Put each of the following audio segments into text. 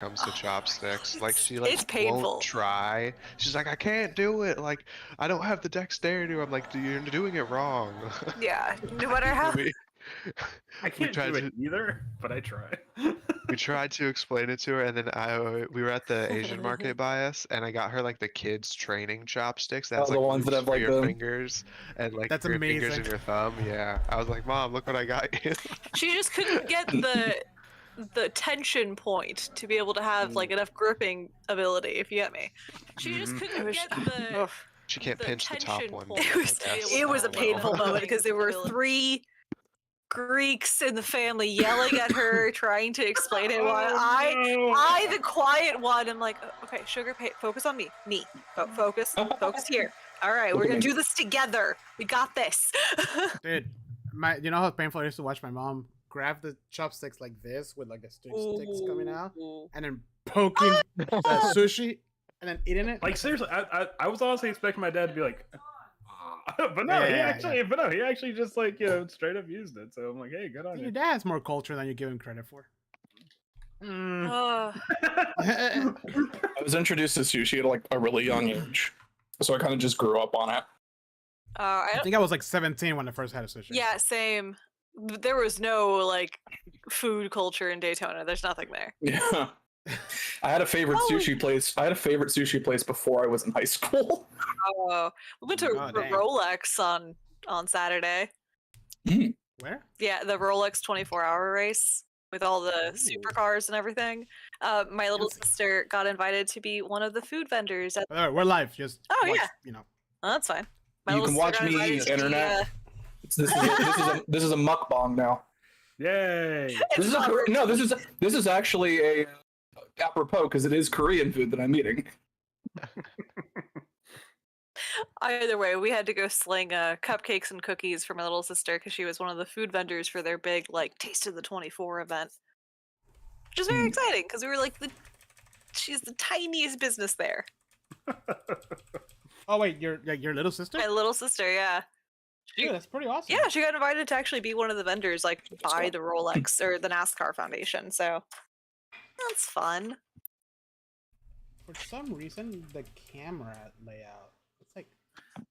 comes to chopsticks. Like she It's painful. won't try. She's like, I can't do it. Like I don't have the dexterity. I'm like, you're doing it wrong. Yeah, no matter how. I can't do it either, but I try. We tried to explain it to her, and then we were at the Asian market by us, and I got her like the kids training chopsticks. That's the like ones that have for like your the fingers and like That's for your fingers amazing. and your thumb. Yeah, I was like, Mom, look what I got you. She just couldn't get the tension point to be able to have like enough gripping ability, if you get me. She just couldn't get the. She can't pinch the top tension one. point. I It was a guess. painful moment because there were 3 Greeks in the family yelling at her, trying to explain it. While I, the quiet one, am like, okay, Sugar, focus on me, focus here. All right, we're gonna do this together. We got this. Dude, you know how painful it is to watch my mom grab the chopsticks like this with like the sticks coming out, and then poking the sushi, and then eating it. Like seriously, I was honestly expecting my dad to be like, but no, he actually just like straight up used it. So I'm like, hey, good on you. Your dad has more culture than you give him credit for. I was introduced to sushi at like a really young age, so I kind of just grew up on it. I think I was like 17 when I first had a sushi. Yeah, same. There was no like food culture in Daytona. There's nothing there. Yeah. I had a favorite sushi place. I had a favorite sushi place before I was in high school. Oh, we went to Rolex on Saturday. Where? Yeah, the Rolex 24-hour race with all the supercars and everything. My little sister got invited to be one of the food vendors. We're live. Just watch, yeah, you know. Oh, that's fine. You can watch me internet. This is a mukbang now. Yay! This is actually a apropos because it is Korean food that I'm eating. Either way, we had to go sling cupcakes and cookies for my little sister because she was one of the food vendors for their big like Taste of the 24 event, which is very exciting because we were like she's the tiniest business there. Oh wait, your little sister? My little sister, yeah. Dude, that's pretty awesome. Yeah, she got invited to actually be one of the vendors, like by the Rolex or the NASCAR Foundation. So that's fun. For some reason, the camera layout, it's like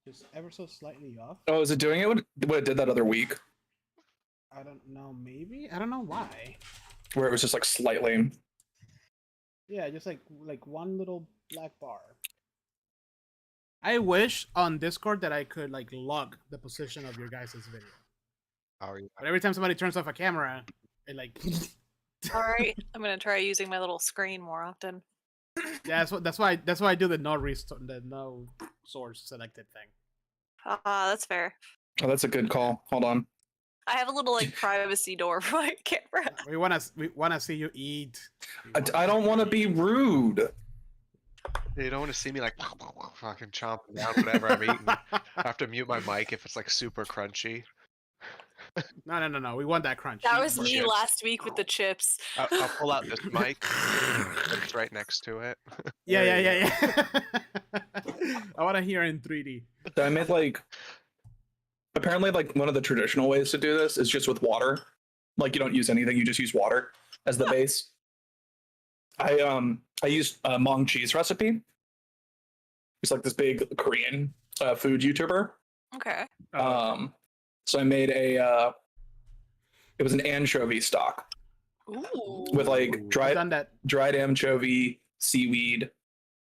just ever so slightly off. Oh, is it doing it what it did that other week? I don't know. Maybe I don't know why. Where it was just like slightly. Yeah, just like one little black bar. I wish on Discord that I could like log the position of your guys' video. Oh, yeah. But every time somebody turns off a camera, it like. All right, I'm gonna try using my little screen more often. Yeah, that's why I do the no source selected thing. That's fair. Oh, that's a good call. Hold on. I have a little like privacy door for my camera. We wanna see you eat. I don't want to be rude. You don't want to see me like fucking chomping down whatever I'm eating. I have to mute my mic if it's like super crunchy. No. We want that crunch. That was me last week with the chips. I'll pull out this mic. It's right next to it. Yeah. I want to hear in 3D. So I made like. Apparently, like one of the traditional ways to do this is just with water. Like you don't use anything; you just use water as the base. I used a Mong cheese recipe. It's like this big Korean food YouTuber. Okay. So I made it was an anchovy stock. Ooh. With like dried anchovy, seaweed,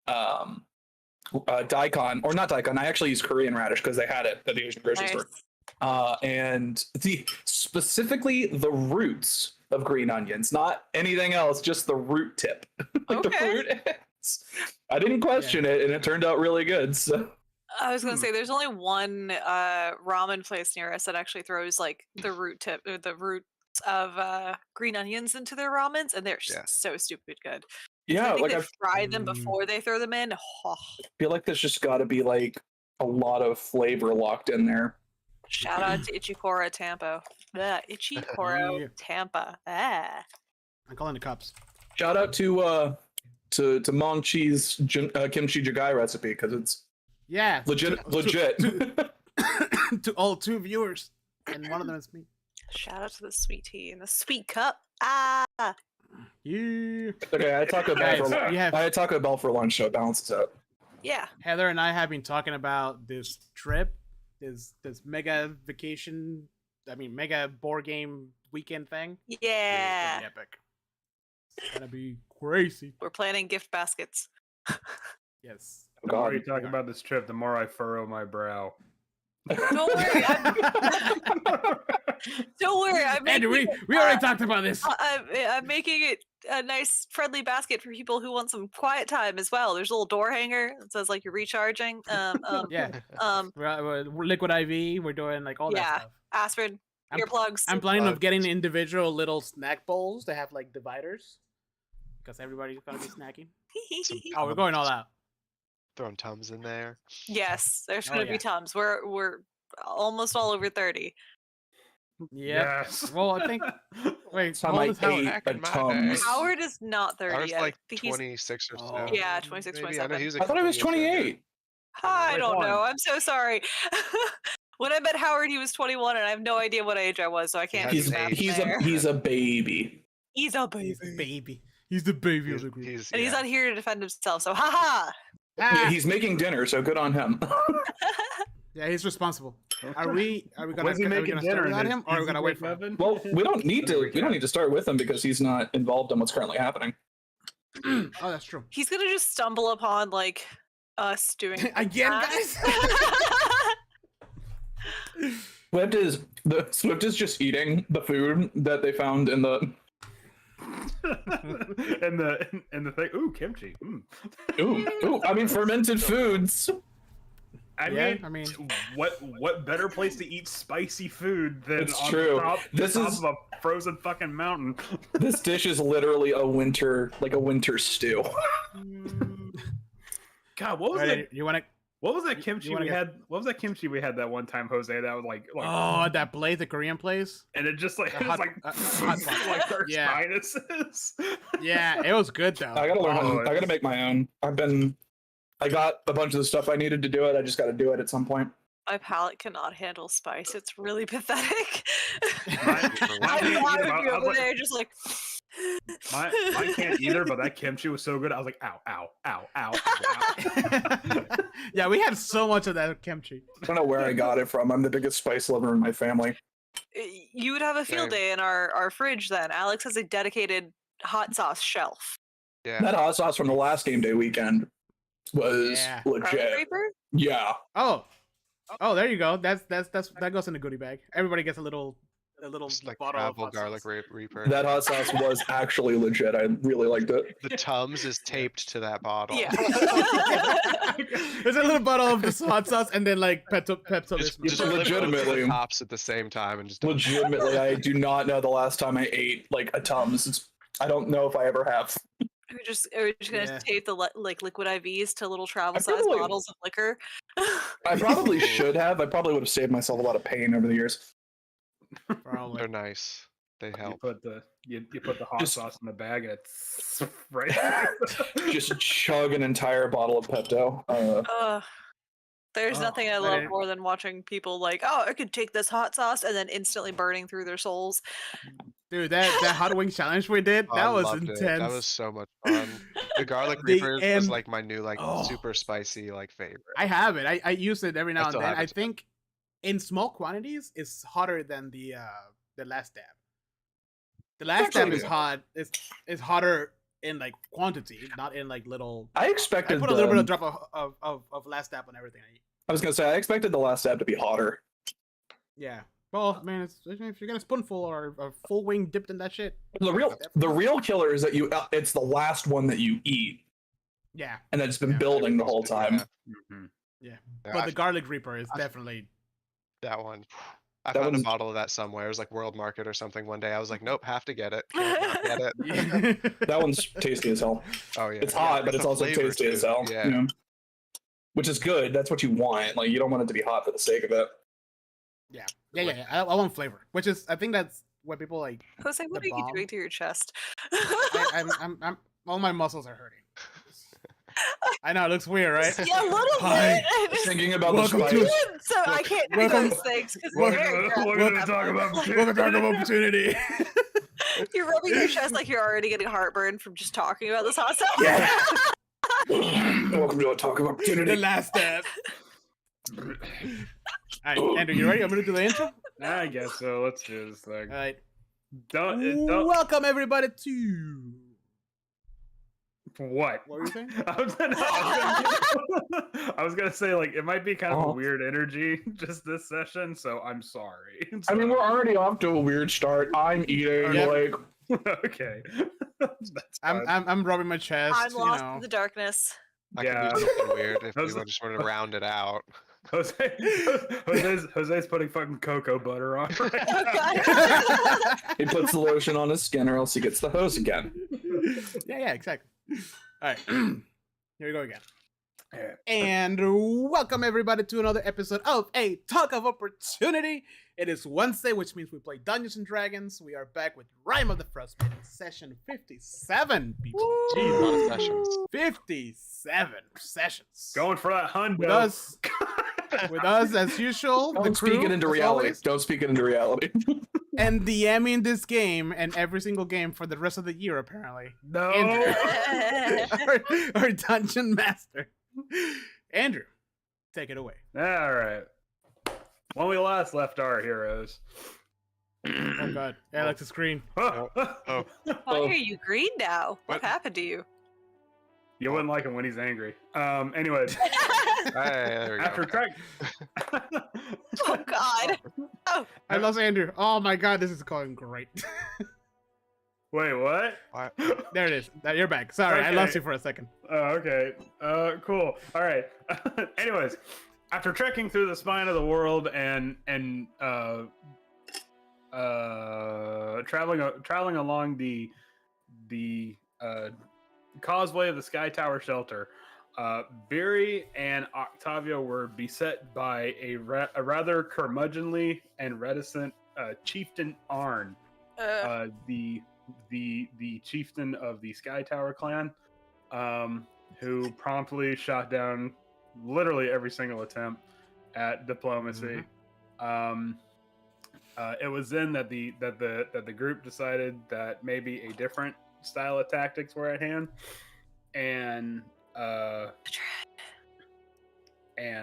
daikon, or not daikon. I actually used Korean radish because they had it at the Asian grocery store. And specifically the roots of green onions, not anything else, just the root tip. Like the root ends. I didn't question it, and it turned out really good. So I was gonna say there's only one ramen place near us that actually throws like the roots of green onions into their ramens, and they're so stupid good. Yeah, I think they fry them before they throw them in. Oh. I feel like there's just got to be like a lot of flavor locked in there. Shout out to Ichikoro Tampa. Ichikoro Tampa. I'm calling the cops. Shout out to Mong Cheese kimchi jjigae recipe because it's legit. To all 2 viewers, and one of them is me. Shout out to the sweet tea and the sweet cup. Yeah. Okay, I had Taco Bell Guys, for we have I had Taco Bell for lunch, so it balances out. Yeah. Heather and I have been talking about this trip, this mega vacation. I mean, mega board game weekend thing. Yeah. It's gonna be epic. It's gonna be crazy. We're planning gift baskets. Yes. The more you God. talk about this trip, the more I furrow my brow. Don't worry. Don't worry. Andrew, we already talked about this. I'm making it a nice, friendly basket for people who want some quiet time as well. There's a little door hanger that says like you're recharging. Yeah. Um, We're liquid IV. We're doing like all Yeah. that stuff. aspirin, I'm- earplugs. I'm planning on getting individual little snack bowls that have like dividers, because everybody's gonna be snacking. Oh, we're going all out. Throwing Tums in there. Yes, there's Oh, gonna yeah. be Tums. We're almost all over 30. Yeah. Yes. Well, I think. Wait, Time how I old is Howard? ate Back a in my day. Tums. Howard is not 30 I was yet. like I think he's 26 or so. Oh. Yeah, 26, Maybe. I know 27. he was a I thought it couple was years younger. 28. I Wait, don't hold know. on. I'm so sorry. When I met Howard, he was 21, and I have no idea what age I was, so I can't do He's- math He's there. he's a baby. He's a He's baby. the baby. He's the baby of He's, the group. he's, And he's yeah. not here to defend himself, so haha! Yeah, Ah! he's making dinner, so good on him. Yeah, he's responsible. Are we gonna, Was he making start dinner? without and him, or are we is gonna he wait for him? McMuffin? Well, we don't need to start with him because he's not involved in what's currently happening. Oh, that's true. He's gonna just stumble upon, like, us doing Again, that. guys. Swift is just eating the food that they found in the. and the thing. Ooh, kimchi. Mm. Ooh, I mean fermented foods. Yeah, I mean- what better place to eat spicy food than It's on true. the top, This top is- of a frozen fucking mountain? This dish is literally a winter stew. God, what was Alright, that? you want to? What was that kimchi wanna we get- had? What was that kimchi we had that one time, Jose? That was like Oh, that place, the Korean place. and it just like the it was hot- like hot sauce. like our Yeah. sinuses. Yeah, it was good though. I gotta learn. Oh, I gotta make my own. I got a bunch of the stuff I needed to do it. I just got to do it at some point. My palate cannot handle spice. It's really pathetic. Mine I can't would either, be but I was over like- there just like. Mine can't either, but that kimchi was so good. I was like, ow, ow, ow, ow, ow, ow. Yeah, we had so much of that kimchi. I don't know where I got it from. I'm the biggest spice lover in my family. You would have a field Same. day in our fridge then. Alex has a dedicated hot sauce shelf. Yeah. That hot sauce from the last game day weekend was Yeah. Garlic legit. Reaper? Yeah. Oh, there you go. That goes in the goodie bag. Everybody gets a little Just like bottle of travel hot garlic sauce. reaper. That hot sauce was actually legit. I really liked it. The Tums is taped to that bottle. Yeah. There's a little bottle of this hot sauce, and then like Pepto. Just Just flip both of the legitimately. tops at the same time and just don't- Legitimately, I do not know the last time I ate like a Tums. I don't know if I ever have. We're just gonna Yeah. tape the like liquid IVs to little travel I size probably- bottles of liquor. I probably should have. I probably would have saved myself a lot of pain over the years. Probably. They're nice. They You help. put the hot Just- sauce in the bag and it's right. Just chug an entire bottle of Pepto. There's Oh, nothing I I love didn't- more than watching people like, oh, I could take this hot sauce and then instantly burning through their souls. Dude, that hot wing challenge we did, Oh, that I was loved it. intense. That was so much fun. The garlic The reaper was end- like my new Oh. super spicy favorite. I have it. I use it every now and still then. have I it. think in small quantities, it's hotter than the last dab. The last dab Actually- is hot. It's hotter in like quantity, not in like little. I I expected. put a little bit of drop of last dab on everything I eat. I was gonna say I expected the last dab to be hotter. Yeah. Well, I mean, if you get a spoonful or a full wing dipped in that shit, The real killer is that it's the last one that you eat, yeah. and then it's been Yeah. building the whole time. Mhm. Yeah, But the garlic reaper is definitely. that one. I That found one's- a bottle of that somewhere. It was like World Market or something one day. I was like, nope, have to get it. Can't not get it. That one's tasty as hell. Oh yeah. It's yeah, hot, but the it's also flavor, tasty as too. hell. Yeah. you know? Which is good. That's what you want. Like you don't want it to be hot for the sake of it. Yeah. I want flavor, which is I think that's what people like. Jose, what The are you bomb. doing to your chest? I'm all my muscles are hurting. I know it looks weird, right? Yeah, a little Hi. bit. I just- Thinking about the Welcome spice. to- so I can't do Welcome- those things because We're gonna talk about Welcome to Talk of Opportunity. You're rubbing your chest like you're already getting heartburn from just talking about this hot sauce. Yeah. Welcome to a talk of The opportunity. last step. All right, Andrew, you ready? I'm gonna do the intro. I guess so. Let's do this thing. All right. Don't. Welcome everybody to. What? What were you saying? I was gonna say like it might be kind of a Oh. weird energy just this session, so I'm sorry. I mean, we're already off to a weird start. I'm eating Yeah. like okay. That's fine. I'm rubbing my chest. I'm lost you know. in the darkness. I Yeah. can do something weird if Those- you just want to round it out. Jose's putting fucking cocoa butter on. Right Oh, now. God. he puts the lotion on his skin, or else he gets the hose again. Yeah, exactly. All right, here we go again. Yeah. And welcome everybody to another episode of A Talk of Opportunity. It is Wednesday, which means we play Dungeons and Dragons. We are back with Rime of the Frostmaiden, session 57. people. Jeez, a lot of sessions. 57 sessions. Going for that hundo. With us as usual. Don't the crew, speak it into as reality. always, Don't speak it into reality. and DMing this game and every single game for the rest of the year, apparently. No. our dungeon master. Andrew, take it away. All right. When we last left our heroes. Oh god. Yeah, I like the screen. Oh. Oh. Why are you green now? What What? happened to you? You wouldn't like him when he's angry. Anyways, Hey, there we go. after track. Oh God. Oh, I lost Andrew. Oh my god, this is going great. Wait, what? What? There it is. You're back. Sorry, I lost Okay. you for a second. Oh, okay. Cool. All right. Anyways, after trekking through the spine of the world and traveling along the causeway of the Sky Tower shelter, Beery and Octavio were beset by a rather curmudgeonly and reticent chieftain Arn, the chieftain of the Sky Tower clan, who promptly shot down literally every single attempt at diplomacy. It was then that the group decided that maybe a different style of tactics were at hand, and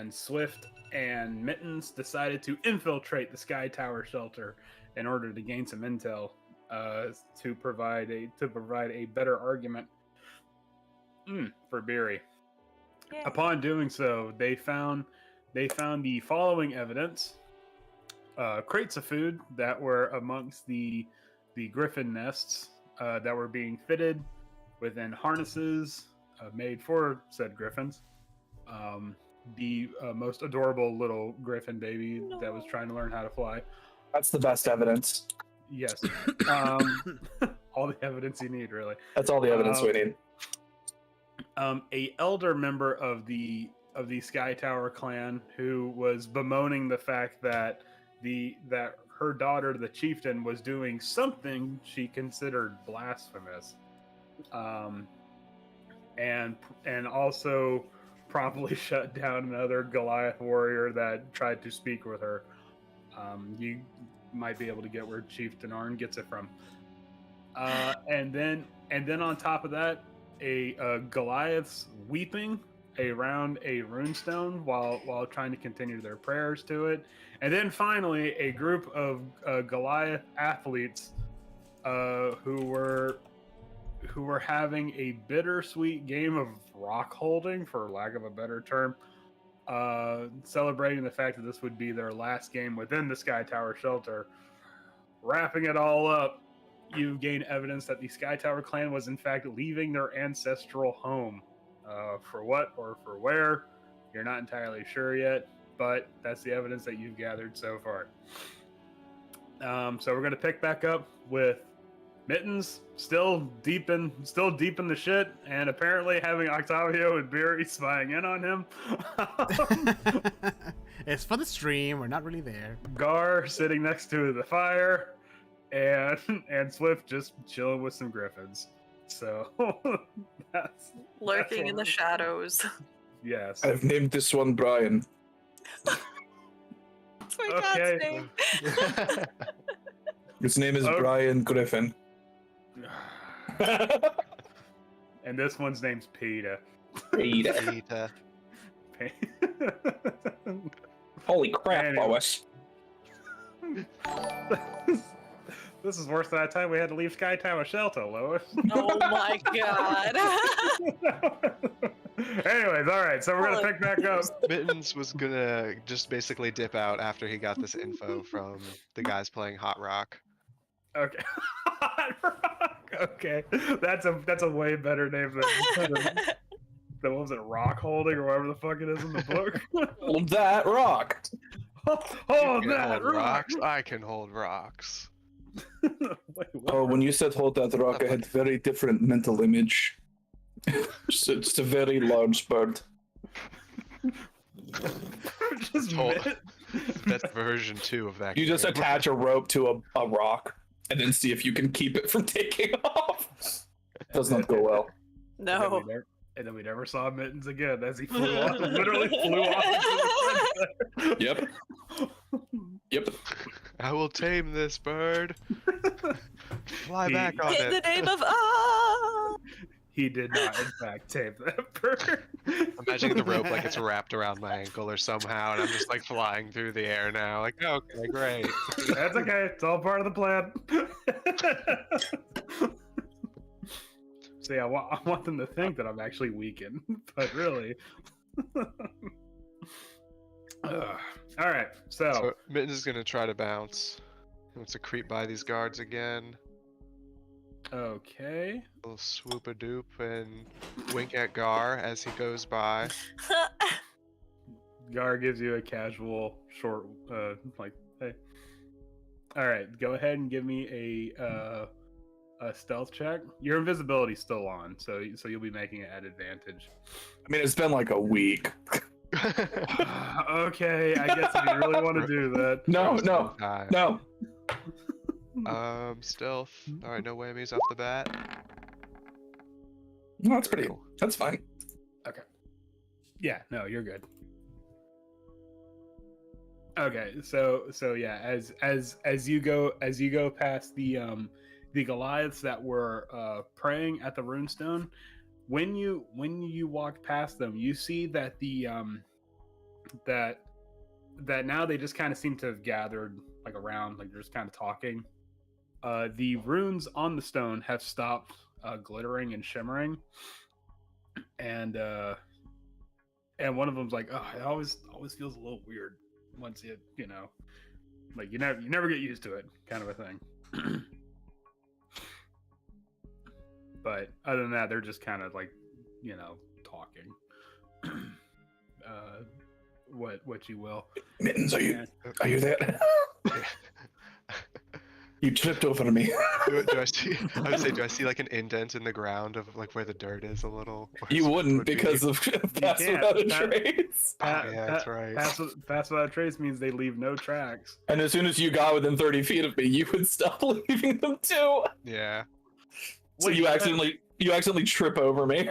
Swift and Mittens decided to infiltrate the Sky Tower shelter in order to gain some intel, to provide a better argument for Beery. yeah. Upon doing so, they found the following evidence: crates of food that were amongst the griffin nests that were being fitted within harnesses made for said griffins. The most adorable little griffin baby that was trying to learn how to fly. That's the best evidence. Yes, all the evidence you need, really. That's all the evidence we need. A elder member of the Sky Tower clan who was bemoaning the fact that her daughter, the chieftain, was doing something she considered blasphemous, and also promptly shut down another Goliath warrior that tried to speak with her. You might be able to get where Chieftain Arn gets it from. And then on top of that, a Goliath's weeping around a runestone while trying to continue their prayers to it. And then finally, a group of Goliath athletes who were having a bittersweet game of rock holding, for lack of a better term, celebrating the fact that this would be their last game within the Sky Tower shelter. Wrapping it all up, you gain evidence that the Sky Tower clan was in fact leaving their ancestral home. For what or for where, you're not entirely sure yet, but that's the evidence that you've gathered so far. So we're going to pick back up with Mittens still deep in the shit, and apparently having Octavio and Beery spying in on him. It's for the stream. We're not really there. Gar sitting next to the fire, and Swift just chilling with some griffins. So that's Lurking what in the we're- shadows. Yes. I've named this one Brian. That's my Okay. god's name. His name is Oh. Brian Griffin. And this one's name's Peter. Peter. Holy crap, Anyway. Lois. This is worse than that time we had to leave Sky Tower Shelter, Lois. Oh my god. Anyways, all right, so we're gonna pick back up. Mittens was gonna just basically dip out after he got this info from the guys playing Hot Rock. Okay. Hot Rock. Okay, that's a way better name than what was it, Rock Holding or whatever the fuck it is in the book. That rock. Oh, You can that hold rock. rocks. I can hold rocks. Wait, what? Oh, when you said hold that rock, I had very different mental image. It's a very large bird. Just Hold- Mitt- That's version 2 of that. You just game. attach a rope to a rock and then see if you can keep it from taking off. Does not go well. No. And then we never saw Mittens again as he flew off. Literally flew off. Yep. Yep. I will tame this bird. Fly back on In the it. name of ah. He did not, in fact, tape that bird. Imagining the rope like it's wrapped around my ankle or somehow, and I'm just like flying through the air now. Like, okay, great. That's okay. It's all part of the plan. See, I want them to think that I'm actually weakened, but really. All right, So Mittens is gonna try to bounce. He wants to creep by these guards again. okay. A little swoop a doop and wink at Gar as he goes by. Gar gives you a casual, short, like, hey. All right, go ahead and give me a stealth check. Your invisibility's still on, so you'll be making it at advantage. I mean, it's been like a week. Okay, I guess if you really want to do that. No. Stealth. Alright, no whammies off the bat. No, that's pretty. That's fine. Yeah, no, you're good. Okay, so yeah, as you go past the Goliaths that were praying at the runestone, when you walk past them, you see that the that now they just kind of seem to have gathered like around, like they're just kind of talking. The runes on the stone have stopped glittering and shimmering, and one of them's like, oh, it always feels a little weird once you know, like you never get used to it, kind of a thing. But other than that, they're just kind of like, you know, talking. What you will. Mittens, are you there? You tripped over me. Do I see? I would say, do I see like an indent in the ground of like where the dirt is a little? You wouldn't Would be- because of pass can't. without a That- trace. Yeah, that's right. Pass without trace means they leave no tracks. And as soon as you got within 30 feet of me, you would stop leaving them too. Yeah. So Wait, you accidentally trip over me.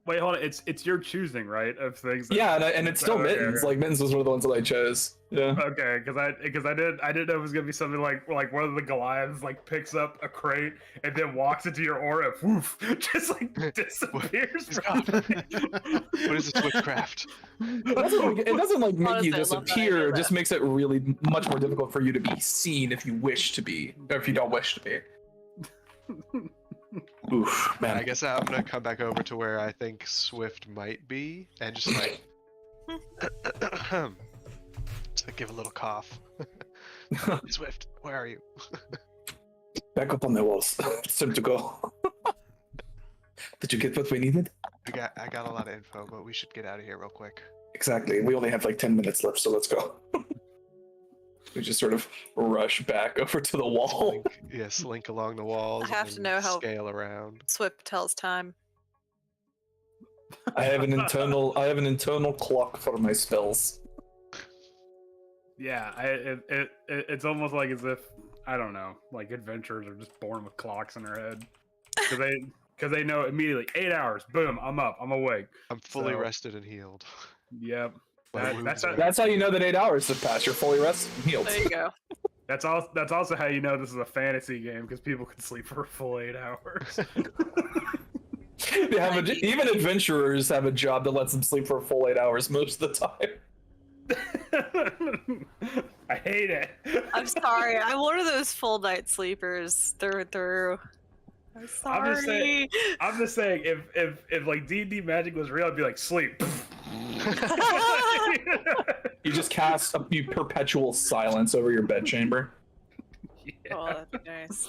Wait, hold on. It's your choosing, right? Of things. That, Yeah, and it's still Okay, Mittens. okay. Like Mittens was one of the ones that I chose. Yeah. Okay, because I didn't know it was gonna be something like one of the Goliaths like picks up a crate and then walks into your aura, woof, just like disappears. Stop. What is this witchcraft? It doesn't like make Honestly, you I love that disappear. idea. It just makes it really much more difficult for you to be seen if you wish to be, or if you don't wish to be. Oof, man. I guess I'm gonna come back over to where I think Swift might be, and just like, just like give a little cough. Swift, where are you? Back up on the walls. It's time to go. Did you get what we needed? I got a lot of info, but we should get out of here real quick. Exactly. We only have like 10 minutes left, so let's go. We just sort of rush back over to the wall. Slink along the walls. I have and to know how- scale around. Swift tells time. I have an internal clock for my spells. Yeah, it's almost like as if, I don't know, like adventurers are just born with clocks in their head, because they know immediately 8 hours, boom, I'm up, I'm awake. I'm fully So- rested and healed. Yep. My wounds are- That's how you know that 8 hours have passed. You're fully rested and healed. There you go. That's also how you know this is a fantasy game because people can sleep for a full 8 hours. They have even adventurers have a job that lets them sleep for a full 8 hours most of the time. I hate it. I'm sorry. I'm one of those full night sleepers through and through. I'm sorry. I'm just saying, if like D&D magic was real, I'd be like, sleep. You just cast a perpetual silence over your bedchamber. Yeah. Oh, that'd be nice.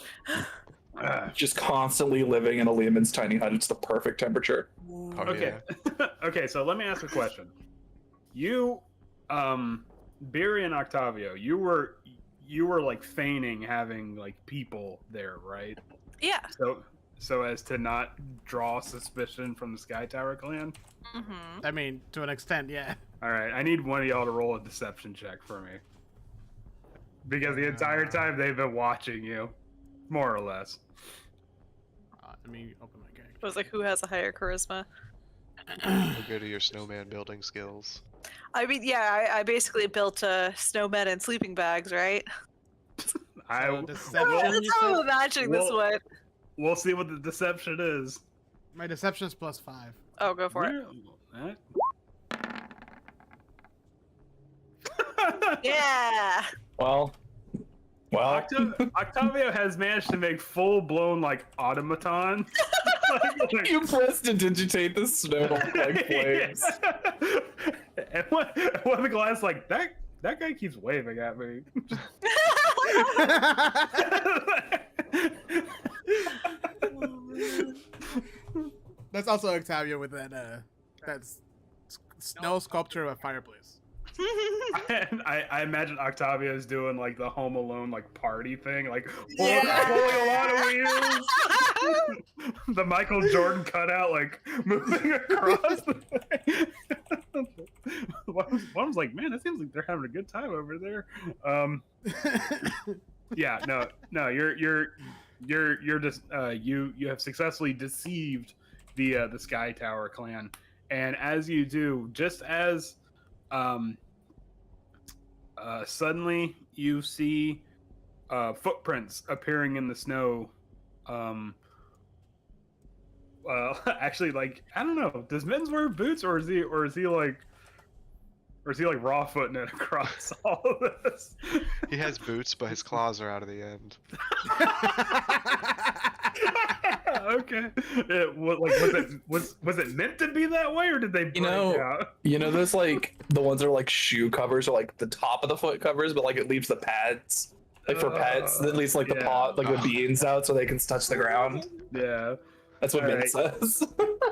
Just constantly living in a Lehman's tiny hut. It's the perfect temperature. Oh, Okay. yeah. Okay, so let me ask a question. You, Barry and Octavio, you were like feigning having like people there, right? Yeah. So as to not draw suspicion from the Sky Tower clan? Mm-hmm. I mean, to an extent, yeah. Alright, I need one of y'all to roll a deception check for me. Because the entire time they've been watching you. More or less. Let me open my character. It was like, who has a higher charisma? How good are your snowman building skills? I mean, yeah, I basically built snowmen and sleeping bags, right? So deception, That's you how I'm said? imagining this Well- one. We'll see what the deception is. My deception's +5. Oh, go for it. Yeah. Well, Octavio has managed to make full-blown like automaton. you press to digitate the snow like flames. And one of the Goliath's like, that guy keeps waving at me. That's also Octavio with that snow sculpture of a fireplace. And I imagine Octavio's doing like the Home Alone like party thing, like Yeah. pulling a lot of wheels. The Michael Jordan cutout like moving across the thing. One was like, man, it seems like they're having a good time over there. Yeah, no, you're just you have successfully deceived the Sky Tower clan, and as you do, just as suddenly you see footprints appearing in the snow. Actually, like I don't know, does Mittens wear boots, or is he like raw footing it across all of this? He has boots, but his claws are out of the end. Okay. Was it meant to be that way, or did they break out? You know, those like the ones that are like shoe covers, or like the top of the foot covers, but like it leaves the pads, like for pets, at least like the paw, like the beans out, so they can touch the ground. Yeah. That's what All Mint says.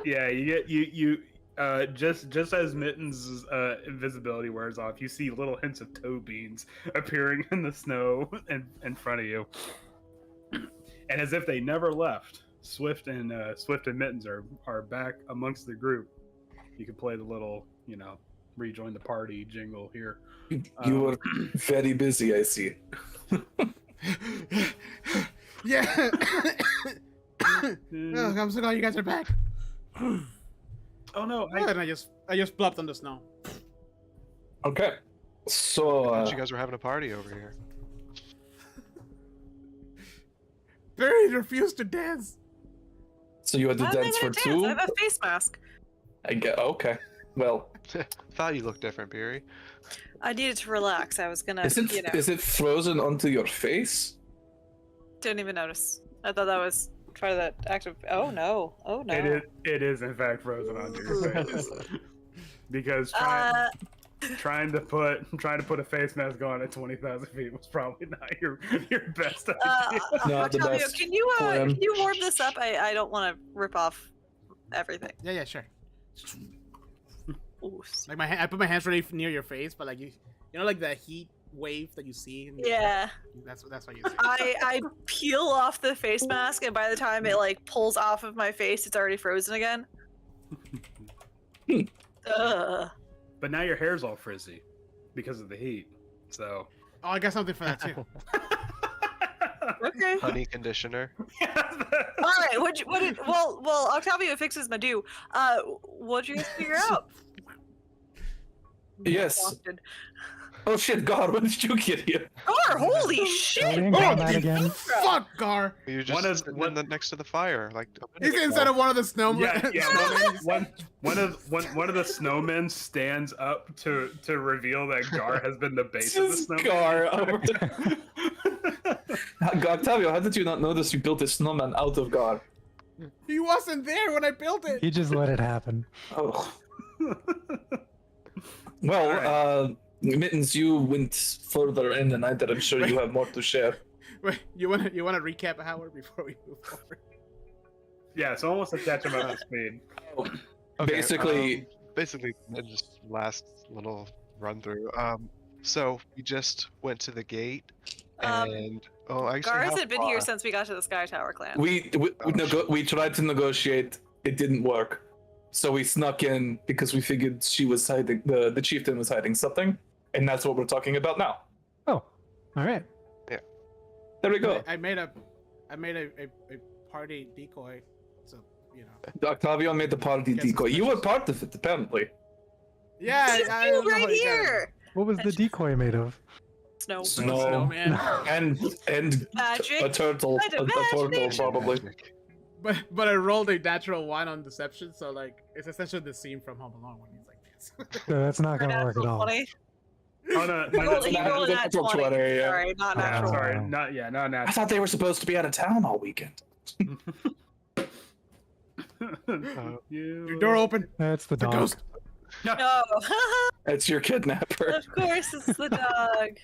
Yeah, you get you just as Mittens' invisibility wears off, you see little hints of toe beans appearing in the snow in front of you, and as if they never left, Swift and Mittens are back amongst the group. You can play the little, rejoin the party jingle here. You were very busy, I see. Yeah. Oh, I'm so glad you guys are back. Oh no! And I just plopped on the snow. Okay, so I thought you guys were having a party over here. Barry refused to dance. so you had to Why am I dance for gonna dance? two? I have a face mask. I get okay. Well, Thought you looked different, Beery. I needed to relax. I was gonna, is it frozen onto your face? Didn't even notice. I thought that was part of that active. Oh no! Oh no! It is in fact frozen onto your face because trying to put a face mask on at 20,000 feet was probably not your best idea. Not the Octavio, best can you plan. warm this up? I don't want to rip off everything. Yeah, sure. Ooh. Like I put my hands really near your face, but like you know, like the heat wave that you see. Yeah. That's what you see. I peel off the face mask, and by the time it like pulls off of my face, it's already frozen again. Ugh. But now your hair's all frizzy because of the heat. So. Oh, I got something for that too. Okay. Honey conditioner. All right. Well, Octavio fixes my do. What'd you guys figure out? Yes. wanted. Oh shit, God, when did you get here? Gar, holy Are we shit! in combat again? Fuck, Gar! You're One just of- sitting one- next to the fire, like. He's inside of one of the snowmen. Yeah. snowmen. One of the snowmen stands up to reveal that Gar has been the base of the Just snowman. Gar. Octavio, how did you not notice you built a snowman out of Gar? He wasn't there when I built it. He just let it happen. Oh. Well, Alright. Mittens, you went further in, and I'm sure you have more to share. Wait, you wanna recap Howard before we move forward? Yeah, so almost to catch him up to speed. Okay, Basically, basically, just last little run through. So we just went to the gate, Um, and actually, Gar how hasn't been here far? since we got to the Sky Tower clan. we tried to negotiate. It didn't work, so we snuck in because we figured she was hiding. The chieftain was hiding something, and that's what we're talking about now. Oh, all right. There we go. I made a party decoy, so you know. Octavio made the party Guess decoy. it's You were precious. part of it, apparently. Yeah, This is I you don't know right how you got it. here. What was the decoy made of? Snow. Snow. Snowman. And Magic. a turtle, Kind a of turtle magic. probably. But I rolled a natural 1 on deception, so like it's essentially the scene from Home Alone when he's like this. So that's not gonna work at all. 20. Oh no, He no, rolled, no, he no, rolled a nat 20. Yeah. Sorry, not Oh. natural. sorry, not I natural. thought they were supposed to be out of town all weekend. Your door open. That's the The dog. ghost. No. That's your kidnapper. Of course, it's the dog.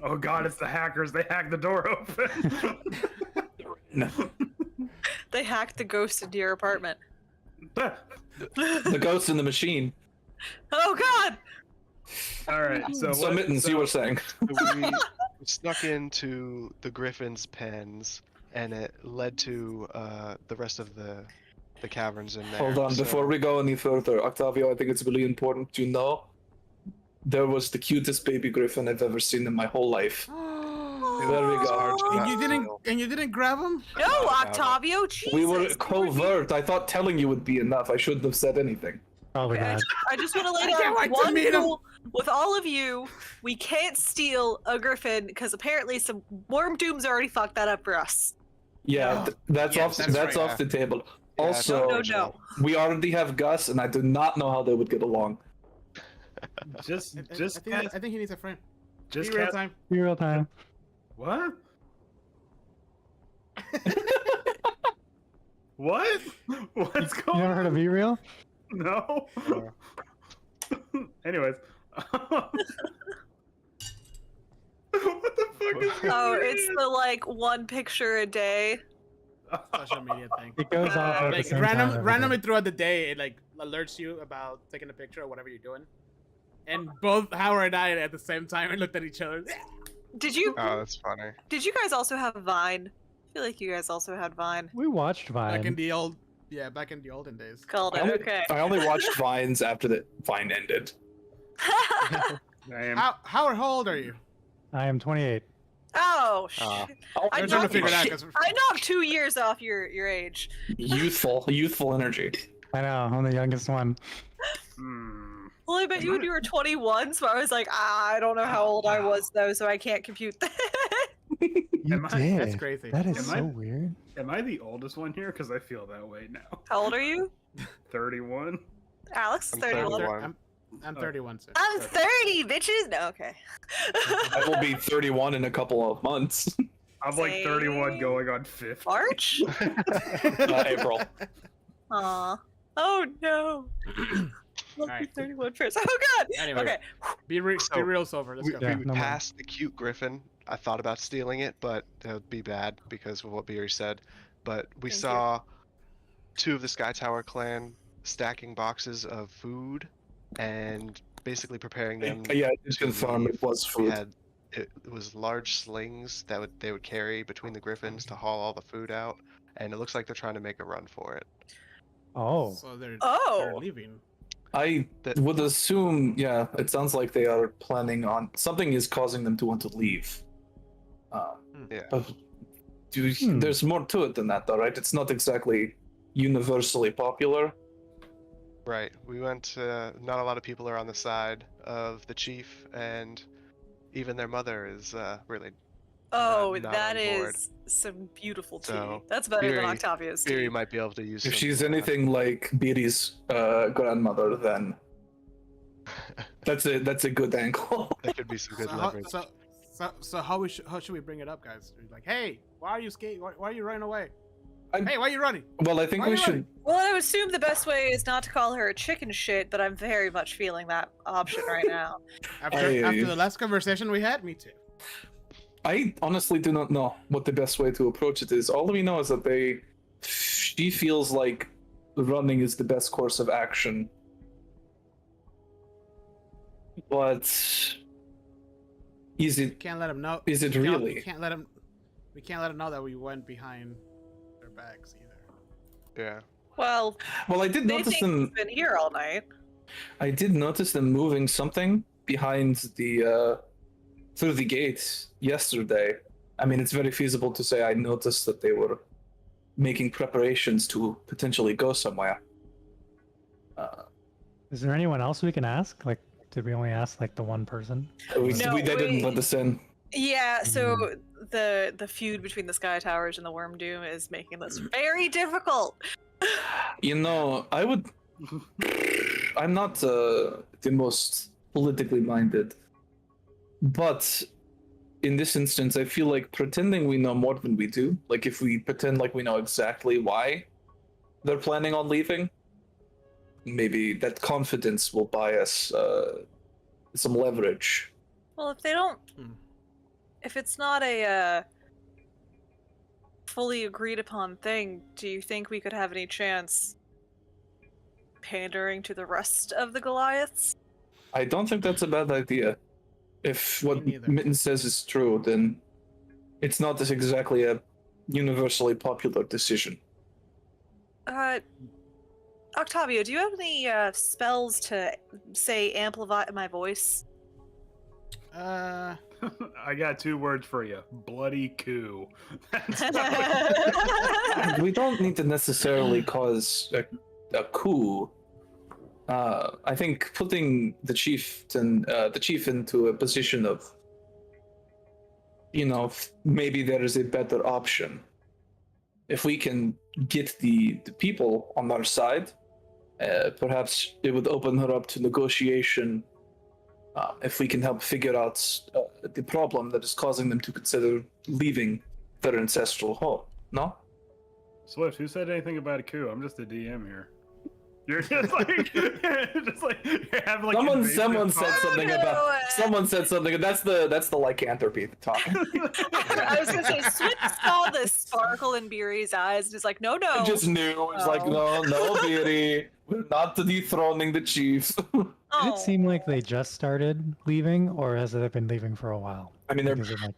Oh god, it's the hackers. They hacked the door open. No. They hacked the ghost into your apartment. The ghost in the machine. Oh god! All right, so So what- Mittens, you were saying. We snuck into the Griffin's pens, and it led to the rest of the caverns in there. Hold on, so- before we go any further, Octavio, I think it's really important to know there was the cutest baby griffin I've ever seen in my whole life. There we It's hard to go. And not you didn't feel. and you didn't grab him? No, about it. Octavio, Jesus. We were you covert. I thought telling you would be enough. I shouldn't have said anything. Probably Okay, not. I just want to lay I can't down wait to one meet him. rule with all of you. We can't steal a griffin because apparently some worm dooms already fucked that up for us. Yeah, No. that's Yes, off. that's That's right. off the table. Yeah, Also, No, no. we already have Gus, and I do not know how they would get along. just I just think, cast, I think he needs a friend. just Be real cast, time. Be real time. what? What? What's You going never heard of Be Real? No. Anyways. What the fuck is Oh, going it's the like one picture a day. Social media thing. It goes off at the Like same time every day. randomly throughout the day, it like alerts you about taking a picture or whatever you're doing. And both Howard and I at the same time looked at each other. Did you Oh, that's funny. did you guys also have Vine? I feel like you guys also had Vine. We watched Back in Vine. the old, back in the olden days. Called I it. only, Okay. I only watched Vines after the Vine ended. Damn. Howard, how old are you? I am 28. Oh shit. Ah. I I'm trying to knocked- figure it out. 'cause- I knocked 2 years off your age. Youthful energy. I know, I'm the youngest one. Hmm. Well, I bet you when you were 21, so I was like, I don't know how old I was though, so I can't compute that. You Am I- did. That's crazy. That is Am so I- weird. Am I the oldest one here? Because I feel that way now. How old are you? 31. Alex, I'm 31. 31. I'm 31, sir. I'm 30, bitches. No, okay. I will be 31 in a couple of months. I'm like 31 Same. going on 50. March? April. Aw. Oh no. Let me Alright. 31 first. Oh god. Anyway. Okay. Be So, real sober. Let's We, go. Yeah, we no more. passed the cute griffin. I thought about stealing it, but that would be bad because of what Beery said. But we Thank you. saw 2 of the Sky Tower clan stacking boxes of food and basically preparing them. Yeah, it's to confirmed leave. it was We food. had it was large slings that they would carry between the griffins to haul all the food out, and it looks like they're trying to make a run for it. Oh. So they're Oh. leaving. I That- would assume, yeah, it sounds like they are planning on something is causing them to want to leave. Yeah. But Hmm. there's more to it than that, though, right? It's not exactly universally popular. Right. We went. Not a lot of people are on the side of the chief, and even their mother is really Oh, not that on board. is some beautiful tea. So, That's better than Beery- Octavia's Beery tea. might be able to use. If some, she's anything like Beatty's grandmother, then that's a good angle. that could be some good So leverage. how should we bring it up, guys? Like, hey, why are you skating? Why are you running away? I'm- Hey, why are you running? Well, I think Why we are you should. Well, I would assume the best way is not to call her a chicken shit, but I'm very much feeling that option right now. After the last conversation we had, me too. I honestly do not know what the best way to approach it is. All we know is that she feels like running is the best course of action. But is it Can't let him know. Is it we can't- really? We can't let him. We can't let him know that we went behind their backs either. Yeah. Well, Well, I did they notice think we've them. been here all night. I did notice them moving something behind the through the gate yesterday. I mean, it's very feasible to say I noticed that they were making preparations to potentially go somewhere. Is there anyone else we can ask? Like, did we only ask like the one person? They No, didn't we- let us in. Yeah, so the feud between the Sky Towers and the Worm Doom is making this very difficult. You know, I'm not the most politically minded, but in this instance, I feel like pretending we know more than we do. Like if we pretend like we know exactly why they're planning on leaving, maybe that confidence will buy us some leverage. Well, if they don't, Hmm. if it's not a fully agreed upon thing, do you think we could have any chance pandering to the rest of the Goliaths? I don't think that's a bad idea. If what Me neither. Mitten says is true, then it's not exactly a universally popular decision. Octavio, do you have any spells to say amplify my voice? Uh, I got 2 words for you. Bloody coup. We don't need to necessarily cause a coup. I think putting the chief into a position of, maybe there is a better option. If we can get the people on our side, perhaps it would open her up to negotiation. If we can help figure out the problem that is causing them to consider leaving their ancestral home. No? Swift, who said anything about a coup? I'm just a DM here. You're just like, you're having like Someone invasive said thoughts. something about. Someone said something. That's the lycanthropy talking. I was gonna say, Swift saw the sparkle in Beery's eyes and is like, no, no. I just knew. It's like, no, Beardy. We're not dethroning the chief. Did Oh. it seem like they just started leaving, or has it been leaving for a while? I mean, they're Because of, like,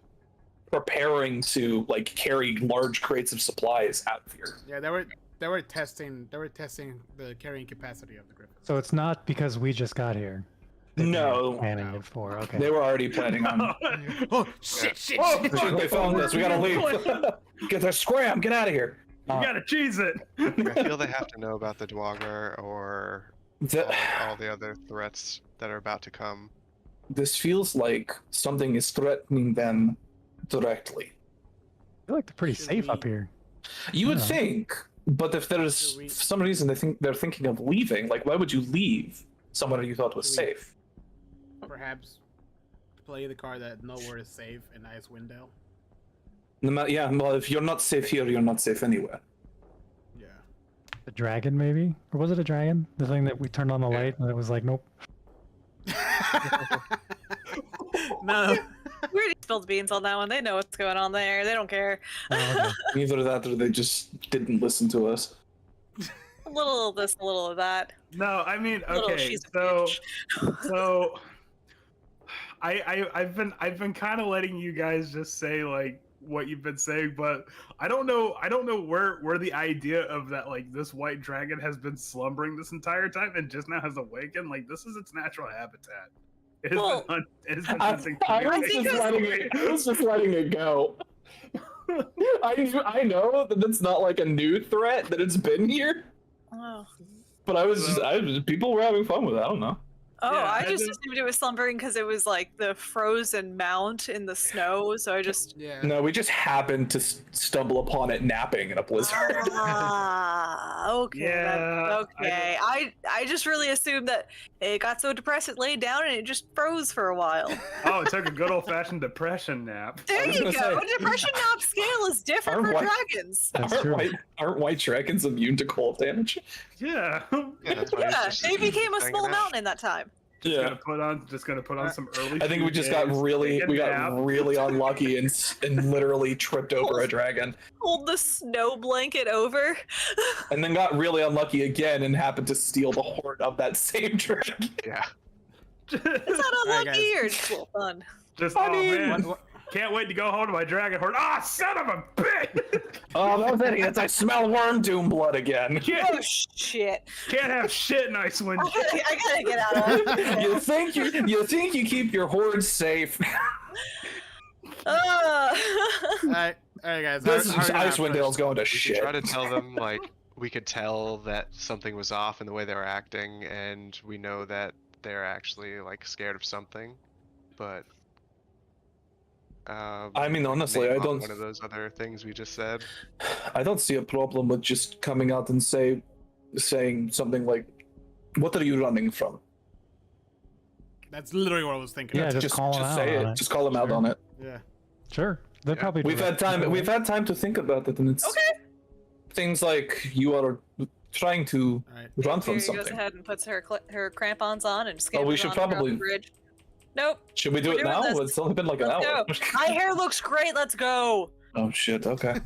preparing to carry large crates of supplies out of here. yeah, they were testing the carrying capacity of the Griffin. so it's not because we just got here. They've been No. planning No. it for. Okay. They were already planning on. Oh shit! Oh, Shit, they found us. We gotta leave. Get the scram. Get out of here. You gotta cheese it. I feel they have to know about the Dwagger or The- all the other threats that are about to come. this feels like something is threatening them directly. I feel like they're pretty Should safe we- up here. You would Yeah. think, but if there's Should we- for some reason they're thinking of leaving, like why would you leave somewhere you thought was Should we- safe? Perhaps play the card that nowhere is safe in Icewind Dale. No matter, yeah, well, if you're not safe here, you're not safe anywhere. Yeah. The dragon, maybe, or was it a dragon? The thing that we turned on the Yeah. light and it was like, nope. No. We already spilled beans on that one. They know what's going on there. They don't care. Oh, okay. Either that or they just didn't listen to us. A little of this, a little of that. No, I mean, A little okay, she's a so bitch. so I've been kind of letting you guys just say like what you've been saying, but I don't know where the idea of that like this white dragon has been slumbering this entire time and just now has awakened. Like this is its natural habitat. It has Well, it has been I, hunting. I was think just it's- I was just letting it go. I know that it's not like a new threat, that it's been here. Oh. But people were having fun with it. I don't know. Oh, Yeah, I and just then- assumed it was slumbering because it was like the frozen mount in the snow. So I just. Yeah. No, we just happened to stumble upon it napping in a blizzard. Ah, okay. Yeah, Okay. I just really assumed that it got so depressed it laid down and it just froze for a while. Oh, it took a good old-fashioned depression nap. There was you go. gonna say- A depression nap scale is different Aren't for white- dragons. That's true. Aren't white dragons immune to cold damage? Yeah. Yeah, that's why I was Yeah, just they became a hanging small out. mountain in that time. Just gonna put on some early. I think we food just got days, really take a nap. unlucky and literally tripped over a dragon, Pulled the snow blanket over. and then got really unlucky again and happened to steal the horn of that same dragon. Yeah. Is that Alright, unlucky or just a little fun? Just, I oh mean- man, can't wait to go home to my dragon horde. Ah, son of a bitch! Oh, those idiots! I smell worm doom blood again. Oh shit! Can't have shit in Icewind. I gotta get out of You it. think you keep your horde safe? Alright, guys. This how are you gonna Icewind Dale's going to We should shit. try to tell them like we could tell that something was off in the way they were acting, and we know that they're actually like scared of something, but. I mean, honestly, name I off don't. One of those other things we just said. I don't see a problem with just coming out and saying something like, "What are you running from?" That's literally what I was thinking. Yeah, just call 'em out say on it. it. Just call them out Sure. on it. Yeah. Sure. They're Yeah. probably. We've had time. We've had time to think about it, and it's things like you are trying to Alright. run from Fury goes something. ahead and puts her crampons on and Oh, we scampers should on across probably- the bridge. Nope. Should we do We're it doing now? this. It's only been like an Let's hour. go. My hair looks great. Let's go. Oh shit. Okay.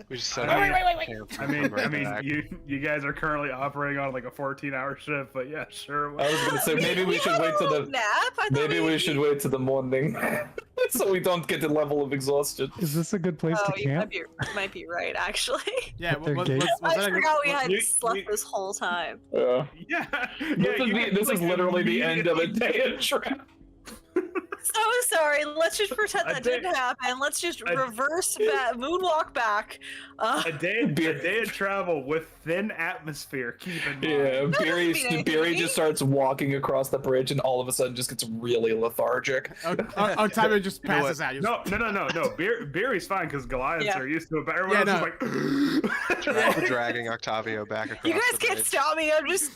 We just said. Wait, camp I mean, and right back. you guys are currently operating on like a 14-hour shift, but yeah, sure. I was gonna say maybe we should wait till the nap. I thought maybe we should wait till the morning, so we don't get the level of exhaustion. Is this a good place Oh, to you camp? might be right, actually. Yeah, With their gate? I that a good- forgot we was- hadn't you- slept you- this whole time. Yeah. This is literally the end of a day of trap. So sorry. Let's just pretend A that day- didn't happen. Let's just a- reverse moonwalk back. A day of travel with thin atmosphere. Keep in mind. Yeah, Barry doesn't mean Barry anything. just starts walking across the bridge, and all of a sudden just gets really lethargic. Octavio just You know passes out. No. Barry's fine because Goliaths Yeah. are used to it, but everyone Yeah, else is like. Try dragging Octavio back across. You guys the can't bridge. stop me. I'm just.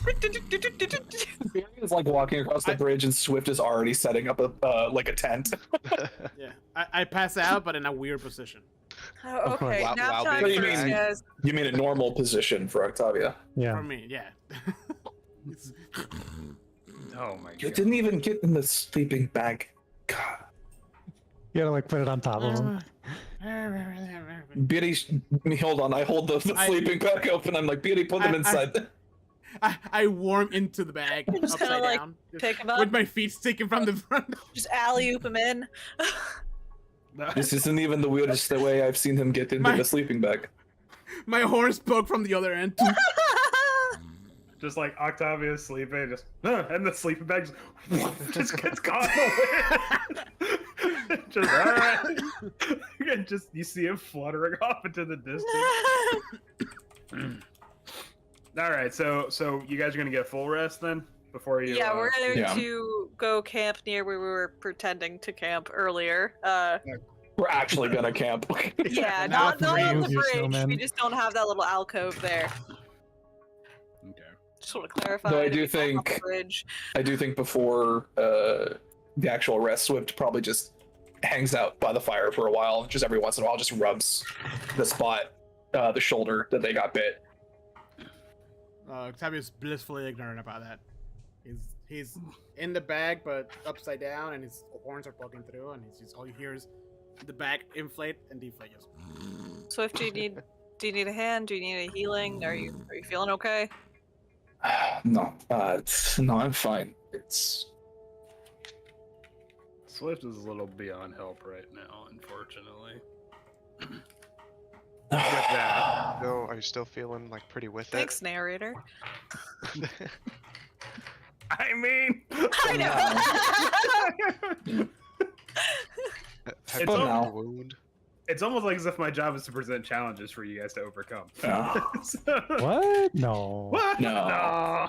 Barry is like walking across the bridge, and Swift is already setting up a tent. Yeah, I pass out, but in a weird position. Oh, okay. Wow, Nap wow, time big first, drag. guys. You mean a normal position for Octavia? Yeah. For me, yeah. It's- Oh my You god. didn't even get in the sleeping bag. God. You gotta like put it on top of them. Barry, hold on. I hold the sleeping bag open. I'm like, Barry, put them inside. I warm into the bag Just kinda, upside like, down, pick 'em up. with my feet sticking from the front. Just alley-oop him in. This isn't even the weirdest way I've seen him get into My- the sleeping bag. My horns poke from the other end. Just like Octavia's sleeping, just and the sleeping bag just gets caught in the wind. Just alright. And just you see him fluttering off into the distance. Alright, so you guys are gonna get full rest then? Before you Yeah, we're going Yeah. to go camp near where we were pretending to camp earlier. We're actually gonna camp. Yeah, Now not on three the of you bridge. snowmen. We just don't have that little alcove there. Okay. Just want to clarify. No, I that do we don't have think- the bridge. I do think before the actual rest, Swift probably just hangs out by the fire for a while. Just every once in a while, just rubs the spot, the shoulder that they got bit. Octavio's blissfully ignorant about that. He's in the bag, but upside down, and his horns are poking through, and he's just all he hears the bag inflate and deflate. Just. Swift, do you need a hand? Do you need a healing? Are you feeling okay? No, no, I'm fine. It's Swift is a little beyond help right now, unfortunately. that. No, are you still feeling like pretty with Thanks, narrator. it? I mean, I know. Have It's you all- got a wound? It's almost like as if my job is to present challenges for you guys to overcome. Yeah. So- What? No. What? No. I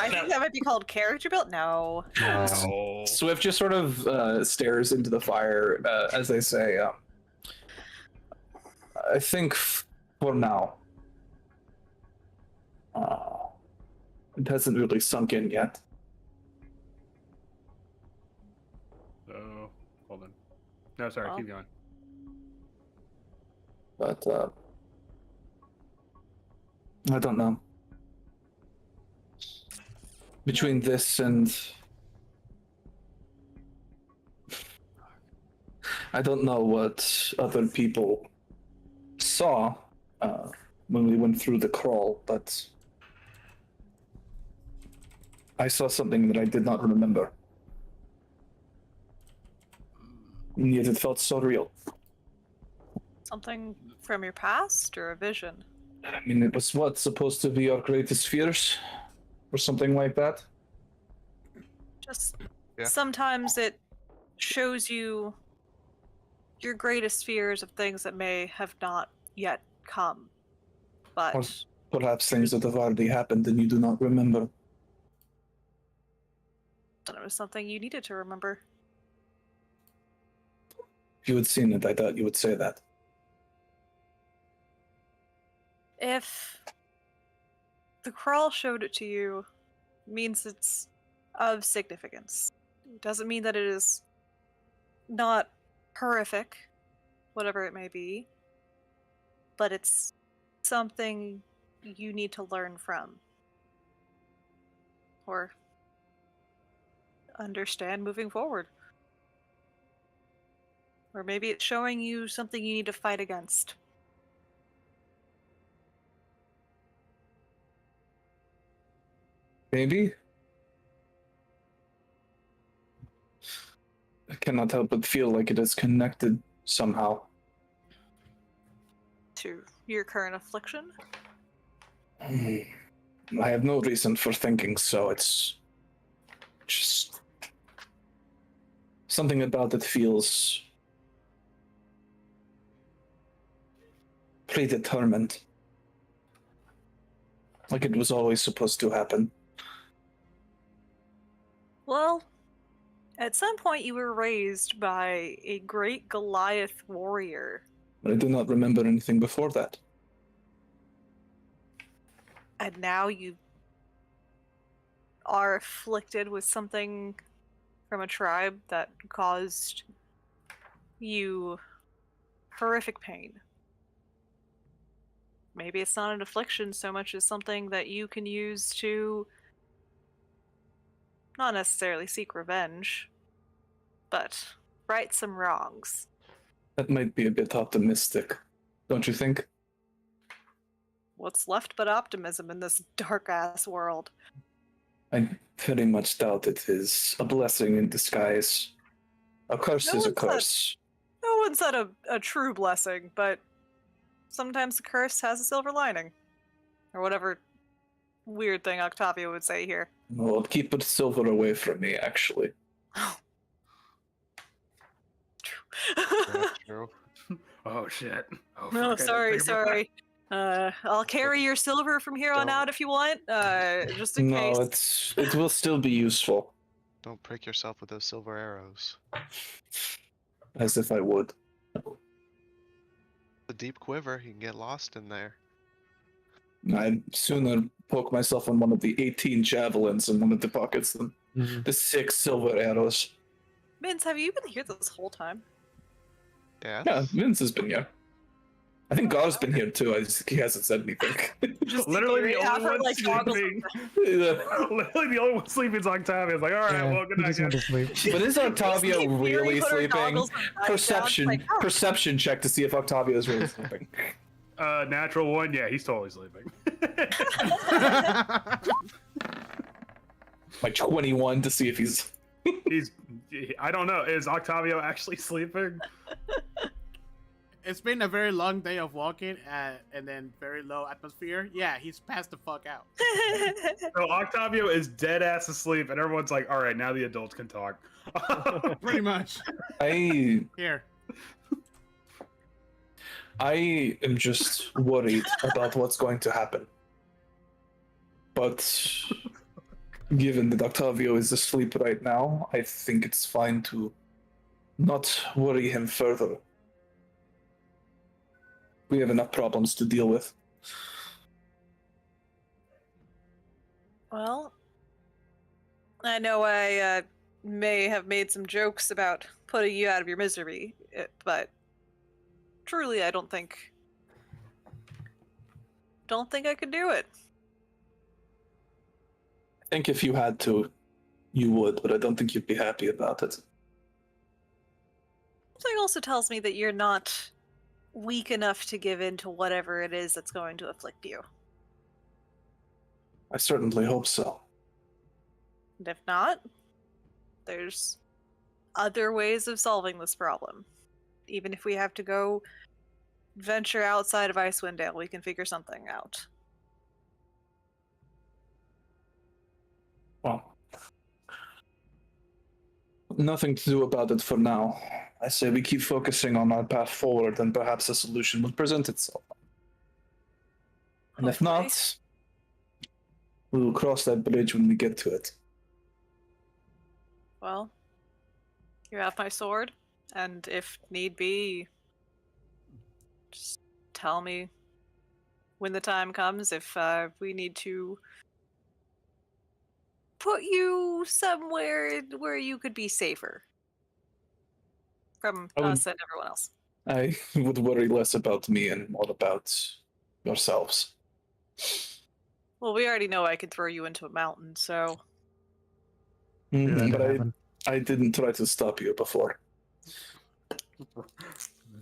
think that might be called character build. No. No. Swift just sort of stares into the fire as they say, I think for now, it hasn't really sunk in yet. Oh, hold on. No, sorry, Well. keep going. But I don't know. Between this and I don't know what other people saw when we went through the crawl, but I saw something that I did not remember. And yet it felt so real. Something from your past or a vision? I mean, it was what, supposed to be our greatest fears? Or something like that? Just Yeah. sometimes it shows you your greatest fears of things that may have not yet come. But Or perhaps things that have already happened and you do not remember. then it was something you needed to remember. If you had seen it, I thought you would say that. If the crawl showed it to you, it means it's of significance. It doesn't mean that it is not horrific, whatever it may be, but it's something you need to learn from. Or understand moving forward. Or maybe it's showing you something you need to fight against. Maybe? I cannot help but feel like it is connected somehow. To your current affliction? I have no reason for thinking so. It's just something about it feels predetermined. Like it was always supposed to happen. Well, at some point you were raised by a great Goliath warrior. But I do not remember anything before that. And now you are afflicted with something from a tribe that caused you horrific pain. Maybe it's not an affliction so much as something that you can use to not necessarily seek revenge, but right some wrongs. That might be a bit optimistic, don't you think? What's left but optimism in this dark-ass world? I very much doubt it is a blessing in disguise. A curse No is a one said- curse. No one said a true blessing, but sometimes a curse has a silver lining. Or whatever weird thing Octavio would say here. Well, keep it silver away from me, actually. That's true. Oh shit. Oh, No, fuck, I didn't sorry, think about sorry. I'll carry your silver from here on Don't. out if you want, just in No, case. it will still be useful. Don't prick yourself with those silver arrows. As if I would. The deep quiver, you can get lost in there. I'd sooner poke myself on one of the 18 javelins in one of the pockets than the 6 silver arrows. Mince, have you been here this whole time? Yeah. Yeah, Vince has been here. I think Gar's been here too. He hasn't said anything. Just Literally the have only her, one like, toggle sleeping. Yeah. Literally the only one sleeping is Octavio. It's like, all right, Yeah, well, good he night, just went to guys. sleep. But is Octavio Sleep Fury really put her sleeping? goggles and back Perception, down, it's like, oh. perception check to see if Octavio is really sleeping. Natural one, yeah, he's totally sleeping. Like 21 to see if he's. I don't know. Is Octavio actually sleeping? It's been a very long day of walking and then very low atmosphere. Yeah, he's passed the fuck out. So Octavio is dead ass asleep, and everyone's like, all right, now the adults can talk. Pretty much. I Here. I am just worried about what's going to happen. But given that Octavio is asleep right now, I think it's fine to not worry him further. We have enough problems to deal with. Well, I know I may have made some jokes about putting you out of your misery, but truly, I don't think I could do it. I think if you had to, you would, but I don't think you'd be happy about it. Something also tells me that you're not weak enough to give in to whatever it is that's going to afflict you. I certainly hope so. And if not, there's other ways of solving this problem. Even if we have to go venture outside of Icewind Dale, we can figure something out. Well, nothing to do about it for now. I say we keep focusing on our path forward, and perhaps a solution will present itself. And if Hopefully. not, we will cross that bridge when we get to it. Well, you have my sword, and if need be, just tell me when the time comes if we need to put you somewhere where you could be safer from us and everyone else. I would worry less about me and more about yourselves. Well, we already know I could throw you into a mountain, so Mhm, That but happened. I didn't try to stop you before.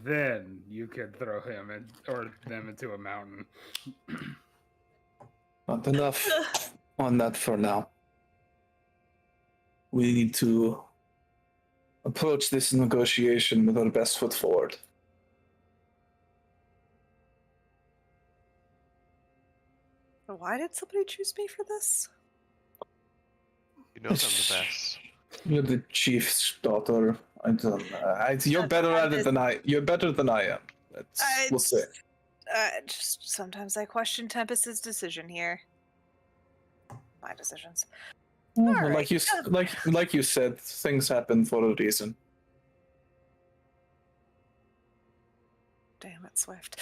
Then you could throw him or them into a mountain. Not enough on that for now. We need to approach this negotiation with our best foot forward. why did somebody choose me for this? You know I'm the best. You're the chief's daughter. I don't know. You're better at it than I. You're better than I am. We'll see. Just sometimes I question Tempest's decision here. My decisions. Well, All like you like you said, things happen for a reason. Damn it, Swift.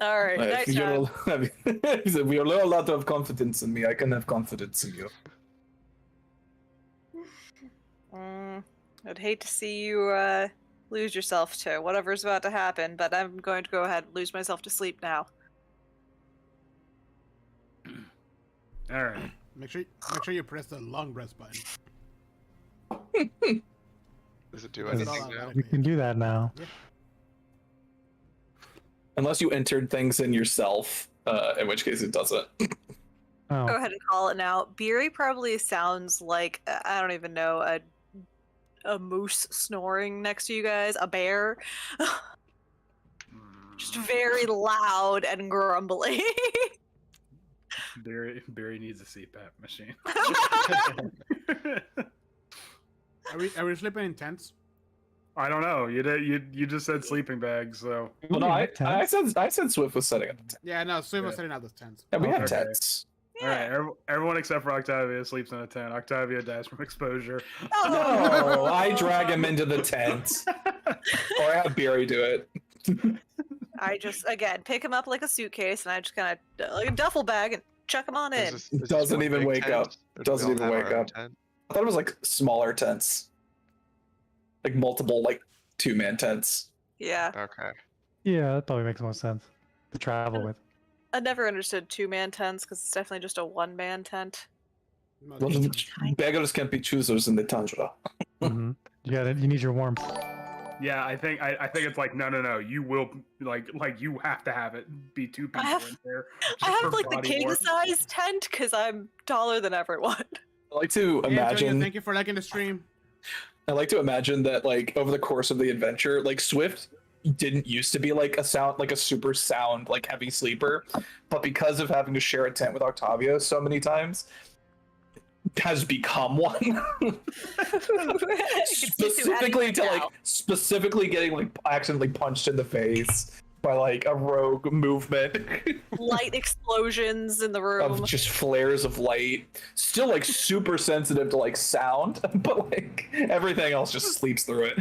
All right, night You're time. you're a lot of confidence in me. I can have confidence in you. I'd hate to see you lose yourself to whatever's about to happen, but I'm going to go ahead and lose myself to sleep now. All right. Make sure you press the long rest button. Does it do Press it anything all now? automatically. You can do that now. Unless you entered things in yourself, in which case it doesn't. Oh, Go ahead and call it now. Beery probably sounds like, I don't even know, a moose snoring next to you guys, a bear. Just very loud and grumbly. Barry needs a CPAP machine. Are we sleeping in tents? I don't know. You just said sleeping bags, so Well, no, I Tents. said Swift was setting up the tent. Yeah, no, Swift was Yeah. setting out those tents. Yeah, we have Okay. tents. all right. Everyone except for Octavia sleeps in a tent. Octavia dies from exposure. No, I drag him into the tent, or I have Barry do it. I just, again, pick him up like a suitcase and I just kind of, like a duffel bag, and chuck him on in. Is this Doesn't one even big wake tent, up. or do we Doesn't all even have our wake own up. tent? I thought it was like smaller tents, like multiple, like 2-man tents. Yeah. Okay. yeah, that probably makes more sense to travel with. I never understood 2-man tents because it's definitely just a 1-man tent. Well, beggars can't be choosers in the tundra. Hmm. You need your warmth. Yeah, I think it's like no. You will like you have to have it. Be two people have- in there. I just have for like the body king warmth. size tent because I'm taller than everyone. I like to Hey, Antonio, imagine. thank you for liking the stream. I like to imagine that, like, over the course of the adventure, like Swift didn't used to be like a super sound, like heavy sleeper, but because of having to share a tent with Octavio so many times, has become one. Specifically getting like accidentally punched in the face by like a rogue movement. Light explosions in the room. Of just flares of light. Still like super sensitive to like sound, but like everything else just sleeps through it.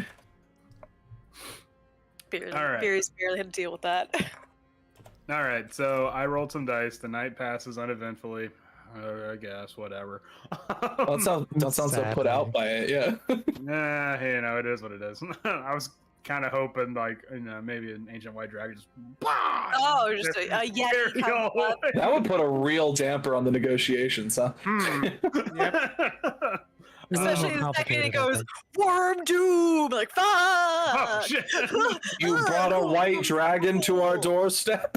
Barry's barely had to deal with that. All right, so I rolled some dice. The night passes uneventfully. I guess whatever. Don't sound so put out by it. Yeah. Nah, you know, it is what it is. I was kind of hoping, like, you know, maybe an ancient white dragon just. Oh, just a yeti comes up. That would put a real damper on the negotiations, huh? Yep. Especially the second it goes, Worm Doom! Like, fuck! Oh, shit. You brought a white dragon to our doorstep.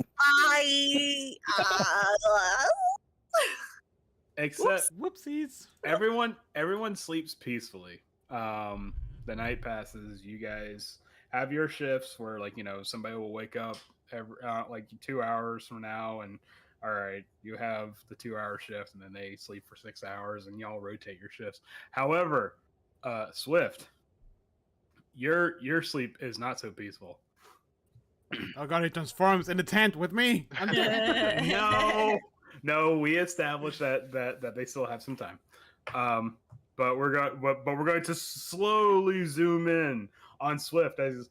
Except Whoopsies. everyone sleeps peacefully. The night passes. You guys have your shifts where, like, you know, somebody will wake up every like 2 hours from now, and all right, you have the 2-hour shift, and then they sleep for 6 hours, and y'all rotate your shifts. However, Swift, your sleep is not so peaceful. Oh god, he transforms in the tent with me. No, we established that they still have some time. But we're going to slowly zoom in on Swift as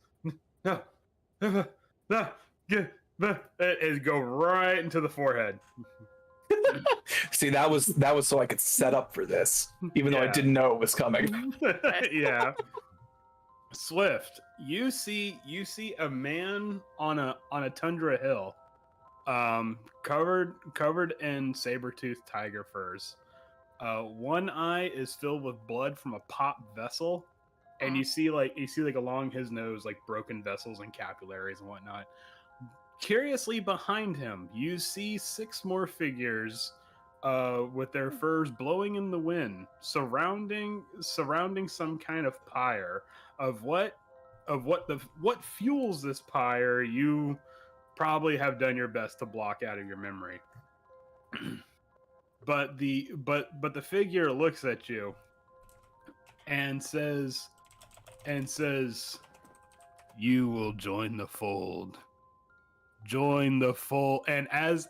it go right into the forehead. See, that was so I could set up for this, even though I didn't know it was coming. Yeah. Swift, you see a man on a tundra hill, covered in saber-toothed tiger furs. One eye is filled with blood from a pop vessel, and you see like along his nose like broken vessels and capillaries and whatnot. Curiously, behind him, you see 6 more figures, with their furs blowing in the wind, surrounding some kind of pyre. Of what fuels this pyre, you probably have done your best to block out of your memory. But the figure looks at you and says, "You will join the fold. Join the fold." And as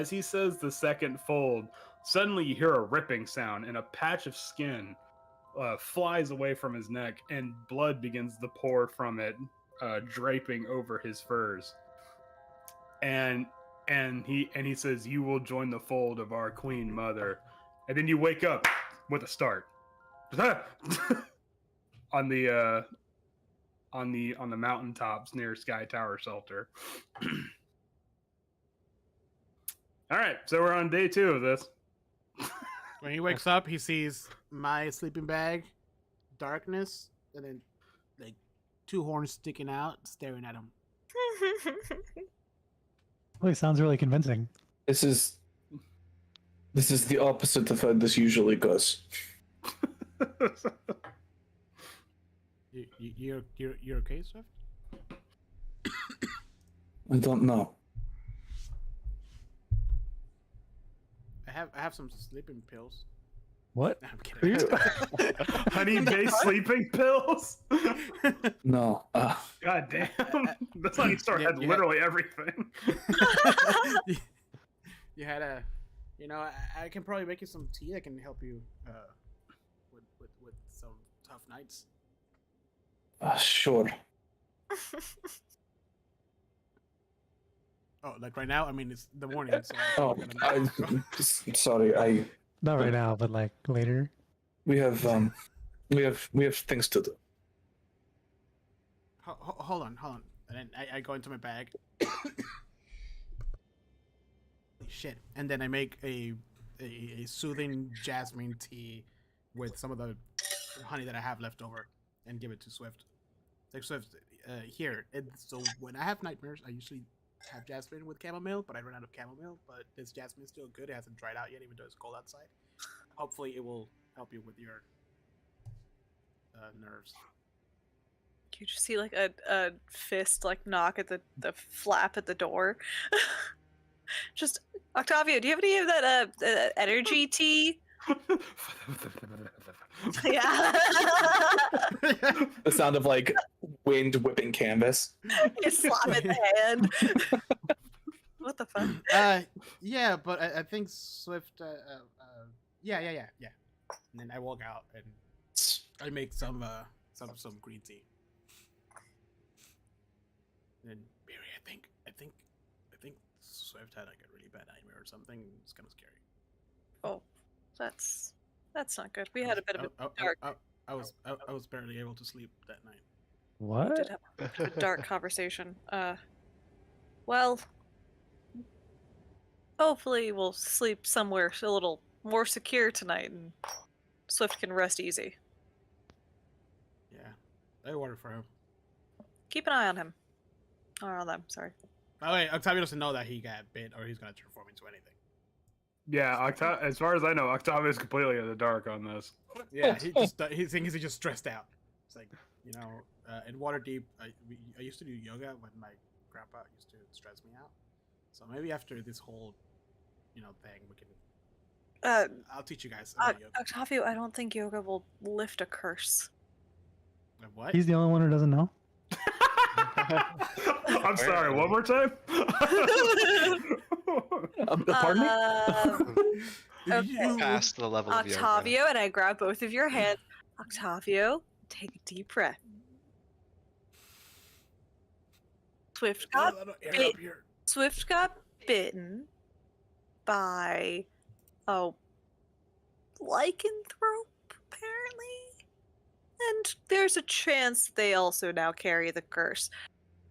he says the second fold, suddenly you hear a ripping sound, and a patch of skin flies away from his neck, and blood begins to pour from it, draping over his furs. And he says, "You will join the fold of our queen mother." And then you wake up with a start on the mountaintops near Sky Tower Shelter. All right, so we're on day 2 of this. When he wakes up, he sees my sleeping bag, darkness, and then like 2 horns sticking out, staring at him. Well, it sounds really convincing. This is the opposite of how this usually goes. You're okay, Swift? I don't know. I have some sleeping pills. What? I'm kidding. Honey-based sleeping pills? No. God damn. That's how you start had literally everything. You had a, you know, I can probably make you some tea that can help you with some tough nights. Sure. Oh, like right now? I mean, it's the morning. So Sorry. Not right now, but like later. We have things to do. Hold on. And then I go into my bag. Shit. And then I make a soothing jasmine tea with some of the honey that I have left over and give it to Swift. Like, Swift, here. And so when I have nightmares, I usually have jasmine with chamomile, but I ran out of chamomile. But this jasmine is still good. It hasn't dried out yet, even though it's cold outside. Hopefully it will help you with your nerves. You just see like a fist like knock at the flap at the door. Just, Octavio, do you have any of that energy tea? Yeah. The sound of like wind whipping canvas. You slap in the hand. What the fuck? Yeah, but I think Swift. Yeah. And then I walk out and I make some green tea. And Barry, I think Swift had like a really bad nightmare or something. It's kind of scary. Oh, that's not good. We had a bit of a dark. I was barely able to sleep that night. We What? did have a dark conversation. Well, hopefully we'll sleep somewhere a little more secure tonight, and Swift can rest easy. Yeah, I ordered for him. Keep an eye on him. Or on them, sorry. Oh wait, Octavio doesn't know that he got bit or he's gonna transform into anything. Yeah, as far as I know, Octavio is completely in the dark on this. Yeah, he thinks he's just stressed out. It's like, you know, in Waterdeep, I used to do yoga when my grandpa used to stress me out. So maybe after this whole, you know, thing, we can. I'll teach you guys about yoga. Octavio, I don't think yoga will lift a curse. What? He's the only one who doesn't know. I'm sorry, one more time? Pardon me? Okay. Past the level of yoga. Octavio, and I grab both of your hands. Octavio, take a deep breath. Swift got bit. Swift got bitten by a lycanthrope, apparently. And there's a chance they also now carry the curse.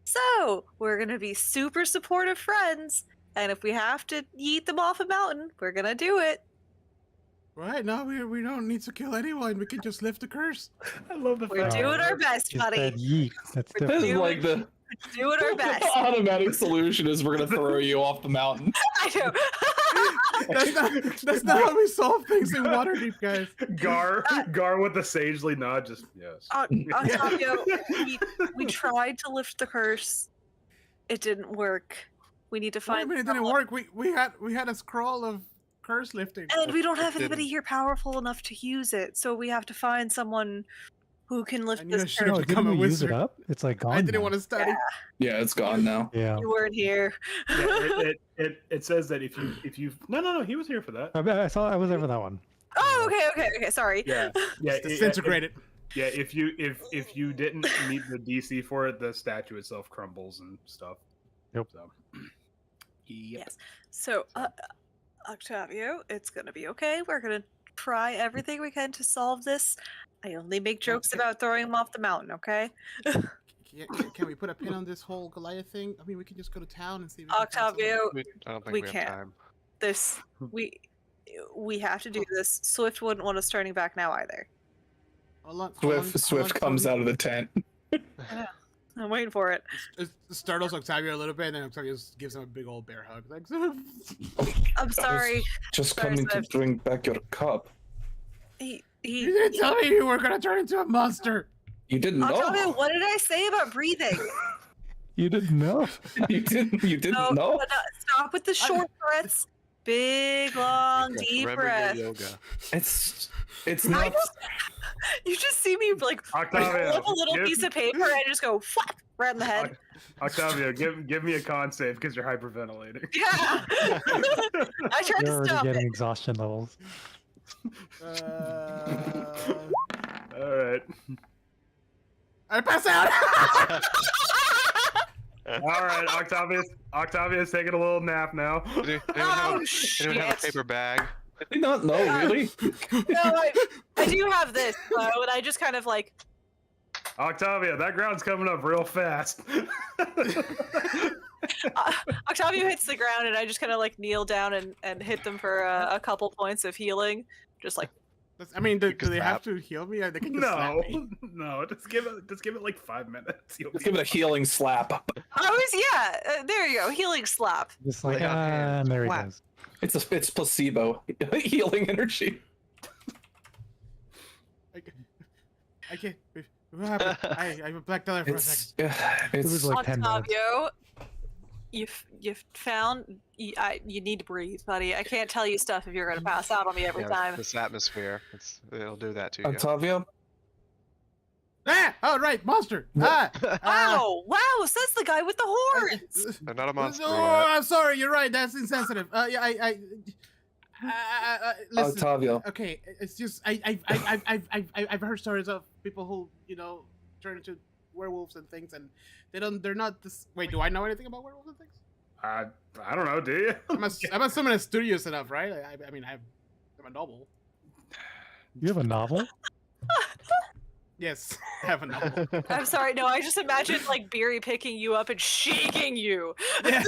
So, we're gonna be super supportive friends, and if we have to yeet them off a mountain, we're gonna do it. Right, no, we don't need to kill anyone. We can just lift the curse. I love the We're fact doing our best, Just buddy. said yeet. That's This different. is like the Doing our best. automatic solution is we're gonna throw you off the mountain. I know. That's not how we solve things in Waterdeep, guys. Gar with the sagely nod, just yes. Octavio, we tried to lift the curse. It didn't work. We need to Wait a find minute, it didn't someone- work. We had a scroll of curse lifting. And we don't have It anybody didn't. here powerful enough to use it, so we have to find someone who can lift And you this should curse. No, become didn't a we use it wizard. up? It's like gone. I didn't now. want to study. Yeah, it's gone now. Yeah. You weren't here. Yeah, it says that if you no he was here for that. I was there for that one. Oh, okay. Sorry. Yeah, It's disintegrated. Yeah, if you didn't meet the DC for it, the statue itself crumbles and stuff. Yep. So, Yes. So, Octavio, it's gonna be okay. We're gonna try everything we can to solve this. I only make jokes about throwing him off the mountain, okay? Can we put a pin on this whole Goliath thing? I mean, we can just go to town and see. If we can find someone. Octavio, I don't think We we, have can't. time. this we have to do this. Swift wouldn't want us turning back now either. Swift comes out of the tent. I'm waiting for it. It startles Octavio a little bit, and then Octavio just gives him a big old bear hug. Like, I'm sorry. Just Sorry, coming to Swift. bring back your cup. He you didn't tell me you were gonna turn into a monster. You didn't Octavio, know. what did I say about breathing? You didn't know. You didn't No, know. no, stop with the short breaths. Big, long, Yeah, deep remember breath. your yoga. It's I not. You just see me like Octavio, flip a little give- piece of paper and just go whack right in the head. Octavio, give me a con save because you're hyperventilating. Yeah. I tried You're to already stop getting it. exhaustion levels. All right. I pass out. All right, Octavia's taking a little nap now. Anyone Oh have a shit! paper bag? Did they not know, really? No, I do have this, and I just kind of like Octavia, that ground's coming up real fast. Octavio hits the ground, and I just kind of like kneel down and hit them for a couple points of healing, just like. I mean, do Because they have that- to heal me? Or they can just slap No, me? no, just give it like 5 minutes. You'll Let's be give it a healing slap. There you go, healing slap. Just like, Lay on hands. and there he Whack. goes. It's placebo healing energy. I can't. What happened? I have a black dollar for a second. It's It was like 10 minutes. Octavio, you've found you need to breathe, buddy. I can't tell you stuff if you're gonna pass out on me every Yeah, time. this atmosphere, it'll do that to you. Octavio, Ah! Oh, right, monster! What? Wow! Wow! Says the guy with the horns. They're not a monster Oh, yet. I'm sorry. You're right. That's insensitive. Yeah, listen. Octavio. Okay, it's just I've heard stories of people who turn into werewolves and things, and they're not this. Wait, do I know anything about werewolves and things? I don't know. Do you? I'm assuming it's studious enough, right? I mean, I'm a novel. You have a novel? Yes, I have a novel. I'm sorry. No, I just imagine like Beery picking you up and shaking you. Yeah.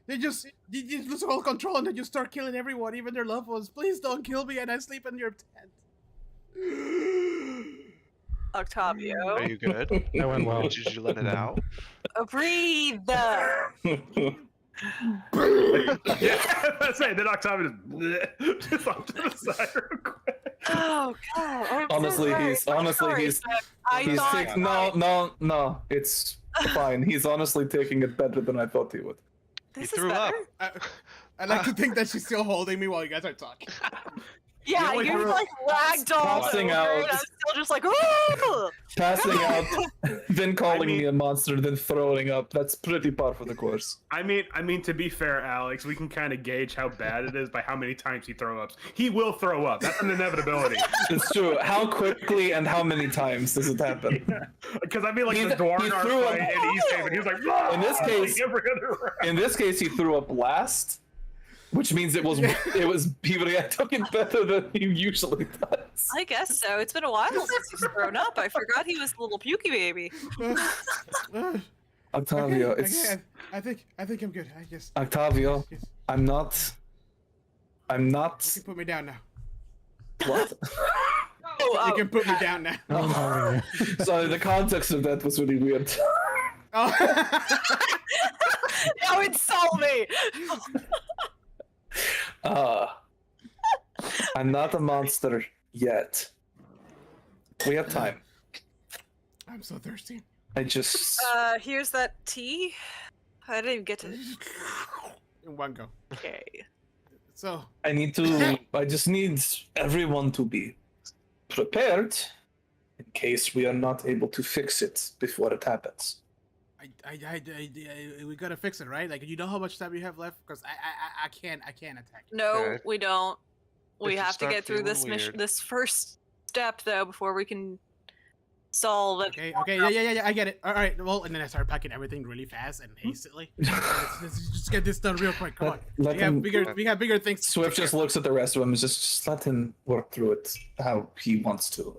They just lose all control and they just start killing everyone, even their loved ones. Please don't kill me, and I sleep in your tent. Octavio, Are you good? That went well. Did you let it out? breathe. Yeah, that's right. Then Octavio just off to the side real quick. Oh God! I'm so Honestly, sorry. he's I'm honestly sorry, he's Seth. I he's thought taking no. It's fine. He's honestly taking it better than I thought he would. this He is threw up. better. I like to think that she's still holding me while you guys are talking. Yeah, only you're threw like ragdolled Passing over, out. and I'm still just like, oh! Passing out, then calling me a monster, then throwing up. That's pretty par for the course. I mean, to be fair, Alex, we can kind of gauge how bad it is by how many times he throws up. He will throw up. That's an inevitability. It's true. How quickly and how many times does it happen? Because I mean, like He the Dwarven threw are up- fighting and he's saving. He was like, "Rah!" In this like, case- every other round. In this case, he threw up last, which means he took it better than he usually does. I guess so. It's been a while since he's thrown up. I forgot he was a little pukey baby. Octavio, Okay, it's I think I'm good. I guess. Octavio. Yes. I'm not. You can put me down now. What? Oh, You can put me down now. I'm holding you. Sorry, the context of that was really weird. Oh. Don't insult me! I'm not a monster yet. We have time. I'm so thirsty. I just. Here's that tea. I didn't even get to. In one go. Okay. So, I just need everyone to be prepared in case we are not able to fix it before it happens. we gotta fix it, right? Like, you know how much time you have left? Because I can't attack you. No, Okay. we don't. We you have to start get through this feeling mission, weird. this first step, though, before we can solve it. Okay, yeah, I get it. All right, well, and then I start packing everything really fast and hastily. Let's just get this done real quick. Come on. Let him- We have bigger things. to Swift take just care of. looks at the rest of them and just let him work through it how he wants to.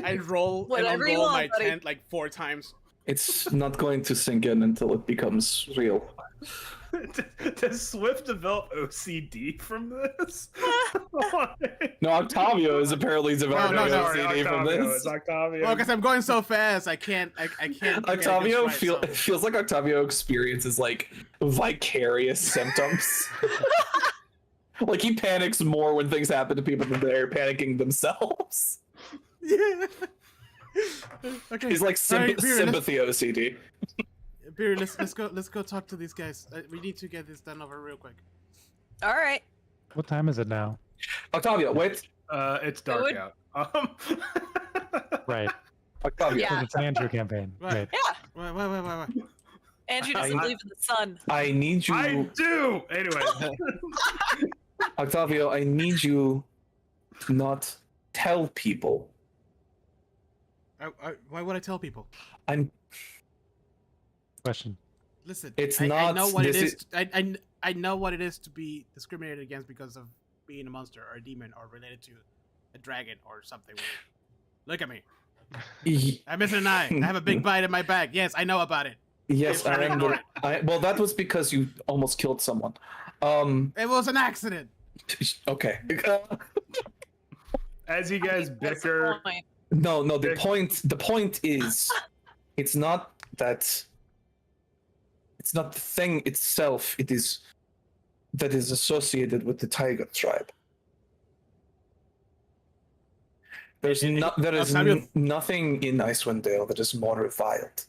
I roll Whatever and you unroll want, my buddy. tent like 4 times. It's not going to sink in until it becomes real. Does Swift develop OCD from this? No, Octavio is apparently developing no, OCD from Octavio, this. it's Octavio. Well, because I'm going so fast, I can't. I can't. Octavio get it just right, feels like Octavio experiences like vicarious symptoms. Like he panics more when things happen to people than they're panicking themselves. Yeah. Okay. He's like All right, Beer, sympathy OCD. Beer, let's go talk to these guys. We need to get this done over real quick. All right. What time is it now? Octavio, wait. It's dark would- out. Right. Octavio, Yeah. It's an Andrew campaign. Right. Right. Wait. Andrew doesn't I- believe in the sun. I need you. I do. Anyway, Octavio, I need you to not tell people. Why would I tell people? I'm. Question. Listen, It's I not- know what it this is. I know what it is to be discriminated against because of being a monster or a demon or related to a dragon or something weird. Look at me. I'm missing an eye. I have a big bite in my back. Yes, I know about it. Yes, Try I to am. ignore Well, that was because you almost killed someone. It was an accident. Okay. as you guys What's the bicker, point? No. The point is, it's not that. It's not the thing itself. It is that is associated with the tiger tribe. There is Samuel- nothing in Icewind Dale that is more reviled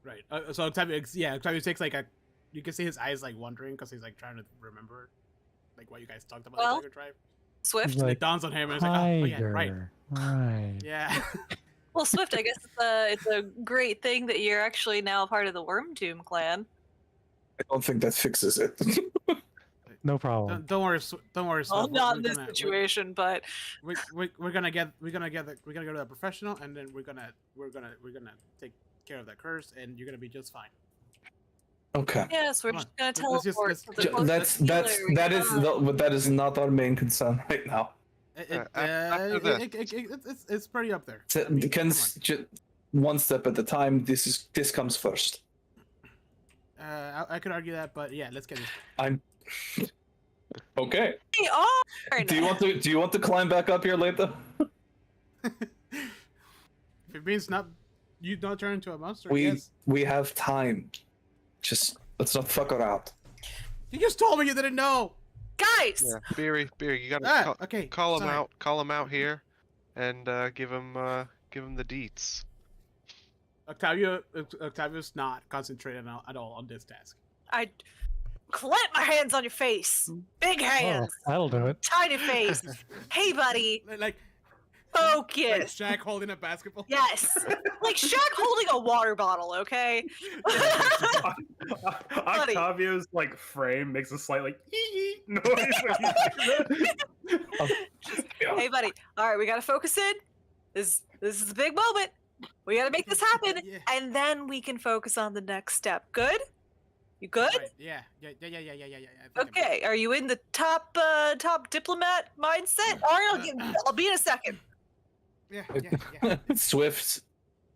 Right. So Octavio, Octavio takes like a. You can see his eyes like wandering because he's like trying to remember, like what you guys talked about Well, the tiger tribe. Swift. And it Like, dawns on him, and it's like, oh yeah, right, tiger. Right. yeah. Well, Swift, I guess it's a great thing that you're actually now a part of the Worm Doom clan. I don't think that fixes it. No problem. Don't worry, don't worry. Well, Swift, not in this situation, but We're gonna go to a professional, and then we're gonna take care of that curse, and you're gonna be just fine. Okay. yes, we're Come just on, gonna let's just- teleport. let's- to the Ju- closest That's healer we that is can. but that is not our main concern right now. After It's pretty up there. So, I mean, come one step at a time. This comes first. on. I could argue that, but yeah, let's get this. I'm okay. We are. Do you want to climb back up here later? If it means you don't turn into a monster, We yes. we have time. Just let's not fuck around. You just told me you didn't know. Guys, Yeah, Beery, you gotta Okay. call him sorry. out. Call him out here, and give him the deets. Octavio's not concentrating at all on this task. I clamp my hands on your face. Big Oh, hands, that'll do it. tiny face. Hey, buddy, Like focus. Shaq holding a basketball. Yes, like Shaq holding a water bottle. Okay. Octavio's like frame makes a slight like ee noise. When you Hey, buddy. All right, we gotta focus in. This is a big moment. We gotta make this happen, Yeah. and then we can focus on the next step. Good? You good? Right, yeah. I think I'm- Okay. Are you in the top diplomat mindset? All right, I'll be in a second. Yeah. Swift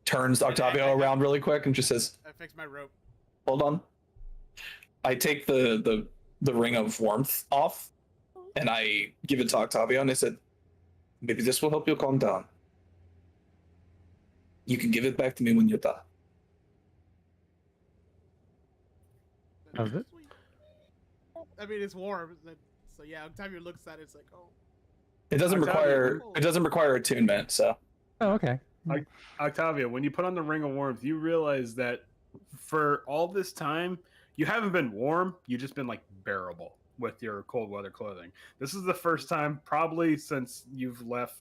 turns Octavio around really quick and just says, I fixed my rope. "Hold on." I take the ring of warmth off, and I give it to Octavio, and I said, "Maybe this will help you calm down. You can give it back to me when you're done." How's it? I mean, it's warm, so yeah. Octavio looks at it, it's like, oh. It doesn't Octavio. require attunement, so Oh, okay. Octavio, when you put on the ring of warmth, you realize that for all this time, you haven't been warm. You've just been like bearable with your cold weather clothing. This is the first time, probably since you've left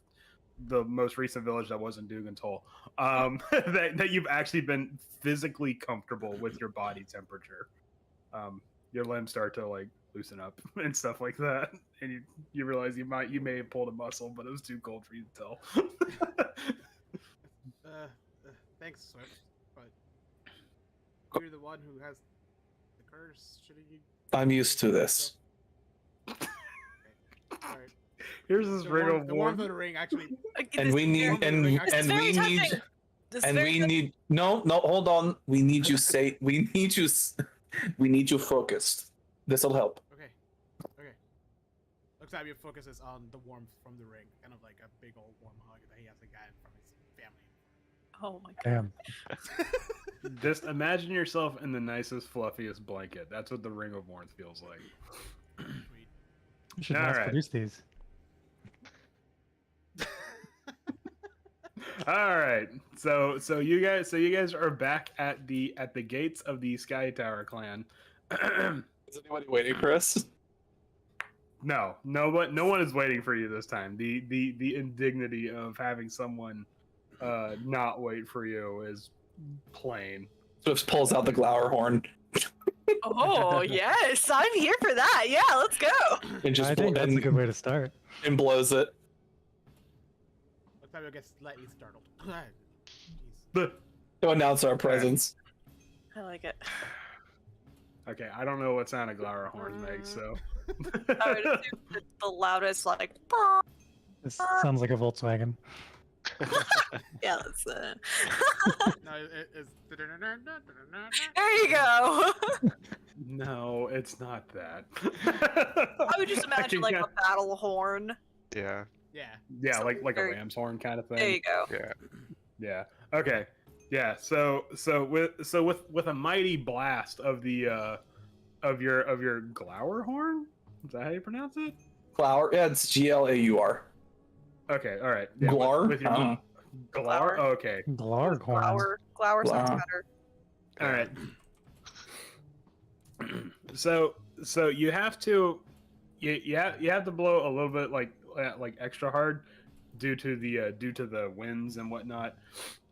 the most recent village that wasn't Dugantoll, that you've actually been physically comfortable with your body temperature. Your limbs start to like loosen up and stuff like that, and you realize you may have pulled a muscle, but it was too cold for you to tell. Thanks, Swift, but you're the one who has the curse. Shouldn't you? I'm used to this. Okay. All right. Here's this ring of The warmth warmth. of the ring actually. And we need and we very touching. need This and very we touching. need no hold on. We need you focused. This'll help. Okay. Octavio focuses on the warmth from the ring, kind of like a big old warm hug that he has gotten from his family. Oh my god. Damn. Just imagine yourself in the nicest, fluffiest blanket. That's what the ring of warmth feels like. Sweet. We should All mass right. produce these. All right, so you guys are back at the gates of the Sky Tower clan. Is anybody waiting for us? No one is waiting for you this time. The indignity of having someone not wait for you is plain. Swift pulls out the glower horn Oh yes, I'm here for that. Yeah, let's go. and just I think that's a good way to start. and blows it. Octavio gets slightly startled. Jeez. To announce our presence. I like it. Okay, I don't know what sound a glower horn makes, so I would assume that the loudest, like, This sounds like a Volkswagen. yeah, that's No, it's. There you go. no, it's not that. I would just imagine like a battle horn. Yeah. Yeah. yeah, like a very- ram's horn kind of thing. There you go. Yeah. Yeah. Okay. Yeah. So with a mighty blast of the of your glower horn. Is that how you pronounce it? Glower. Yeah, it's Glaur. Okay. All right. Yeah, Glar? with your Uh-huh. Glar. Oh, okay. Glarghorn. Glower sounds Wow. better. All right. So you have to you have to blow a little bit like extra hard due to the winds and whatnot.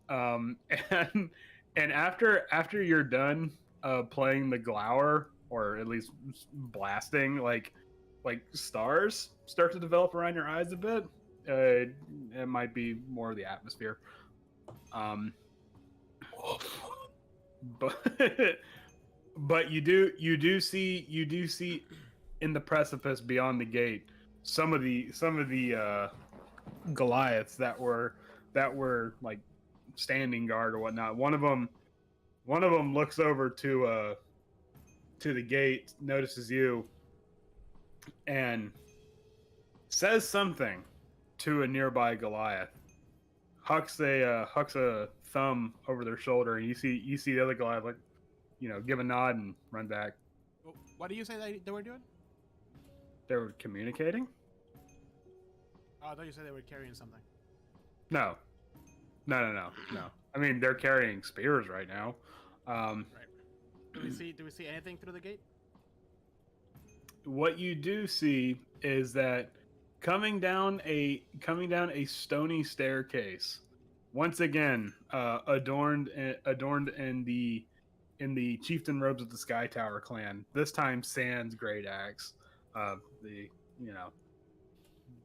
And after you're done playing the glower, or at least blasting, like stars start to develop around your eyes a bit. It might be more of the atmosphere. But but you do see in the precipice beyond the gate some of the Goliaths that were like standing guard or whatnot. One of them looks over to the gate, notices you, and says something to a nearby Goliath. Hucks a thumb over their shoulder, and you see the other Goliath like, give a nod and run back. What do you say they were doing? They were communicating? Oh, I thought you said they were carrying something. No. I mean, they're carrying spears right now. Right. Do we see anything through the gate? What you do see is that coming down a stony staircase, once again adorned in the chieftain robes of the Sky Tower clan. This time sans great axe.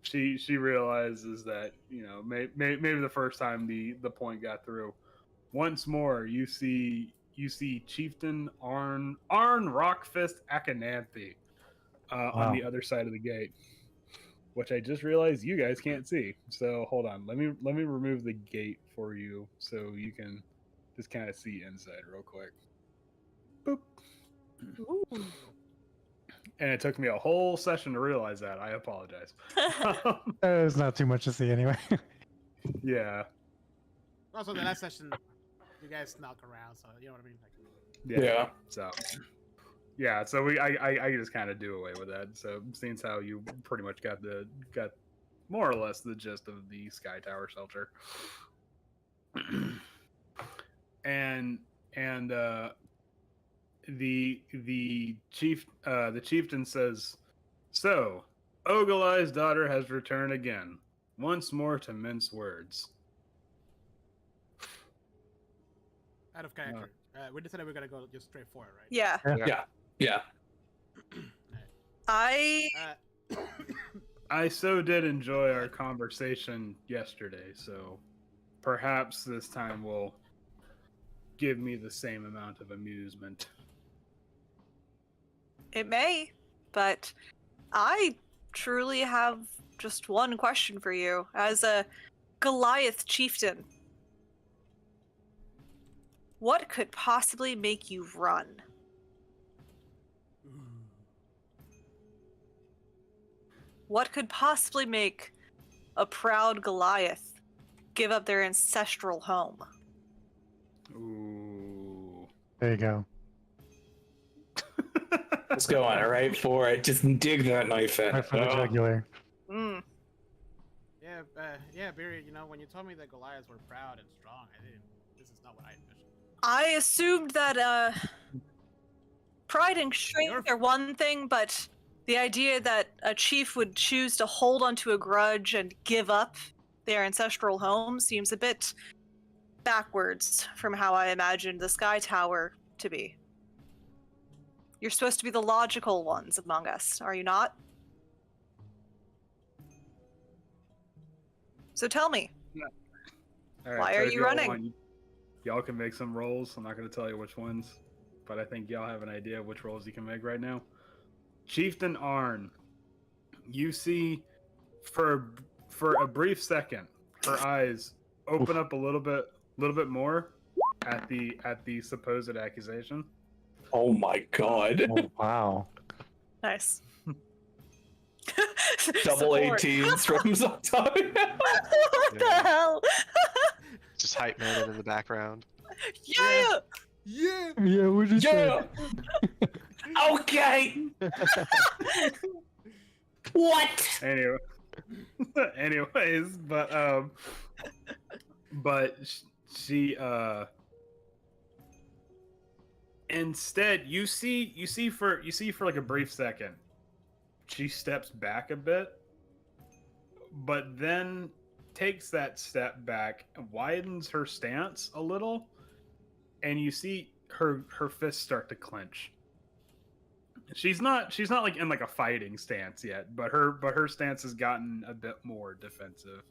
She realizes that maybe the first time the point got through. Once more, you see Chieftain Arn Rockfist Akananthe on the other side of the gate, which I just realized you guys can't see. So hold on, let me remove the gate for you so you can just kind of see inside real quick. Boop. Ooh. And it took me a whole session to realize that. I apologize. There's not too much to see anyway. Yeah. Also, the last session, you guys snuck around, so you know what I mean. Yeah. So I just kind of do away with that. So seeing how you pretty much got more or less the gist of the Sky Tower shelter, and the chieftain says, "So, Ogilai's daughter has returned again, once more to mince words." Out of character. We decided we're gonna go just straight for it, right? Yeah. Yeah. I so did enjoy our conversation yesterday, so perhaps this time will give me the same amount of amusement. It may, but I truly have just one question for you. As a Goliath chieftain, what could possibly make you run? What could possibly make a proud Goliath give up their ancestral home? Ooh. There you go. Let's go on it, right for it. Just dig that knife in. Right for the jugular. Mm. Yeah, Barry. When you told me that Goliaths were proud and strong, this is not what I envisioned. I assumed that pride and strength are one thing, but the idea that a chief would choose to hold onto a grudge and give up their ancestral home seems a bit backwards from how I imagined the Sky Tower to be. You're supposed to be the logical ones among us, are you not? So tell me, All right, why so are if you y'all running? want, y'all can make some rolls. I'm not going to tell you which ones, but I think y'all have an idea of which rolls you can make right now. Chieftain Arn, you see for a brief second, her eyes open up a little bit more at the supposed accusation. Oh my god. Oh, wow. Nice. Double Support. 18s from top. What the Yeah. hell? Just hype man in the background. Yeah! Yeah. Yeah, what did you Yeah. Okay. What? Anyway, anyways, but she Instead, you see for like a brief second, she steps back a bit, but then takes that step back and widens her stance a little, and you see her fists start to clench. She's not like in like a fighting stance yet, but her stance has gotten a bit more defensive.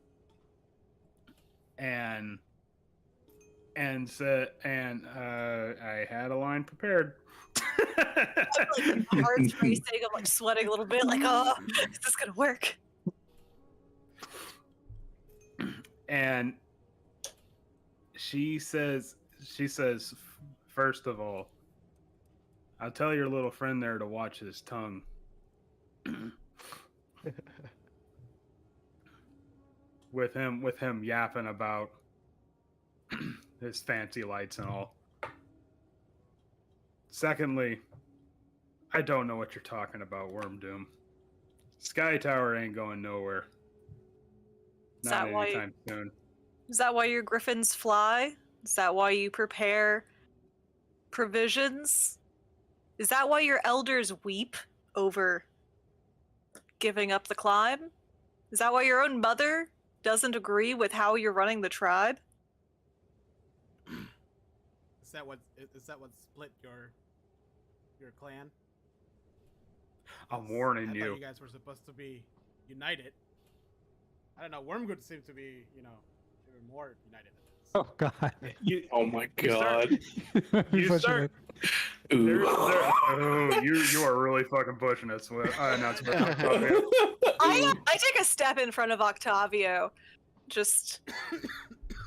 And I had a line prepared. Like, my heart's racing. I'm like sweating a little bit. Like, oh, is this gonna work? And she says, first of all, I'll tell your little friend there to watch his tongue. with him yapping about his fancy lights and all. Secondly, I don't know what you're talking about, Worm Doom. Sky Tower ain't going nowhere. Is Not that why? anytime soon. Is that why your griffins fly? Is that why you prepare provisions? Is that why your elders weep over giving up the climb? Is that why your own mother doesn't agree with how you're running the tribe? Is that what split your clan? I'm warning I you. thought you guys were supposed to be united. I don't know. Wormgood seemed to be, even more united than this. Oh God. Oh my You start- god. You Pushing start. it. Oh, you are really fucking pushing it, Swift. Not Swift. Octavio. I take a step in front of Octavio. Just,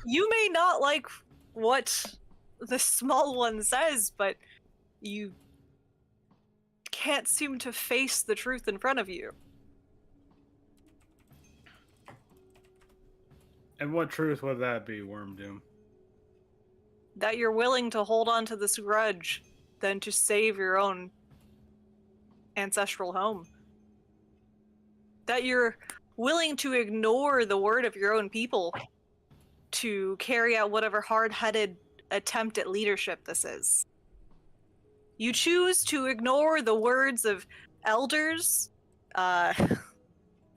you may not like what the small one says, but you can't seem to face the truth in front of you. And what truth would that be, Worm Doom? That you're willing to hold on to this grudge than to save your own ancestral home. That you're willing to ignore the word of your own people to carry out whatever hard-headed attempt at leadership this is. You choose to ignore the words of elders,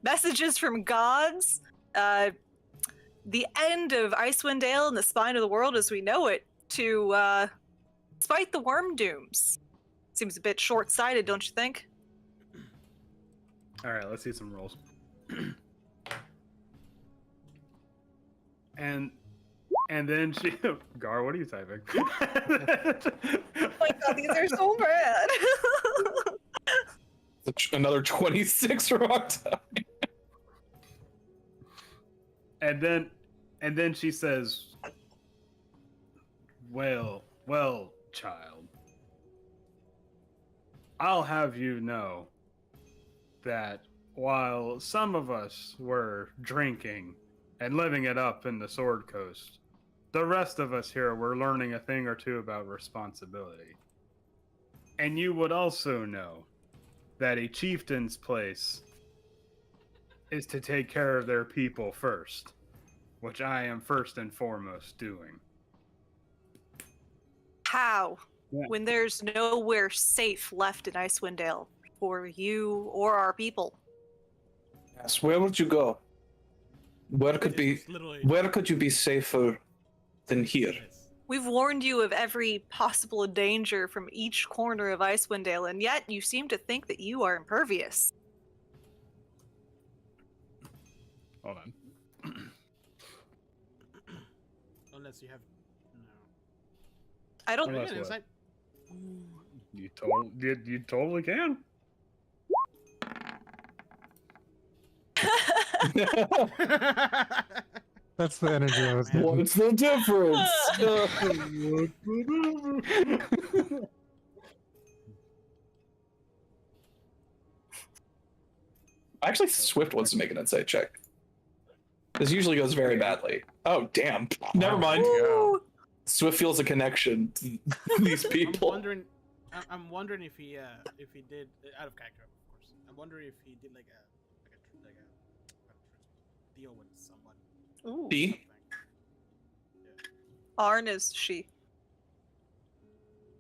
messages from gods, the end of Icewind Dale and the spine of the world as we know it, to spite the worm dooms. Seems a bit short-sighted, don't you think? All right, let's see some rolls. and then she, Gar, what are you typing? Oh my god, these are so bad. Another 26 for Octavio. And then she says, well, child, I'll have you know that while some of us were drinking and living it up in the Sword Coast, the rest of us here were learning a thing or two about responsibility. And you would also know that a chieftain's place is to take care of their people first, which I am first and foremost doing. How? Yeah. When there's nowhere safe left in Icewind Dale for you or our people. Yes, where would you go? Where could you be safer than here? We've warned you of every possible danger from each corner of Icewind Dale, and yet you seem to think that you are impervious. Hold on. Unless you have I don't. Unless Again, it's what? like, You totally can. That's the energy I was getting. What's the difference? Actually, Swift wants to make an insight check. This usually goes very badly. Oh, damn. Never mind. Ooh. Swift feels a connection to these people. I'm wondering if he did out of character, of course. I'm wondering if he did like a deal with someone. Ooh. D? Arn is she.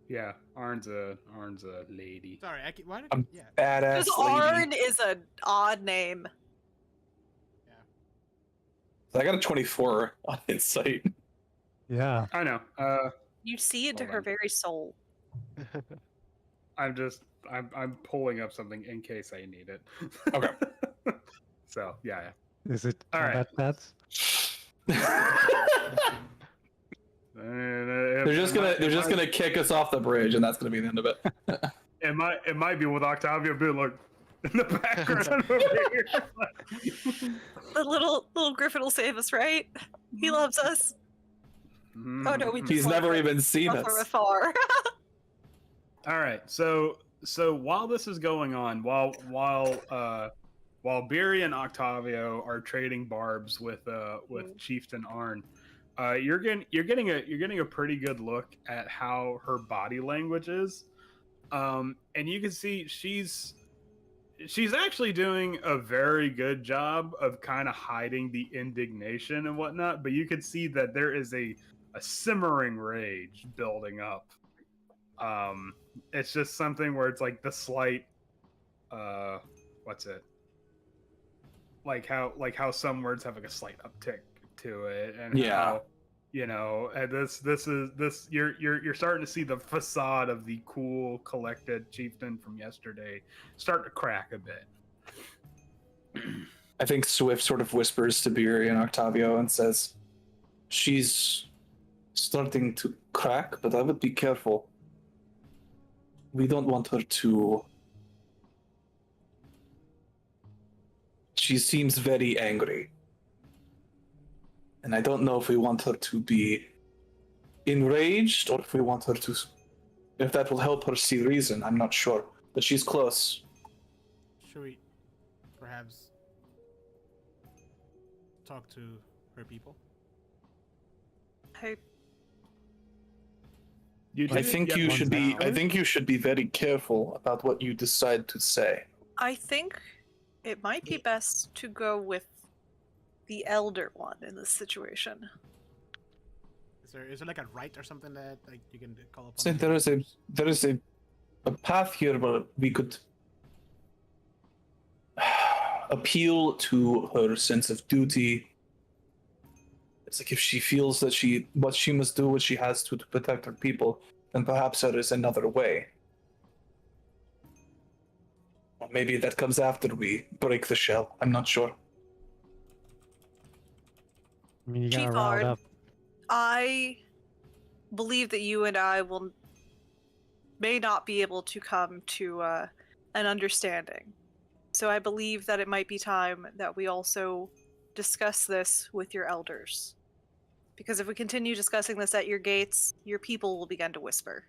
Yeah, Arn's a lady. Sorry, I can, why did, I'm yeah. badass Because lady. Arn is an odd name. I got a 24 on insight. Yeah. I know. You see into Hold her on. very soul. I'm pulling up something in case I need it. Okay. So yeah. Is it All right. combat stats? They're they're just gonna kick us off the bridge, and that's gonna be the end of it. It might be with Octavio being like in the background over here. The little Griffin will save us, right? He loves us. Oh no, we just He's want never to even seen from us. afar. All right, so while this is going on, while Beery and Octavio are trading barbs with Chieftain Arn, you're getting a pretty good look at how her body language is, and you can see she's actually doing a very good job of kind of hiding the indignation and whatnot, but you can see that there is a simmering rage building up. It's just something where it's like the slight what's it, like how some words have like a slight uptick to it, and how, you know, and this you're starting to see the facade of the cool collected chieftain from yesterday start to crack a bit. I think Swift sort of whispers to Beery and Octavio and says, "She's starting to crack, but I would be careful. We don't want her to... She seems very angry. And I don't know if we want her to be enraged or if we want her to... If that will help her see reason, I'm not sure. But she's close." Should we perhaps talk to her people? I think you should be. I think you should be very careful about what you decide to say. I think it might be best to go with the elder one in this situation. Is there like a right or something that like you can call upon? So there is a path here where we could appeal to her sense of duty. It's like if she feels that she must do what she has to protect her people, then perhaps there is another way. Or maybe that comes after we break the shell. I'm not sure. I mean, you Chief gotta round Ard, up. I believe that you and I may not be able to come to an understanding. So I believe that it might be time that we also discuss this with your elders. Because if we continue discussing this at your gates, your people will begin to whisper.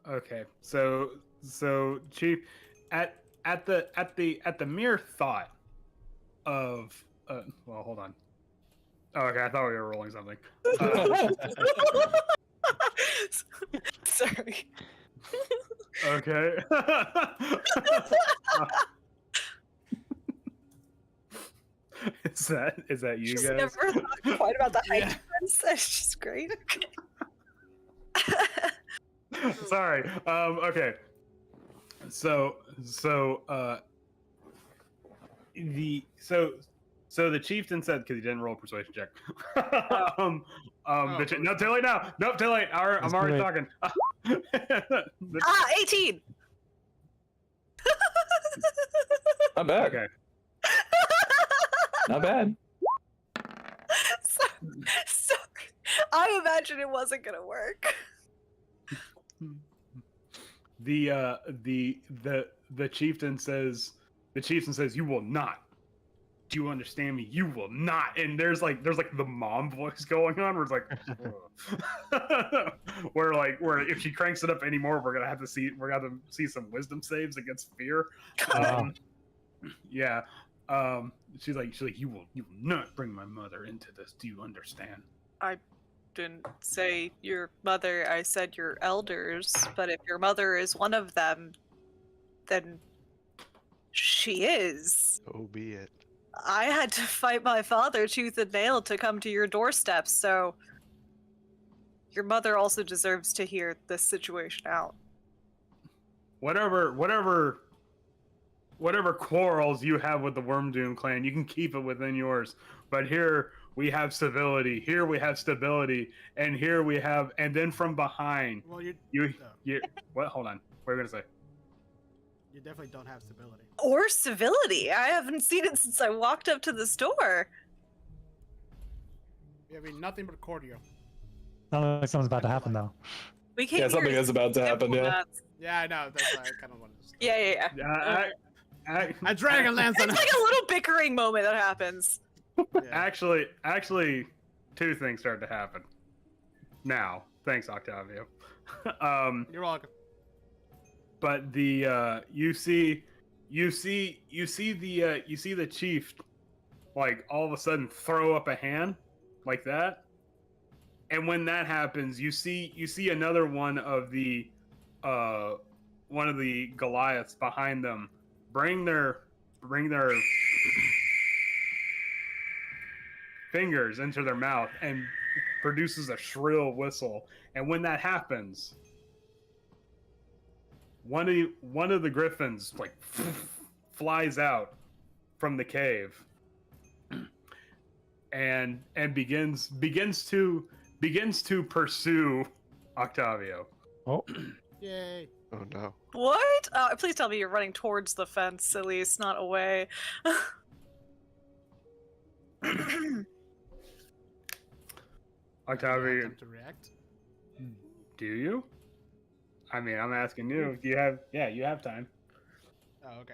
Okay. So Chief, at the mere thought of well, hold on. Oh, okay, I thought we were rolling something. Sorry. Okay. Is that you Just guys? never thought quite about the height difference. That's just great. Sorry. Okay. So the chieftain said, because he didn't roll a persuasion check. No, too late now. Nope, too late. I'm already talking. 18. Not bad. Okay. Not bad. So I imagine it wasn't gonna work. The chieftain says, "You will not. Do you understand me? You will not." And there's like the mom voice going on where it's like where if she cranks it up anymore, we're gonna have to see some wisdom saves against fear. Yeah. She's like, you will not bring my mother into this. Do you understand? I didn't say your mother, I said your elders, but if your mother is one of them, then she is. So be it. I had to fight my father tooth and nail to come to your doorstep, so your mother also deserves to hear this situation out. Whatever quarrels you have with the Wormdoom clan, you can keep it within yours. But here we have civility, here we have stability, and here we have, and then from behind, Well, you what? Hold on, what are you gonna say? you definitely don't have stability. Or civility. I haven't seen it since I walked up to the store. You have nothing but cordial. Sounds like something's about to happen though. We can't Yeah, something hear is about to happen. Yeah. diplomats. Yeah, I know. That's why I kind of wanted to. Yeah. A dragon lands on It's like a little bickering moment that happens. Yeah. Actually, two things start to happen. Now, thanks, Octavio. You're welcome. But the you see the chief, like all of a sudden throw up a hand, like that, and when that happens, you see another one of the Goliaths behind them bring their fingers into their mouth and produces a shrill whistle. And when that happens, one of the griffins like flies out from the cave and begins to pursue Octavio. Oh, Yay. Oh no. What? Please tell me you're running towards the fence, at least, not away. Octavio, Time to react. do you? I mean, I'm asking you. Do you have? Yeah, you have time. Oh, okay.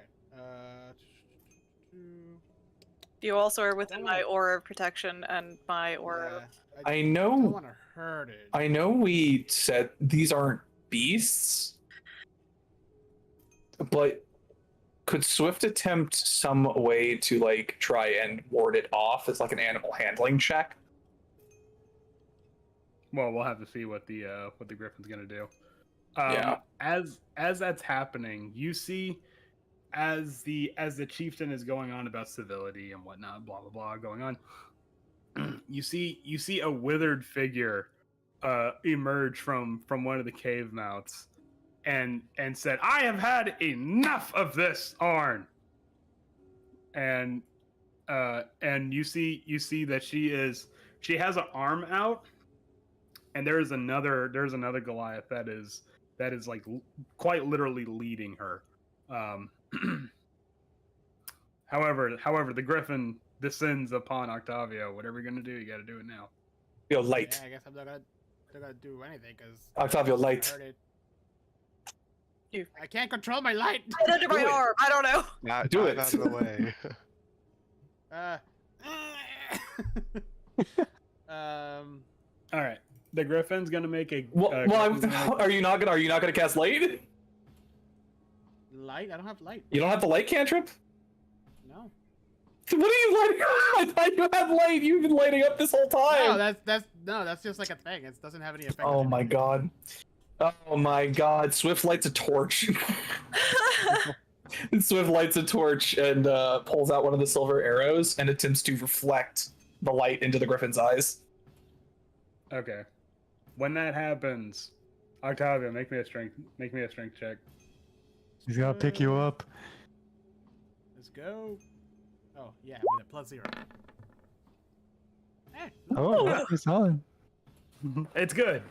You also are within my aura of protection and my aura. Yeah, I don't know. want to hurt it. I know we said these aren't beasts, but could Swift attempt some way to like try and ward it off as like an animal handling check? Well, we'll have to see what the griffin's gonna do. Yeah. As that's happening, you see, as the chieftain is going on about civility and whatnot, blah blah blah, going on. You see a withered figure emerge from one of the cave mouths, and said, "I have had enough of this, Arn." And you see that she has an arm out, and there's another Goliath that is like quite literally leading her. However, the griffin descends upon Octavio. Whatever you're gonna do, you got to do it now. Yo, light. Yeah, I guess I'm not gonna do anything because Octavio, light. I can't control my light. Right under my Do it. arm. I don't know. Not Do dive it. out of the way. All right, the griffin's gonna make a. Are you not gonna cast light? Light? I don't have light. You don't have the light cantrip? No. What are you lighting up? I thought you had light. You've been lighting up this whole time. No, that's just like a thing. It doesn't have any effect. Oh on my anything. god. Oh my god. Swift lights a torch. Swift lights a torch and pulls out one of the silver arrows and attempts to reflect the light into the griffin's eyes. Okay, when that happens, Octavio, make me a strength check. he's gonna pick you up. Let's go. Oh yeah, with a +0. Oh, that's solid. It's good,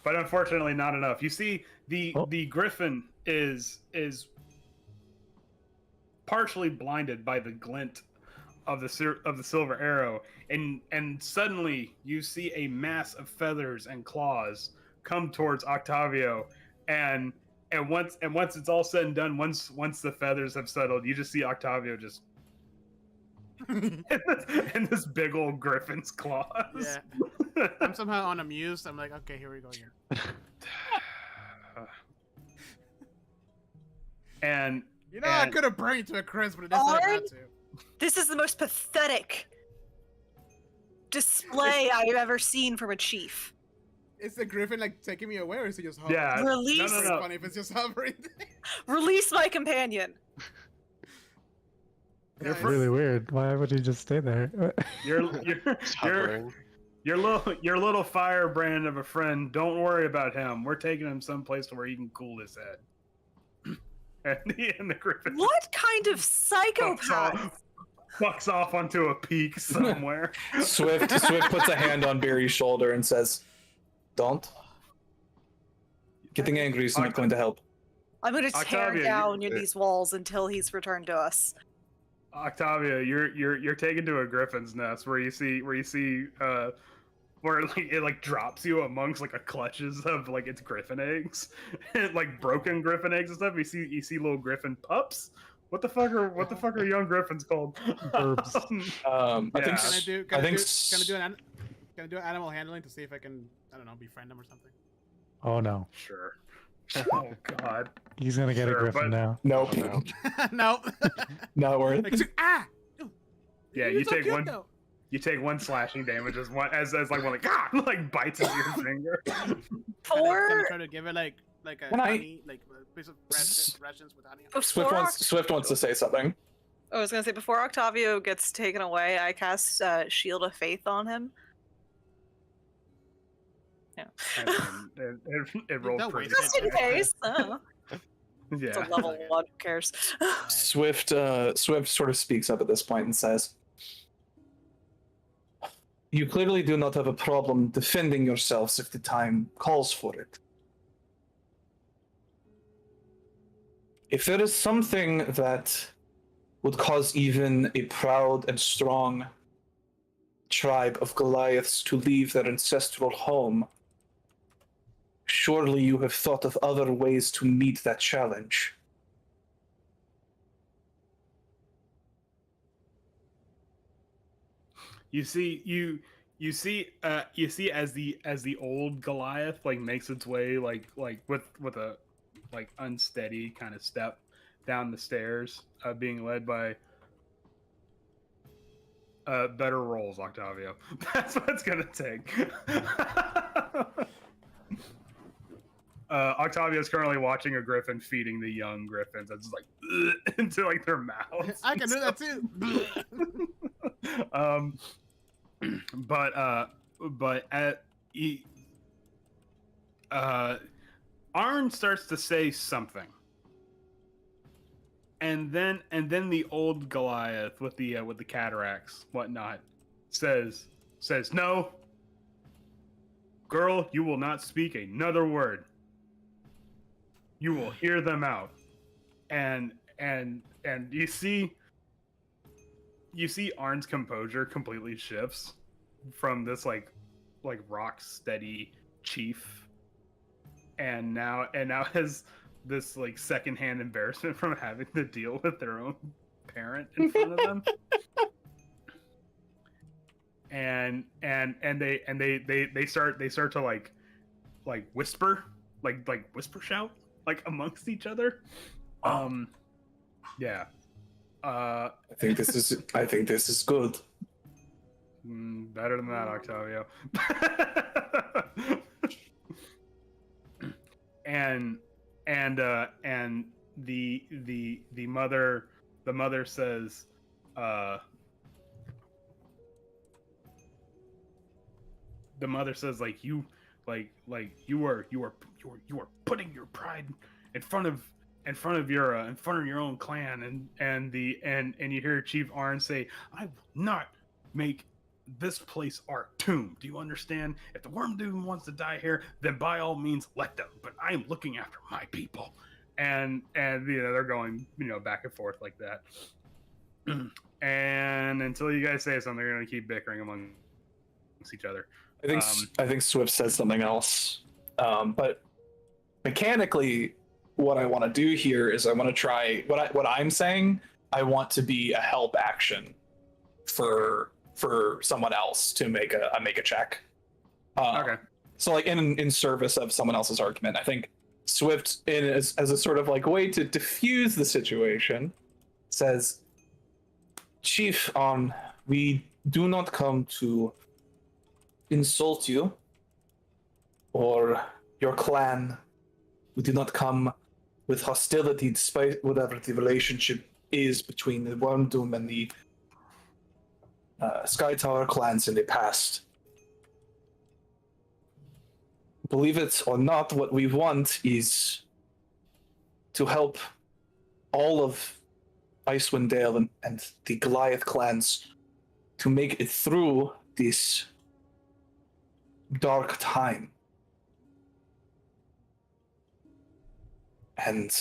but unfortunately not enough. You see, the griffin is partially blinded by the glint of the silver arrow, and suddenly you see a mass of feathers and claws come towards Octavio, and once it's all said and done, once the feathers have settled, you just see Octavio just in this big old griffin's claws. Yeah. I'm somehow unamused. I'm like, okay, here we go again. And I could have burned you to a crisp, but it doesn't Arn? have to. This is the most pathetic display I've ever seen from a chief. Is the griffin like taking me away, or is he just hovering? Yeah. Release, No. It's funny if it's just hovering. release my companion. It's really weird. Why would he just stay there? Just hovering. Your little firebrand of a friend. Don't worry about him. We're taking him someplace where he can cool his head. and the griffin What kind of psychopath? fucks off onto a peak somewhere. Swift puts a hand on Barry's shoulder and says, "Don't. Getting angry is not going to help." I'm going to tear Octavia, down these walls until he's returned to us. Octavia, you're taken to a griffin's nest where you see where it drops you amongst like a clutches of like its griffin eggs, and like broken griffin eggs and stuff. You see little griffin pups. What the fuck are young griffins called? Burbs. Can I do animal handling to see if I can, I don't know, befriend them or something? Oh no. Sure. Oh god. He's gonna get a Sure, griffin but- now. Nope. No. Nope. Not worth Like, it. ah! Yeah, You're you so take cute, one. though. You take one slashing damage as like one like bites into your finger. Can I For try to give it like a Can I- honey, like a piece of rations with honey? Swift wants to say something. I was gonna say before Octavio gets taken away, I cast Shield of Faith on him. Yeah. And it rolled Don't pretty. waste Just in case. Oh, it's Yeah. a level 1. Who cares? Swift sort of speaks up at this point and says, "You clearly do not have a problem defending yourselves if the time calls for it. If there is something that would cause even a proud and strong tribe of Goliaths to leave their ancestral home, surely you have thought of other ways to meet that challenge." You see as the old Goliath like makes its way like with a like unsteady kind of step down the stairs, being led by better rolls, Octavio. That's what it's gonna take. Octavio's currently watching a griffin feeding the young griffins. That's just like into like their mouths. I can do that too. But Arn starts to say something, and then the old Goliath with the cataracts, whatnot, says, "No, girl, you will not speak another word. You will hear them out." And you see Arn's composure completely shifts from this like rock steady chief, and now has this like secondhand embarrassment from having to deal with their own parent in front of them. and they start to like whisper whisper shout like amongst each other. Yeah. I think this is good. Better than that, Octavio. and the mother says, like you are putting your pride in front of your own clan, and you hear Chief Arn say, "I will not make this place our tomb. Do you understand? If the Worm Doom wants to die here, then by all means let them. But I am looking after my people." And they're going back and forth like that. And until you guys say something, they're gonna keep bickering amongst each other. I think Swift says something else, but mechanically, what I want to do here is I want to try what I'm saying. I want to be a help action for someone else to make a check. Okay. So like in service of someone else's argument, I think Swift, as a sort of like way to diffuse the situation, says, "Chief, we do not come to insult you or your clan. We do not come with hostility, despite whatever the relationship is between the Worm Doom and the Sky Tower clans in the past. Believe it or not, what we want is to help all of Icewind Dale and the Goliath clans to make it through this dark time. And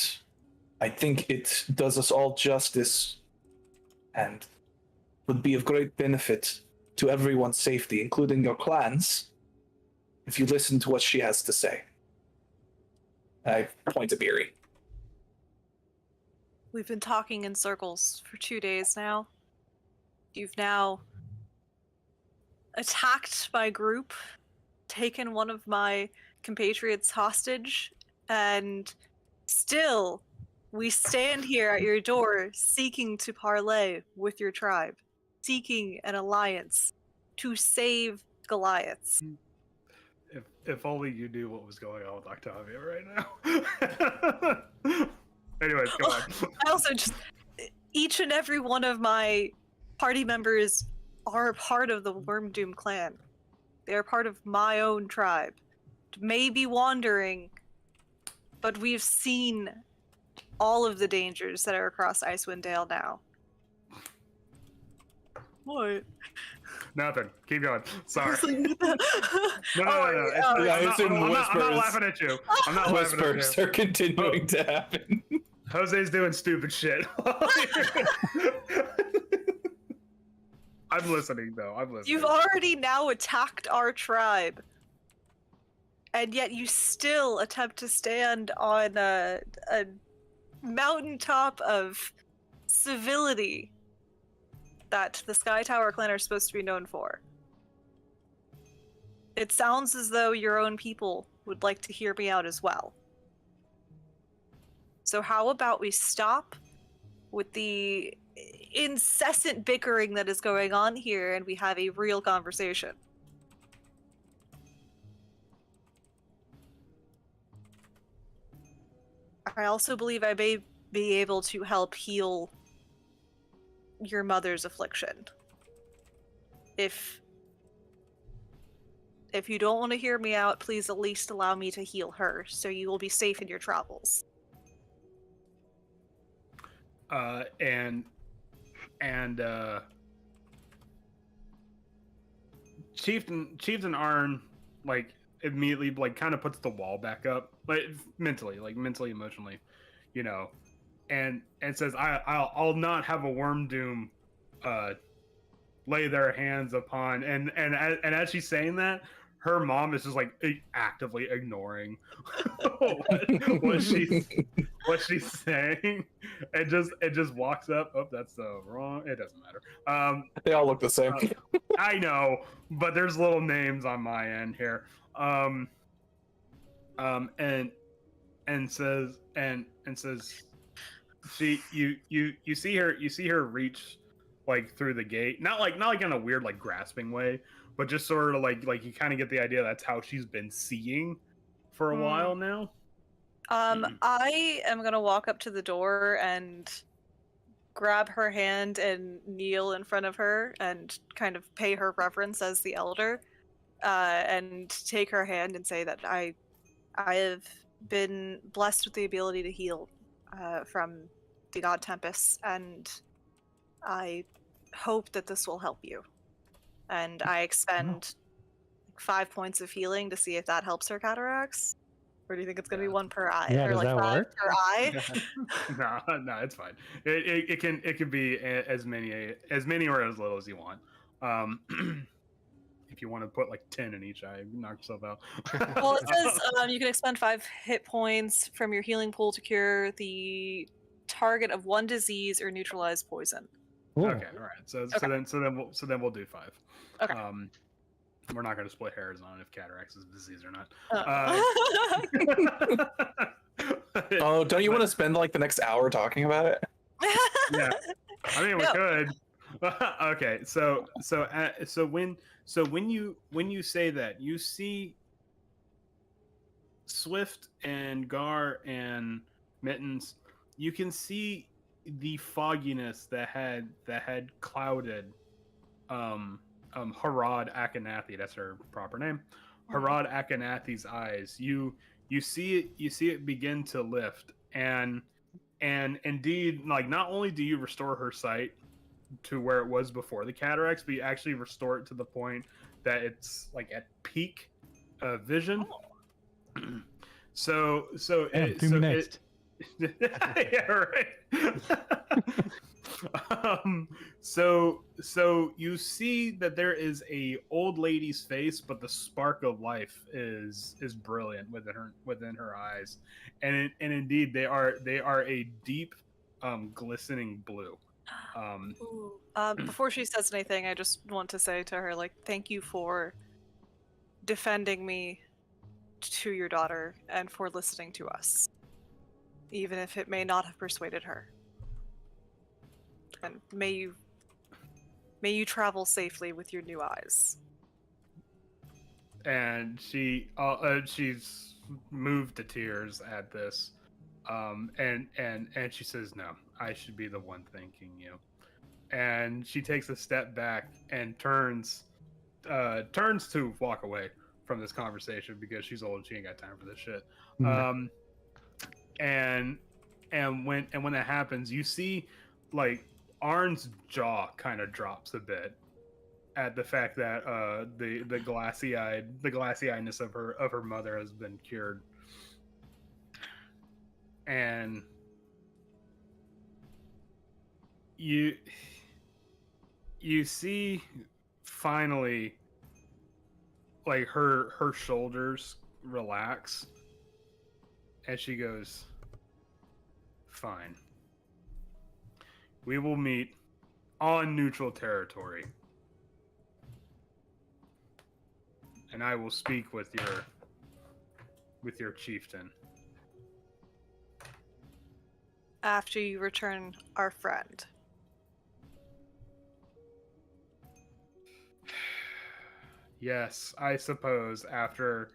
I think it does us all justice and would be of great benefit to everyone's safety, including your clans, if you listen to what she has to say. I point to Beery. We've been talking in circles for 2 days now. You've now attacked my group, taken one of my compatriots hostage, and still we stand here at your door seeking to parley with your tribe, seeking an alliance to save Goliaths. If only you knew what was going on with Octavia right now. Anyways, go on. I also just, each and every one of my party members are a part of the Worm Doom clan. They are part of my own tribe. May be wandering, but we've seen all of the dangers that are across Icewind Dale now. What? Nothing. Keep going. Sorry. no, No. I'm not laughing at you. I'm not laughing at Whispers you. are continuing to happen. Jose's doing stupid shit. I'm listening, though. I'm listening. You've already now attacked our tribe, and yet you still attempt to stand on a mountaintop of civility that the Sky Tower clan are supposed to be known for. It sounds as though your own people would like to hear me out as well. So how about we stop with the incessant bickering that is going on here and we have a real conversation? I also believe I may be able to help heal your mother's affliction. If you don't want to hear me out, please at least allow me to heal her, so you will be safe in your travels. Chieftain Arn immediately kind of puts the wall back up, mentally, emotionally, and says, I'll not have a Worm Doom lay their hands upon, and as she's saying that, her mom is just actively ignoring what she's saying, and just walks up. Oh, that's the wrong. It doesn't matter. They all look the same. I know, but there's little names on my end here. And says you see her reach through the gate, not in a weird grasping way, but just sort of you kind of get the idea that's how she's been seeing for a while now. I am gonna walk up to the door and grab her hand and kneel in front of her and kind of pay her reverence as the elder, and take her hand and say that I have been blessed with the ability to heal from the god Tempest, and I hope that this will help you. And I expend 5 points of healing to see if that helps her cataracts. Or do you think it's going to be 1 per eye? Yeah, or does that 5 work? per eye? No, it's fine. It can be as many or as little as you want. If you want to put 10 in each eye, knock yourself out. Well, it says you can expend 5 hit points from your healing pool to cure the target of 1 disease or neutralize poison. Ooh. Okay, all right. So then we'll do 5. Okay. We're not going to split hairs on if cataracts is a disease or not. Oh, don't you want to spend the next hour talking about it? Yeah, I mean we could. Okay, so when you say that, you see Swift and Gar and Mittens, you can see the fogginess that had clouded Harad Akhenathi, that's her proper name, Harad Akhenathi's eyes. You see it begin to lift, and indeed, like, not only do you restore her sight to where it was before the cataracts, but you actually restore it to the point that it's like at peak vision. So Damn, do me next. yeah, right. So you see that there is a old lady's face, but the spark of life is brilliant within her eyes, and indeed they are a deep, glistening blue. Before she says anything, I just want to say to her, like, thank you for defending me to your daughter and for listening to us, even if it may not have persuaded her. And may you travel safely with your new eyes. And she's moved to tears at this, and she says, "No, I should be the one thanking you." And she takes a step back and turns to walk away from this conversation because she's old and she ain't got time for this shit. And when that happens, you see, like, Arn's jaw kind of drops a bit at the fact that the glassy eyedness of her mother has been cured. And you see finally, like, her shoulders relax, and she goes, "Fine. We will meet on neutral territory, and I will speak with your chieftain." After you return our friend. Yes, I suppose after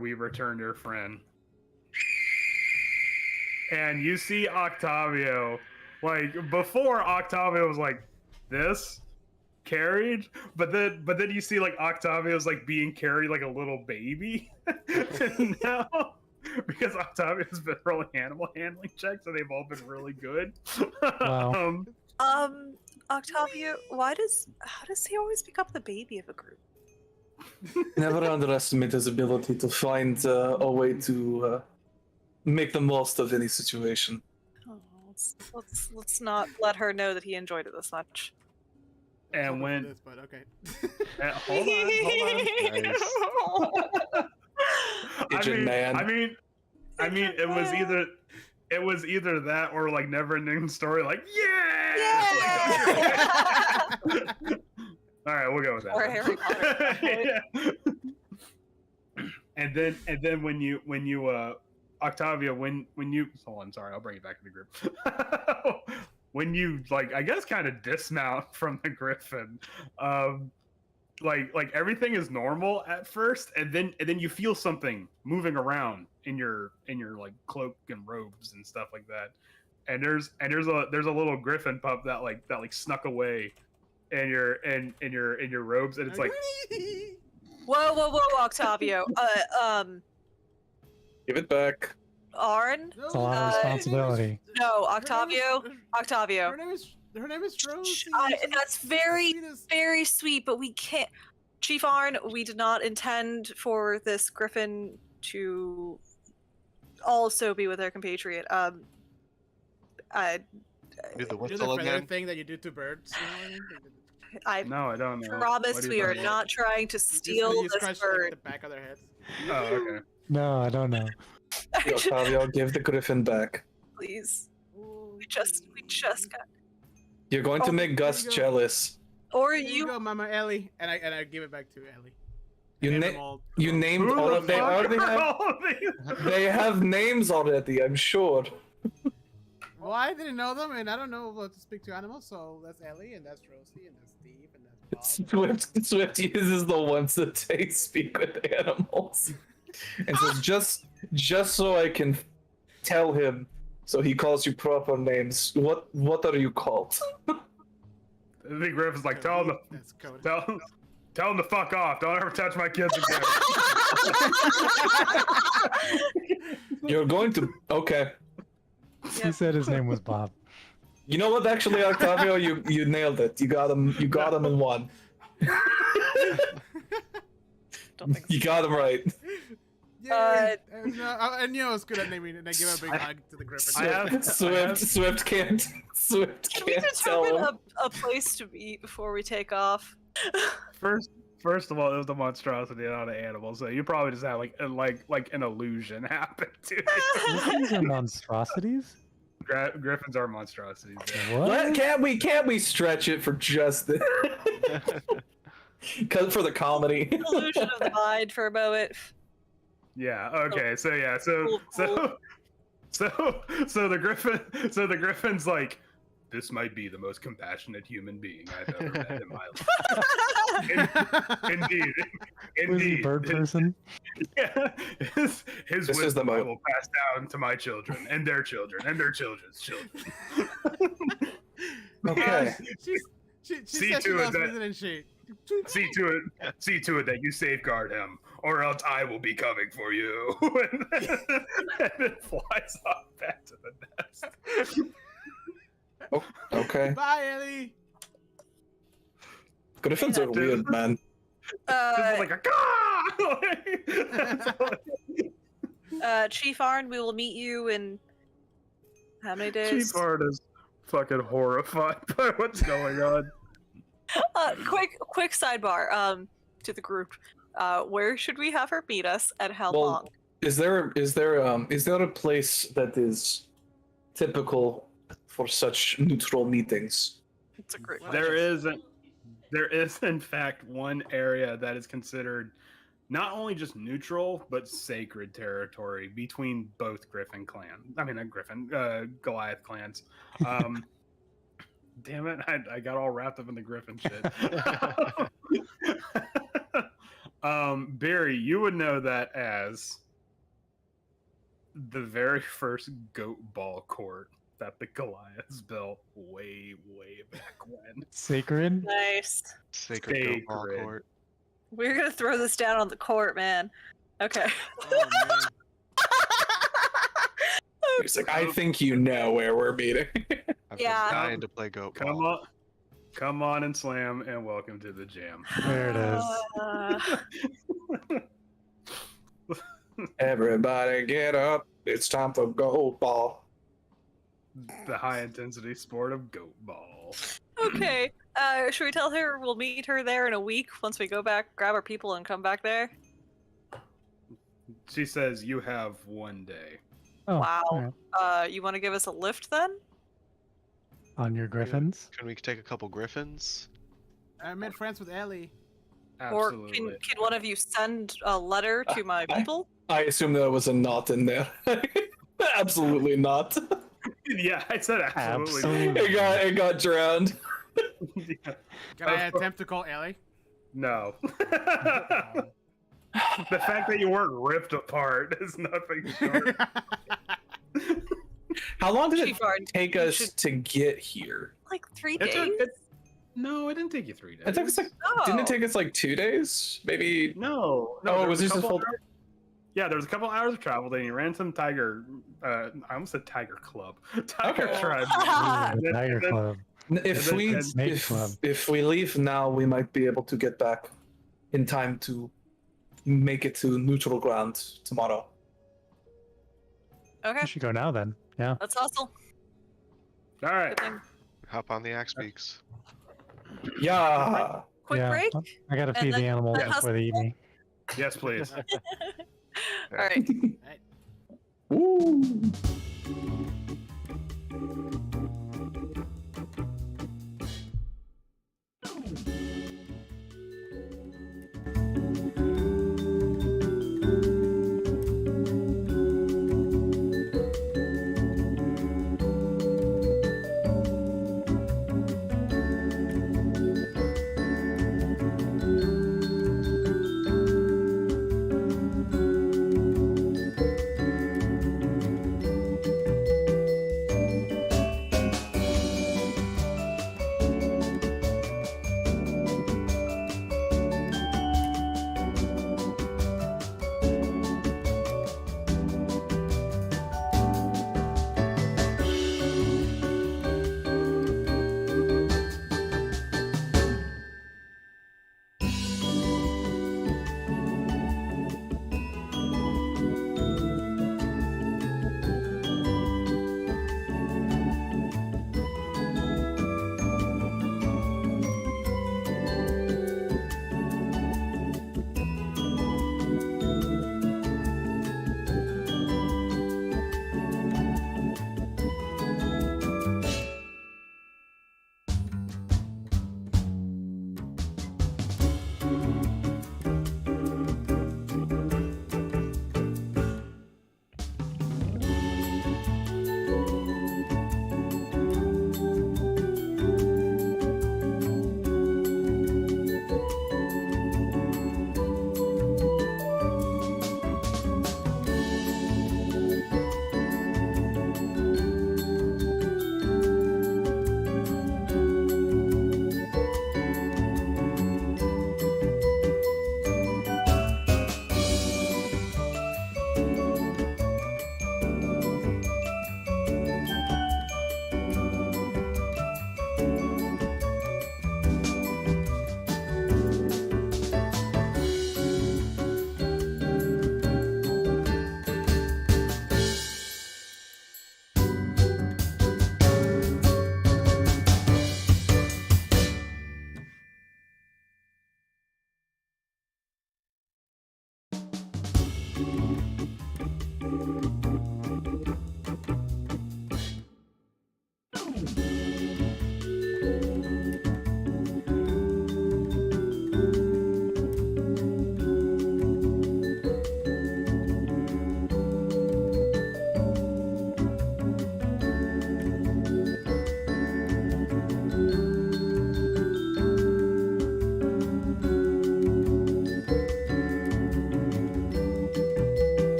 we return your friend. And you see Octavio, like, before Octavio was like this, carried, but then you see, like, Octavio's like being carried like a little baby. And now, because Octavio's been rolling animal handling checks and they've all been really good. Wow. Octavio, how does he always become the baby of a group? Never underestimate his ability to find a way to make the most of any situation. Oh, let's not let her know that he enjoyed it this much. And when this, but okay. hold on. Nice. I mean, it was either that or, like, never-ending story, like, yeah! All right, we'll go with that. Or Harry Potter. Yeah. And then when you Octavia, when you hold on, sorry, I'll bring you back to the group. When you, like, I guess, kind of dismount from the griffin, like everything is normal at first, and then you feel something moving around in your like cloak and robes and stuff like that, and there's a little griffin pup that snuck away in your robes, and it's like, Whoa, Octavio. Give it back. Arn? It's a lot of responsibility. No, Octavio. Her name is Rosie. That's very sweet, but we can't. Chief Arn, we did not intend for this griffin to also be with our compatriot. Do the Do the whistle feather again? thing that you do to birds. I no, I don't know. promise What are you we are talking about? not trying to You steal just this scratch, like, bird. the back of their heads. Oh, okay. No, I don't know. Octavio, give the griffin back. Please. We just got. You're going to Oh, make Gus there you go. jealous. Or Here you you. go, Mama Ellie, and I give it back to Ellie. You Name na- them all. you named Who all the of them. fuck Already are have, all of these? they have names already, I'm sure. Well, I didn't know them, and I don't know what to speak to animals, so that's Ellie, and that's Rosie, and that's Steve, and that's Bob. Swift uses the ones that say speak with animals. And says, just so I can tell him So he calls you proper names. What are you called? The Griffin's like, tell him That's code. tell him to fuck off. Don't ever touch my kids again. You're going to okay. He said his name was Bob. You know what? Actually, Octavio, you nailed it. You got him. You got him in one. Don't think You got him right. Yeah, I knew I was good at naming it, and I give a big hug to the Griffin. Swift can't. Swift Can we can't tell him. determine a place to eat before we take off? First of all, it was a monstrosity, not an animal. So you probably just had like an illusion happen to it. These are monstrosities? Griffins are monstrosities. Yeah. What? Can't we stretch it for just the for the comedy? Illusion of the mind for a moment. Yeah. Okay. So yeah. So the Griffin's like, this might be the most compassionate human being I've ever met in my life. Indeed. Was he a bird person? Yeah. His This is wisdom the I mo- will pass down to my children and their children and their children's children. Okay. She See said she to it loves that- me, didn't she? See to it that you safeguard him, or else I will be coming for you. And it flies off back to the nest. Okay. Bye, Ellie. Griffins are weird, man. Just like a caw! Chief Arn, we will meet you in how many days? Chief Art is fucking horrified by what's going on. Quick sidebar. To the group. Where should we have her meet us, and how Well, long? Is there a place that is typical for such neutral meetings? It's a great There is in fact one area that is considered not only just neutral but sacred territory between both Griffin Goliath clans. Damn it, I got all wrapped up in the Griffin shit. Barry, you would know that as the very first goat ball court that the Goliaths built way back when. Sacred? Nice. Sacred goat ball Sacred. court. We're gonna throw this down on the court, man. Okay. Oh, man. He's like, I think you know where we're meeting. I've Yeah. been dying to play goat ball. Come on and slam, and welcome to the jam. There it is. Everybody get up. It's time for goat ball. The high intensity sport of goat ball. Okay. Should we tell her we'll meet her there in a week once we go back, grab our people, and come back there? She says you have one day. Oh, Wow. alright. You want to give us a lift then? On your griffins? Can we take a couple griffins? I made friends with Ellie. Absolutely. Or can one of you send a letter to my people? I assume there was a knot in there. Absolutely not. Yeah, I said absolutely. Absolutely. It got drowned. Yeah. Can I attempt to call Ellie? No. The fact that you weren't ripped apart is nothing short. How long did Chief it Arn, take you us should- to get here? Like 3 It days? took- No, it didn't take you 3 days. It took us like, Oh. didn't it take us like 2 days? Maybe. No. Oh, there was this a a couple full? hours- Yeah, there was a couple hours of travel. Then you ran some tiger. I almost said tiger club. Tiger Okay. tribe. Ooh, the And Tiger then- Club. If And we then- Snake Club. if we leave now, we might be able to get back in time to make it to neutral ground tomorrow. Okay, We should go now then. Yeah. let's hustle. All right. Good thing. Hop on the axe beaks. Yeah. Quick Yeah. break. I gotta And feed the then- animals then before they eat me. Yes, please. All right. Woo.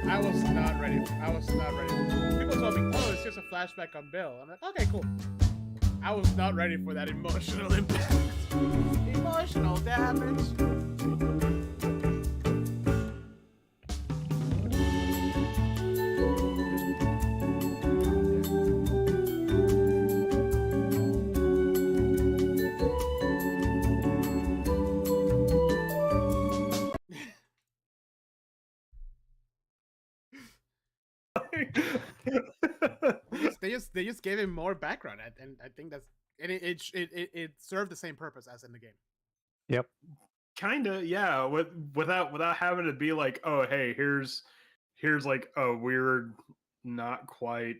I was not ready. I was not ready. People told me, "Oh, it's just a flashback on Bill." I'm like, "Okay, cool." I was not ready for that emotional impact. Emotional damage. They just gave him more background, and I think that's and it served the same purpose as in the game. Yep. Kinda, yeah. Without having to be like, oh, hey, here's like a weird, not quite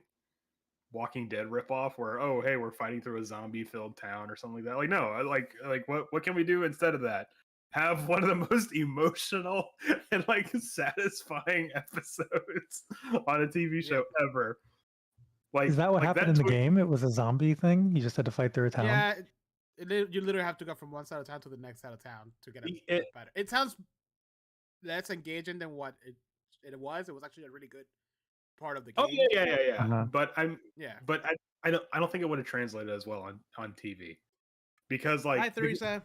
Walking Dead ripoff where, oh, hey, we're fighting through a zombie-filled town or something like that. Like, no, like what can we do instead of that? Have one of the most emotional and like satisfying episodes on a TV show ever. Like, Is that what like happened in the tweet- game? It was a zombie thing. You just had to fight through a town. Yeah, you literally have to go from one side of town to the next side of town to get It- better. It sounds less engaging than what it was. It was actually a really good part of the game. Oh yeah. Uh-huh. But Yeah. but I don't think it would have translated as well on TV because like Hi, Theresa.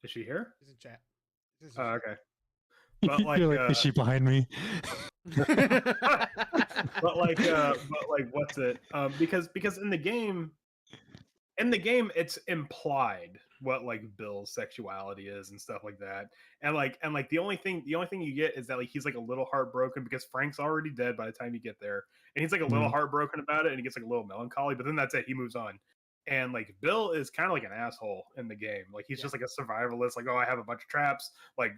is she here? This is chat. This is Oh, okay. But like, You're like, is she behind me? but like what's it? Because in the game it's implied what like Bill's sexuality is and stuff like that, and the only thing you get is that like he's like a little heartbroken because Frank's already dead by the time you get there, and he's like a little heartbroken about it, and he gets like a little melancholy, but then that's it. He moves on. And like Bill is kind of like an asshole in the game. Like he's just like a survivalist. Like, oh, I have a bunch of traps. Like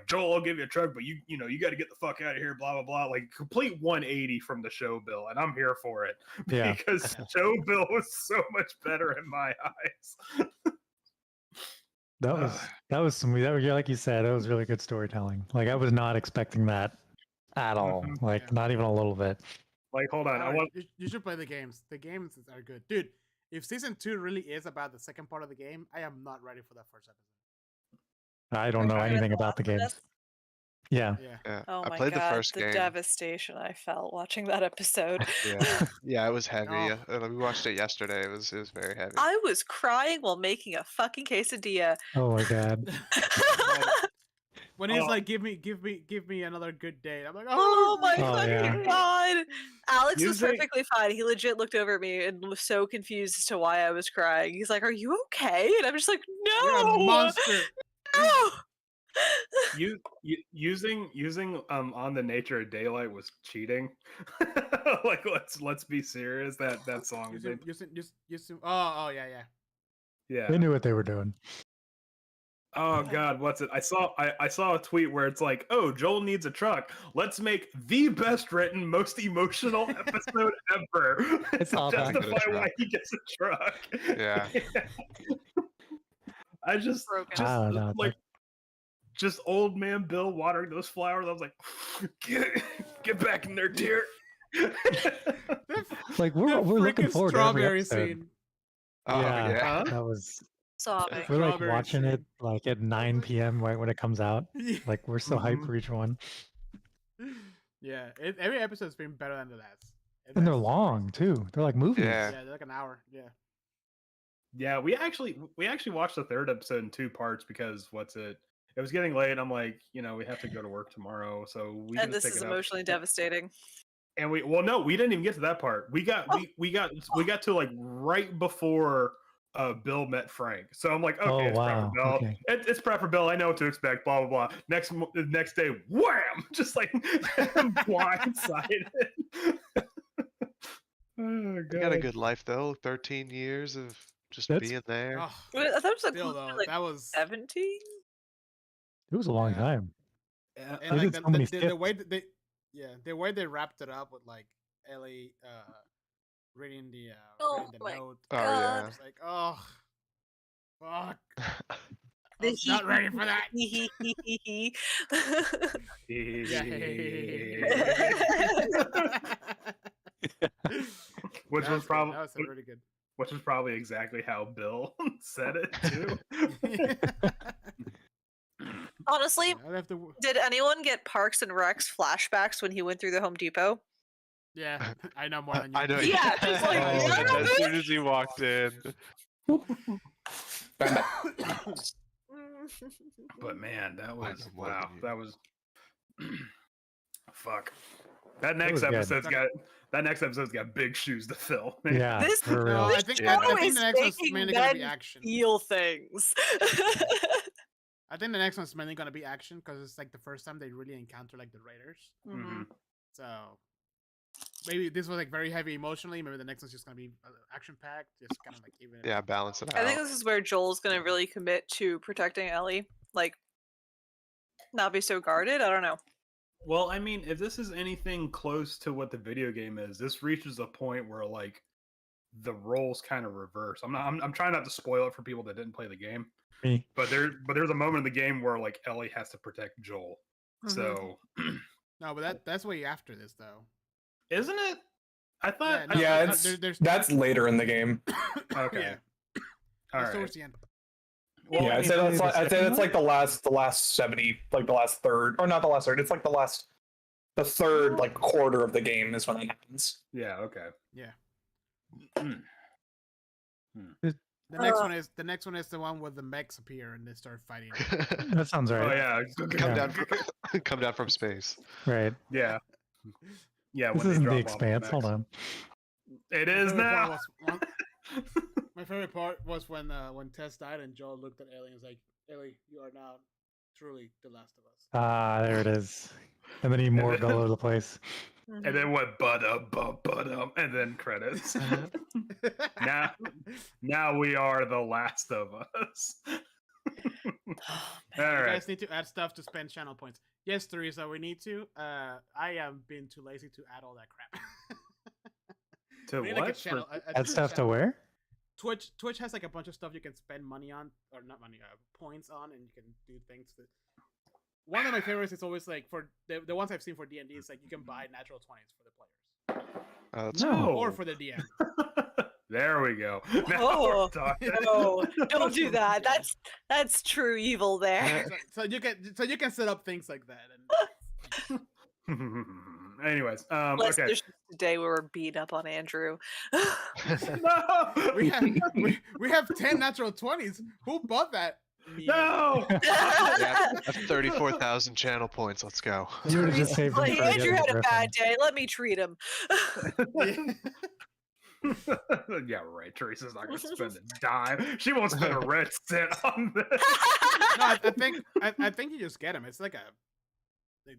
Joel, I'll give you a truck, but you got to get the fuck out of here. Blah blah blah. Like complete 180 from the show Bill, and I'm here for it Yeah. because show Bill was so much better in my eyes. That was some like you said, it was really good storytelling. Like I was not expecting that at all. Mhm. Like Yeah. not even a little bit. Like, hold on, I Alright, want. you should play the games. The games are good, dude. If season 2 really is about the second part of the game, I am not ready for that first episode. I don't know Like, anything The about the Last of games. Us? Yeah. Yeah. Yeah, Oh I my played god, the first game. devastation I felt watching that episode. Yeah, it was heavy. Oh. We watched it yesterday. It was very heavy. I was crying while making a fucking quesadilla. Oh my god. When he's Oh. like, give me another good day. I'm like, Oh my Oh, fucking yeah. god. Alex was Using- perfectly fine. He legit looked over at me and was so confused as to why I was crying. He's like, "Are you okay?" And I'm just like, You're a "No, monster. no." Using on the nature of daylight was cheating. Like let's be serious. That song. Oh yeah. Yeah. They knew what they were doing. Oh God, what's it? I saw a tweet where it's like, oh, Joel needs a truck. Let's make the best written, most emotional episode ever. It's to all about justify getting a why truck. he gets a truck. Yeah. I just Broken. I don't know. like just old man Bill watering those flowers. I was like, get back in there, dear. Like we're looking freaking forward to every strawberry episode. scene. Oh Yeah. yeah. That was Sobbing. we're like Strawberry watching it scene. like at 9 p.m. right when it comes out. Like we're so hyped Mhm. for each one. Yeah, every episode's been better than the last. And they're that's long too. They're like movies. Yeah. Yeah, they're like an hour. Yeah. Yeah, we actually watched the third episode in 2 parts because it was getting late. I'm like, we have to go to work tomorrow, so we And just this pick is it up. emotionally devastating. And we didn't even get to that part. We got to like right before Bill met Frank. So I'm like, okay, Oh, it's prep for wow. Bill. Okay. It's prep for Bill. I know what to expect. Blah blah blah. The next day, wham! Just like blindsided. Oh, You got a good life though. 13 years of just That's- being there. Oh, I thought it was like, still though, like that was 17. It was a long Yeah. time. and They like did so many the way that the way they wrapped it up with like Ellie reading the Oh my note. Oh God. It's like, oh, fuck. I The was not ready for that. Yeah. Which That was probably that was really good. which was probably exactly how Bill said it too. Honestly, I'd have to. did anyone get Parks and Rec's flashbacks when he went through the Home Depot? Yeah, I know more than you. I know. Yeah, just like, Oh, you know as this? soon as he walked in. But man, that was know more wow. than you. That was fuck. That was good. next episode's got big shoes to fill. Yeah. This- for No, real. I think Yeah. I think is the next one's making mainly gonna be men action. Feel things. I think the next one's mainly gonna be action because it's like the first time they really encounter like the raiders. Mhm. So maybe this was like very heavy emotionally. Maybe the next one's just gonna be action packed, just kind of like even. Yeah, balance it I out. think this is where Joel's gonna really commit to protecting Ellie. Like, not be so guarded. I don't know. Well, I mean, if this is anything close to what the video game is, this reaches a point where like the roles kind of reverse. I'm trying not to spoil it for people that didn't play the game, Me. but there's a moment in the game where like Ellie has to protect Joel. Mhm. So No, but that's way after this though. isn't it? I thought. no, Yeah, there's that's later in the game. Okay. Yeah, All that's right. towards the end. Well, Yeah, I I'd mean, say really that's the like, I'd say second that's like the last 70, like the last third, or not the last third. It's like the third like quarter of the game is when it happens. yeah. Okay. Yeah. Mm. The next one is the one where the mechs appear and they start fighting. That sounds Oh right. yeah. Come down from come down from space. Right. Yeah. Yeah. This when they isn't the drop off expanse. Hold mechs. on. It is now. My favorite part was when Tess died and Joel looked at Ellie and was like, "Ellie, you are now truly the last of us." Ah, there it is. And then he morphed all over the place. And then went but up, and then credits. now we are the last of us. You All right. guys need to add stuff to spend channel points. Yes, Teresa, we need to. I am being too lazy to add all that crap. To We need, like, a what? channel- a Add Twitch stuff to channel. where? Twitch has like a bunch of stuff you can spend money on, or not money, points on, and you can do things. One of my favorites is always like for the ones I've seen for D&D is like you can buy natural 20s for the players That's No. cool. or for the DM. There we go. Now Oh. we're talking. No, don't do that. That's true evil there. So you can set up things like that. And Anyways, Unless okay. there's just a day where we're beat up on Andrew. No, we have 10 natural 20s. Who bought that? Me. no. Yeah, that's 34,000 channel points. Let's go. You would have just saved him Like, for Andrew getting had a the bad Griffin. day. Let me treat him. Yeah, right. Teresa's not gonna spend a dime. She won't spend a red cent on this. No, I think you just get them. It's like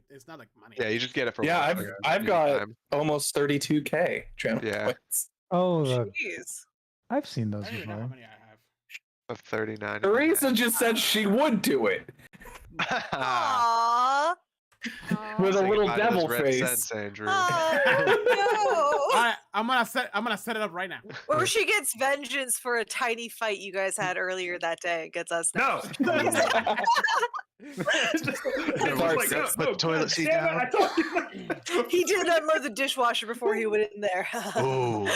it's not like money. Yeah, you just get it for Yeah, one I've got almost 32K channel Yeah. points. Oh, Jeez. I've seen I those don't even know how before. many I have. of 39. Teresa just said she would do it Aww. with a Say little goodbye to those devil red face. cents, Andrew. Oh, All right, I'm gonna set it up right now. no. Or she gets vengeance for a tiny fight you guys had earlier that day. Gets us. No. It's just like, Put the no, toilet God seat damn it, down. I told you. He did unload the dishwasher before he went in there. Oh,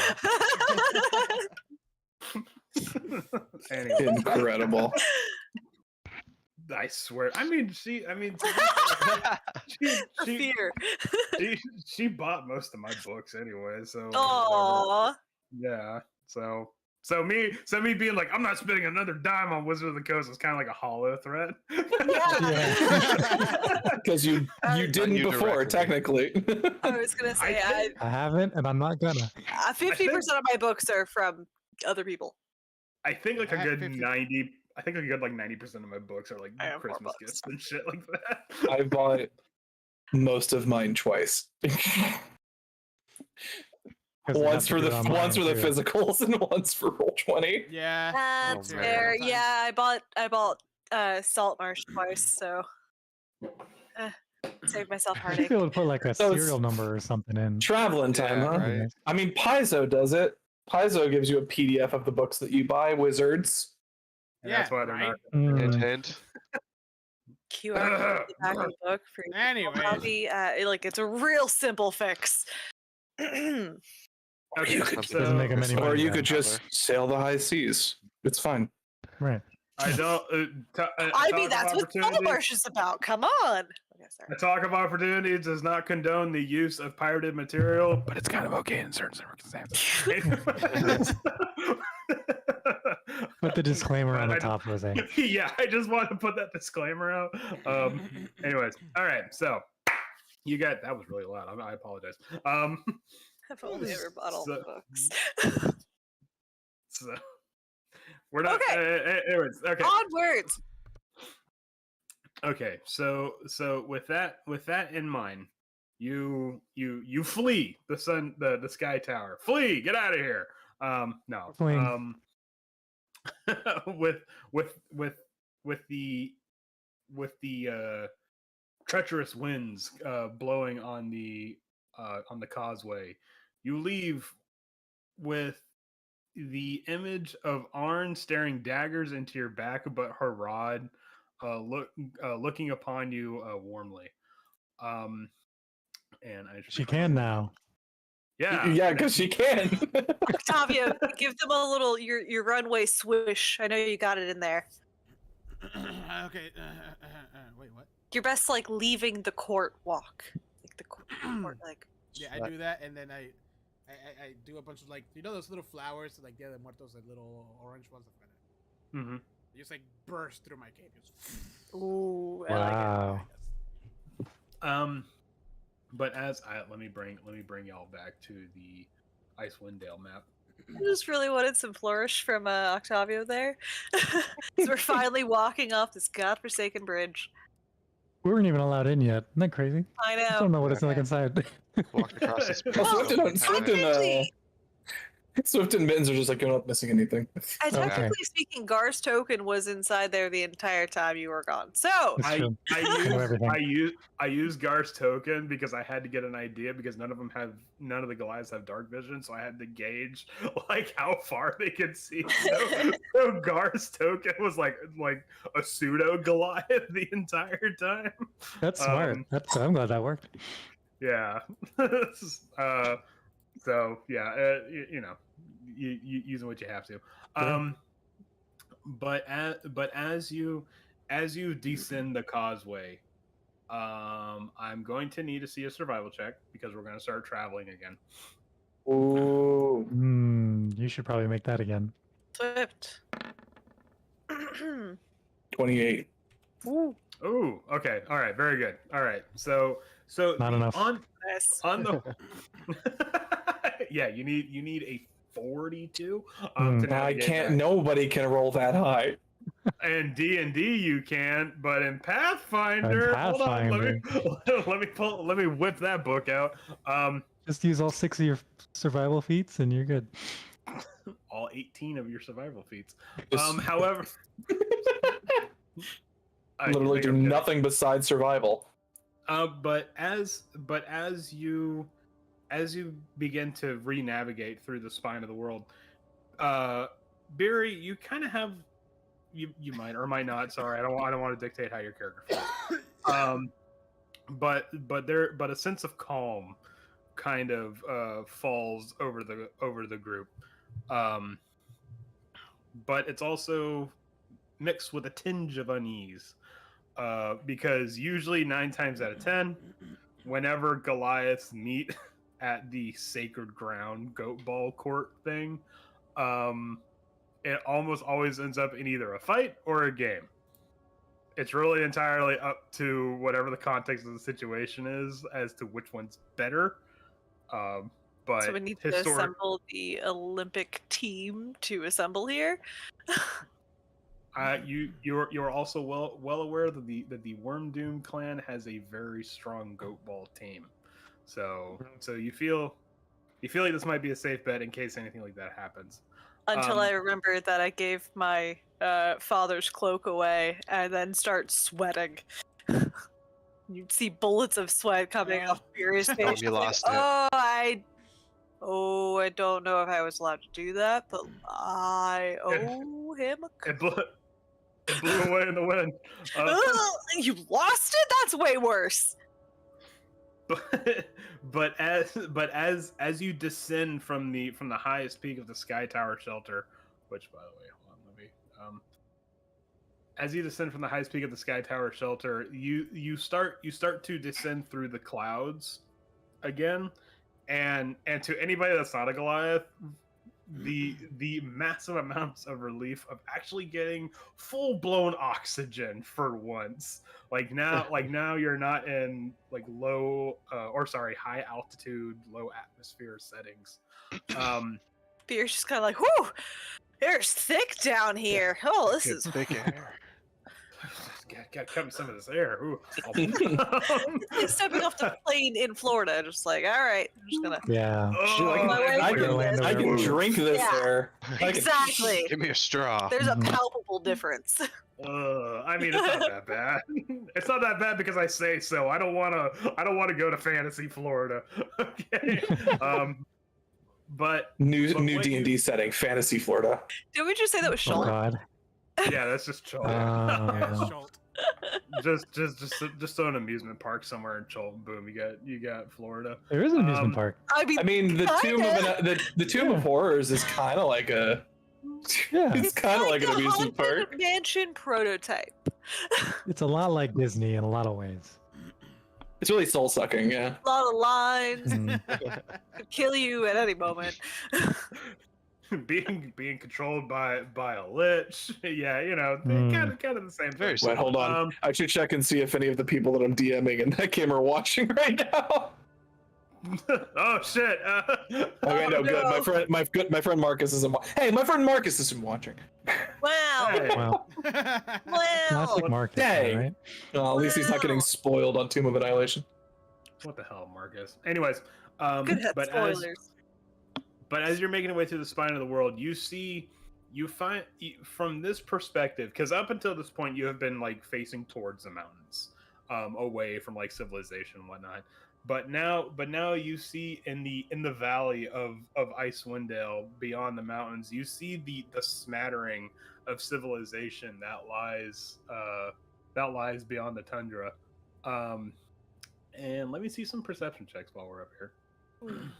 Anyway. Incredible. I swear. I mean, she The fear. she bought most of my books anyway, so whatever. Aww. Yeah. So me being like, I'm not spending another dime on Wizard of the Coast is kind of like a hollow threat. Yeah. Because you didn't you before, directly. technically. I was gonna say, I I haven't, and I'm not gonna. 50% of my books are from other people. I think like I a have good 50 90. I think a good like 90% of my books are like I have more Christmas books. gifts and shit like that. I bought most of mine twice. 'Cause they Once have to for do the it online, once for the too. physicals and once for Roll20. Yeah. That's man. fair. Sometimes. Yeah, I bought Salt Marsh twice, so save myself I should heartache. be able to put like a So it's serial number or something in. Traveling time, Yeah, huh? right. I mean, Paizo does it. Paizo gives you a PDF of the books that you buy, Wizards. And that's Yeah, why they're right? not. Hint, Mm, hint. QR code at the back of the book for your Anyways. copy. Like it's a real simple fix. Okay, You could- so Doesn't make 'em any Or money you then. could just sail the high seas. It's fine. right. I don't. I mean, that's what Salt opportunities. Marsh is about. Come on. Okay, sorry. The talk of opportunities does not condone the use of pirated material, but it's kind of okay in certain circumstances. Put the disclaimer on the I- top, Jose. Yeah, I just want to put that disclaimer out. Anyways, all right. So you got that was really loud. I apologize. I've only ever bought all the books. So we're not. Okay. Anyways, okay. Onwards. Okay, so with that in mind, you flee the sky tower. Flee, get out of here. No. Fleeing. With the treacherous winds blowing on the causeway, you leave with the image of Arn staring daggers into your back, but her rod looking upon you warmly. And She can now. Yeah, Yeah, because she can. Octavio, give them a little your runway swish. I know you got it in there. Okay. Wait, what? Your best like leaving the court walk. Like the court like Yeah, I do that, and then I do a bunch of like those little flowers, like Dia de Muertos, like little orange ones. Mm-hmm. They just like burst through my cape. Just... ooh, I Wow. But let me bring y'all back to the Icewind Dale map. I just really wanted some flourish from Octavio there. So we're finally walking off this godforsaken bridge. We weren't even allowed in yet. Isn't that crazy? I I know. don't know what it's like inside. Walked across this bridge. Well, Swift and Mittens are just like, you're not missing anything. And Okay. technically speaking, Gar's token was inside there the entire time you were gone. So It's true. know everything. I used Gar's token because I had to get an idea because none of the Goliaths have dark vision, so I had to gauge like how far they could see. So Gar's token was like a pseudo Goliath the entire time. That's smart. I'm glad that worked. Yeah. So yeah, you using what you have to. But as you descend the causeway, I'm going to need to see a survival check because we're going to start traveling again. Ooh. You should probably make that again. Swift. 28. Ooh, Ooh, okay, all right, very good. All right, so Not enough. on nice. the yeah, you need a 42 to I navigate can't. that. Nobody can roll that high. And D&D you can, but in Pathfinder, hold on, let me whip that book out. Just use all 6 of your survival feats and you're good. All 18 of your survival feats. Just However, literally do nothing besides survival. But as you begin to re-navigate through the spine of the world, Beery, you kind of have you might or might not. Sorry, I don't want to dictate how your character feels. But a sense of calm kind of falls over the group. But it's also mixed with a tinge of unease. because usually 9 times out of 10, whenever Goliaths meet at the sacred ground goat ball court thing, it almost always ends up in either a fight or a game. It's really entirely up to whatever the context of the situation is as to which one's better. But So we need to assemble the Olympic team to assemble here. You're also well aware that the Worm Doom clan has a very strong goat ball team, so you feel like this might be a safe bet in case anything like that happens. Until I remember that I gave my father's cloak away and then start sweating. You'd see bullets of sweat coming off Furious face. You lost it. I don't know if I was allowed to do that, but I owe him a It blew away in the wind. You lost it? That's way worse. But as you descend from the highest peak of the Sky Tower shelter, which by the way, hold on, let me as you descend from the highest peak of the Sky Tower shelter, you start to descend through the clouds again, and to anybody that's not a Goliath, the massive amounts of relief of actually getting full-blown oxygen for once. Like now you're not in like high altitude, low atmosphere settings. Beer's just kind of like, whew, air's thick down here. Oh, this is thick air. Got come some of this air. Ooh. It's like stepping off the plane in Florida. Just like, all right, I'm just gonna. Yeah. I can drink this air. Exactly. Give me a straw. There's a palpable difference. I mean, it's not that bad. It's not that bad because I say so. I don't want to go to Fantasy Florida. Okay. But new D&D setting, Fantasy Florida. Did we just say that was Oh Schultz? God. yeah, that's just Chult. just an amusement park somewhere in Chult. Boom, you got Florida. There is an amusement park. I mean, the Tomb of Horrors is kind of like a. Yeah. It's kind of like an amusement Haunted park. Mansion prototype. It's a lot like Disney in a lot of ways. It's really soul sucking, yeah. A lot of lines. Mm. Could kill you at any moment. being controlled by a lich, yeah, kind of the same Very thing. Wait, hold on. I should check and see if any of the people that I'm DMing in that game are watching right now. Oh shit! Okay, no, good. My friend Marcus isn't. Hey, my friend Marcus isn't watching. Wow. Hey. Well, Wow. classic Marcus, Dang. right? Well, at least he's not getting spoiled on Tomb of Annihilation. What the hell, Marcus? Anyways, Good head spoilers. But as you're making your way through the spine of the world, you find from this perspective, because up until this point you have been like facing towards the mountains, away from like civilization and whatnot. But now you see in the valley of Icewind Dale, beyond the mountains, you see the smattering of civilization that lies beyond the tundra. And let me see some perception checks while we're up here.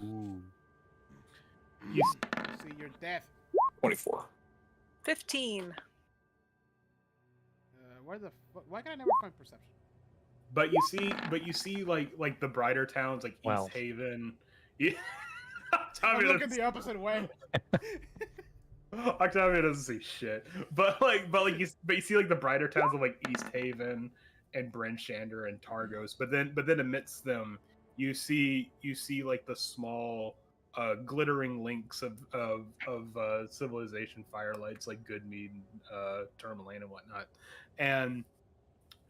Ooh. You See your death. 24. 15. Why can I never find perception? But you see like the brighter towns like Well. East Haven. Yeah. I'm Octavia looking the opposite way. Octavia doesn't see shit. But you see like the brighter towns of like East Haven and Bryn Shander and Targos. But then amidst them you see like the small glittering links of civilization firelights like Goodmead, Tourmaline and whatnot. And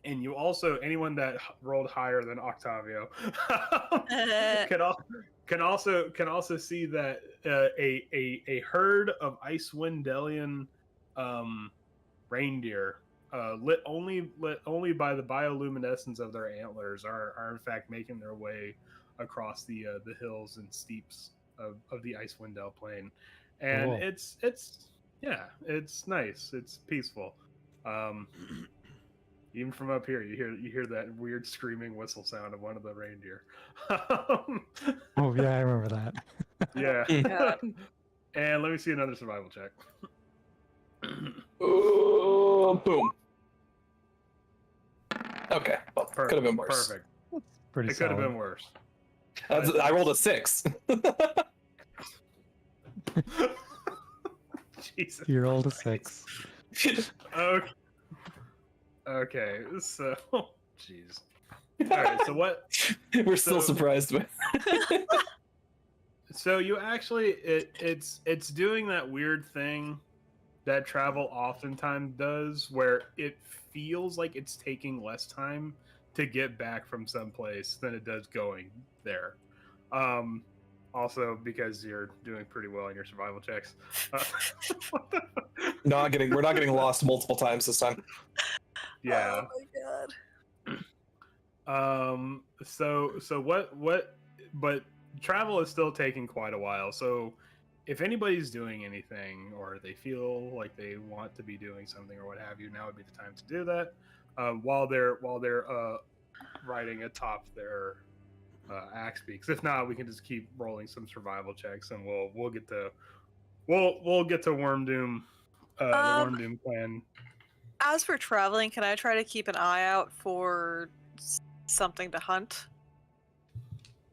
you also, anyone that rolled higher than Octavio can also see that a herd of Icewind Dalian reindeer, lit only by the bioluminescence of their antlers, are in fact making their way across the hills and steeps of the Icewind Dale plain, and Cool. it's nice, it's peaceful. Even from up here, you hear that weird screaming whistle sound of one of the reindeer. Oh yeah, I remember that. Yeah. Yeah. And let me see another survival check. Oh, boom. Okay, well, could have been worse. Perfect. Pretty It could have solid. been worse. I rolled a 6. Jesus. You rolled a 6. Okay. Okay. So, jeez. All right. So what? We're still So- surprised by. So you actually it's doing that weird thing that travel oftentimes does, where it feels like it's taking less time to get back from someplace than it does going there. Also because you're doing pretty well in your survival checks. We're not getting lost multiple times this time. Yeah. Oh my god. So what but travel is still taking quite a while. So if anybody's doing anything or they feel like they want to be doing something or what have you, now would be the time to do that. While they're riding atop their axe beaks. If not, we can just keep rolling some survival checks and we'll get to Worm Doom the Worm Doom clan. As for traveling, can I try to keep an eye out for something to hunt?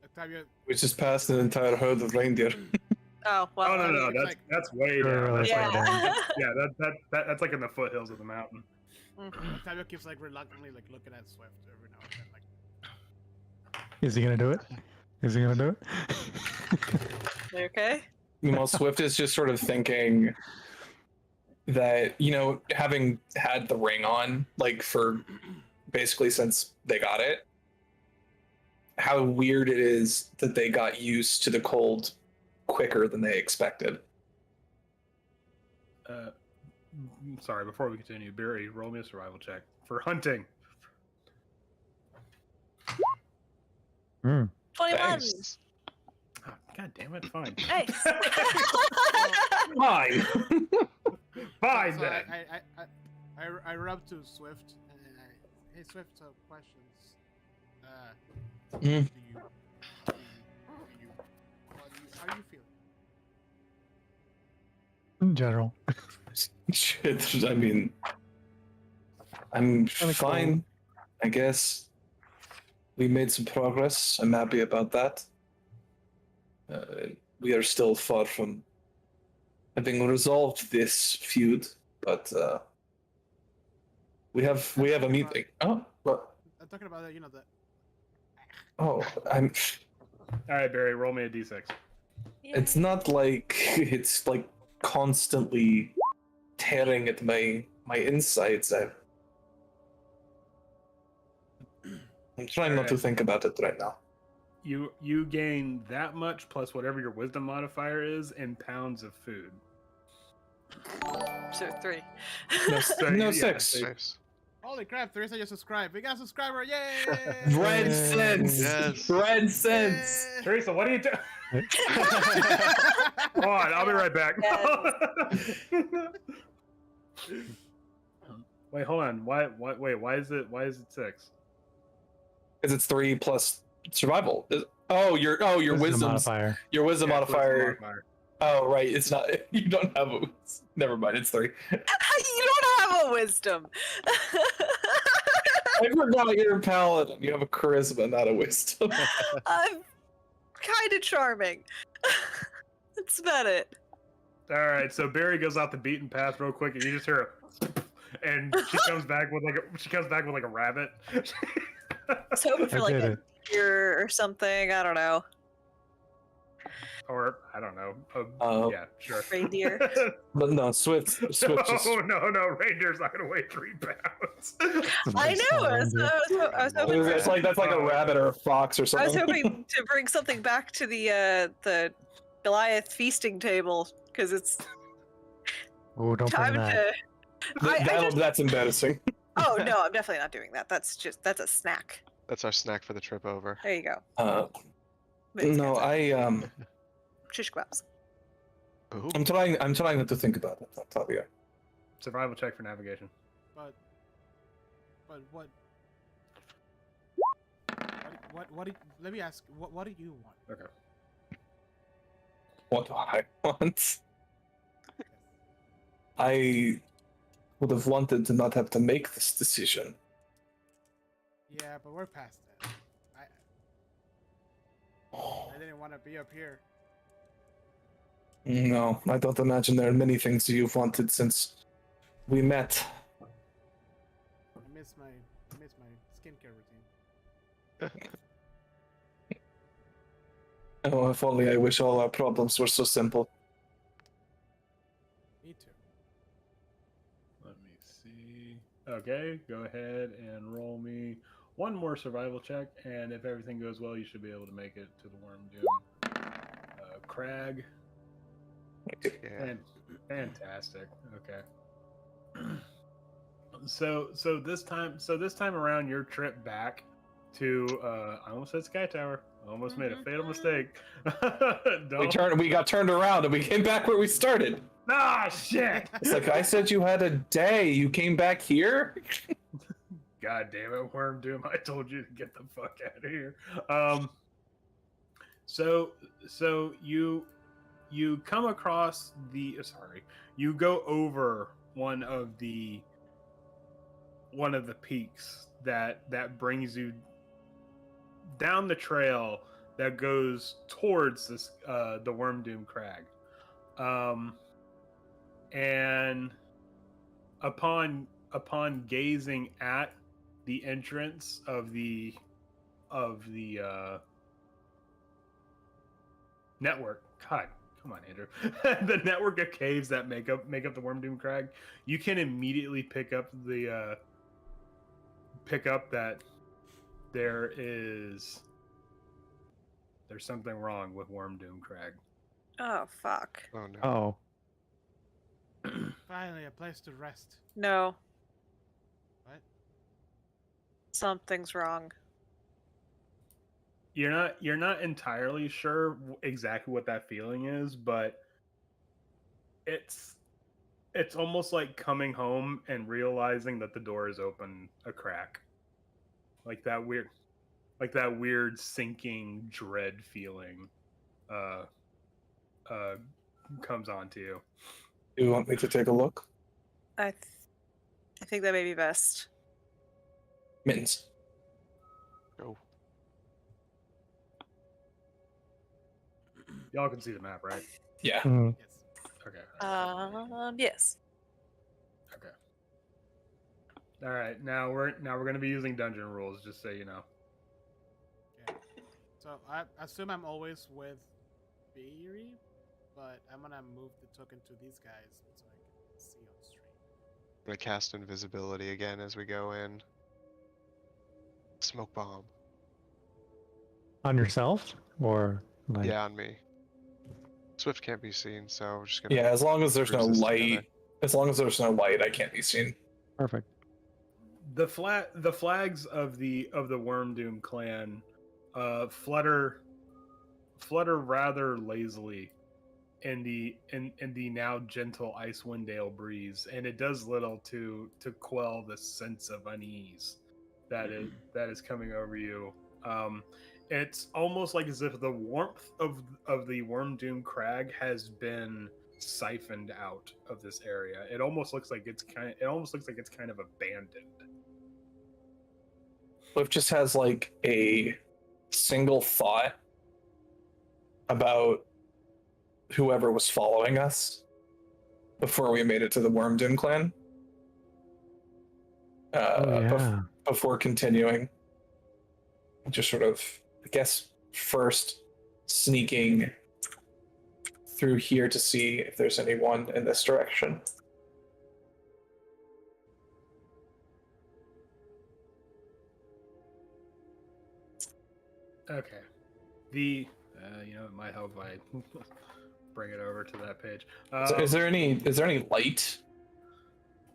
Octavia, We just passed an entire herd of reindeer. Oh well. Oh no, it's that's like- that's way down. Really That's Yeah. that's like in the foothills of the mountain. Octavia keeps like reluctantly like looking at Swift every now and then, like. Is he gonna do it? Is he gonna do it? You okay? Swift is just sort of thinking that, having had the ring on, like, for basically since they got it, how weird it is that they got used to the cold quicker than they expected. Sorry, before we continue, Barry, roll me a survival check for hunting. 21. Thanks. Oh, God damn it! Fine, Nice. fine, fine So then. I rub to Swift and hey Swift, questions. Mm. Do you how do you feel? In general. Shit, I mean, I'm Kinda fine, I guess. We made some progress. I'm happy about that. We are still far from having resolved this feud, but we have a meeting. Oh, what? I'm talking about the Oh, I'm. All right, Barry, roll me a d6. It's not like it's like constantly tearing at my insides. I'm trying not to think about it right now. You gain that much plus whatever your wisdom modifier is in pounds of food. So 3. No, So, no yeah, 6. so- Nice. Holy crap, Teresa just subscribed. We got a subscriber, yay! Red Yay. cents. Yes. Red cents. Yay! Teresa, what are you doing? Hold on, I'll be right back. Wait, hold on. Why is it 6? Because it's 3 plus survival. Your wisdom modifier. Your wisdom Yeah, modifier. modifier. Oh right, it's not. You don't have a. Never mind. It's 3. You don't have a wisdom. I forgot you're a paladin. You have a charisma, not a wisdom. I'm kind of charming. That's about it. All right, so Barry goes out the beaten path real quick, and you just hear a, and she comes back with like a rabbit. I was hoping for I like did a it. deer or something. I don't know. Or I don't know. Oh. Yeah, sure. Reindeer. But no, Swift just. No, reindeer's not gonna weigh 3 pounds. I know. I was hoping. It's like that's like a rabbit or a fox or I something. was hoping to bring something back to the Goliath feasting table because it's Oh, don't time bring that. to. That's embarrassing. Oh no, I'm definitely not doing that. That's a snack. That's our snack for the trip over. There you go. No, Shish kebabs. Ooh. I'm trying not to think about it, Octavia. Survival check for navigation. But what? Let me ask. What do you want? Okay. What do I want? I would have wanted to not have to make this decision. Yeah, but we're past that. I didn't want to be up here. No, I don't imagine there are many things you've wanted since we met. I miss my skincare routine. Oh, if only I wish all our problems were so simple. Me too. Let me see. Okay, go ahead and roll me one more survival check, and if everything goes well, you should be able to make it to the Worm Doom. Crag. Yeah. Fantastic. Okay. So this time around, your trip back to I almost said Sky Tower. I almost made a fatal mistake. We got turned around and we came back where we started. Ah, shit! It's like I said you had a day. You came back here? God damn it, Worm Doom! I told you to get the fuck out of here. So you come across you go over one of the peaks that brings you down the trail that goes towards this the Worm Doom Crag. And upon gazing at the entrance of the network, God, come on, Andrew, the network of caves that make up the Worm Doom Crag, you can immediately pick up that there's something wrong with Worm Doom Crag. Oh, fuck. Oh no. Oh, Finally, a place to rest. No. What? Something's wrong. You're not entirely sure exactly what that feeling is, but it's almost like coming home and realizing that the door is open a crack. Like that weird sinking dread feeling comes onto you. Do you want me to take a look? I think that may be best. Mittens. Oh. Y'all can see the map, right? Yeah. mm, Yes. Okay. Yes. Okay. All right. Now we're going to be using dungeon rules, just so you know. Okay. So I assume I'm always with Beery, but I'm gonna move the token to these guys so I can see on stream. I'm gonna cast invisibility again as we go in. Smoke bomb. on yourself or like? Yeah, on me. Swift can't be seen, so we're just gonna. Yeah, as long as there's no cruise this light. together. As long as there's no light, I can't be seen. Perfect. The flags of the Worm Doom clan flutter rather lazily in the now gentle Icewind Dale breeze, and it does little to quell the sense of unease that is coming over you. It's almost like as if the warmth of the Worm Doom Crag has been siphoned out of this area. It almost looks like it's kind of abandoned. Cliff just has like a single thought about whoever was following us before we made it to the Worm Doom clan. Oh yeah. Before continuing, just sort of, I guess, first sneaking through here to see if there's anyone in this direction. Okay. The it might help if I bring it over to that page. So is there any light?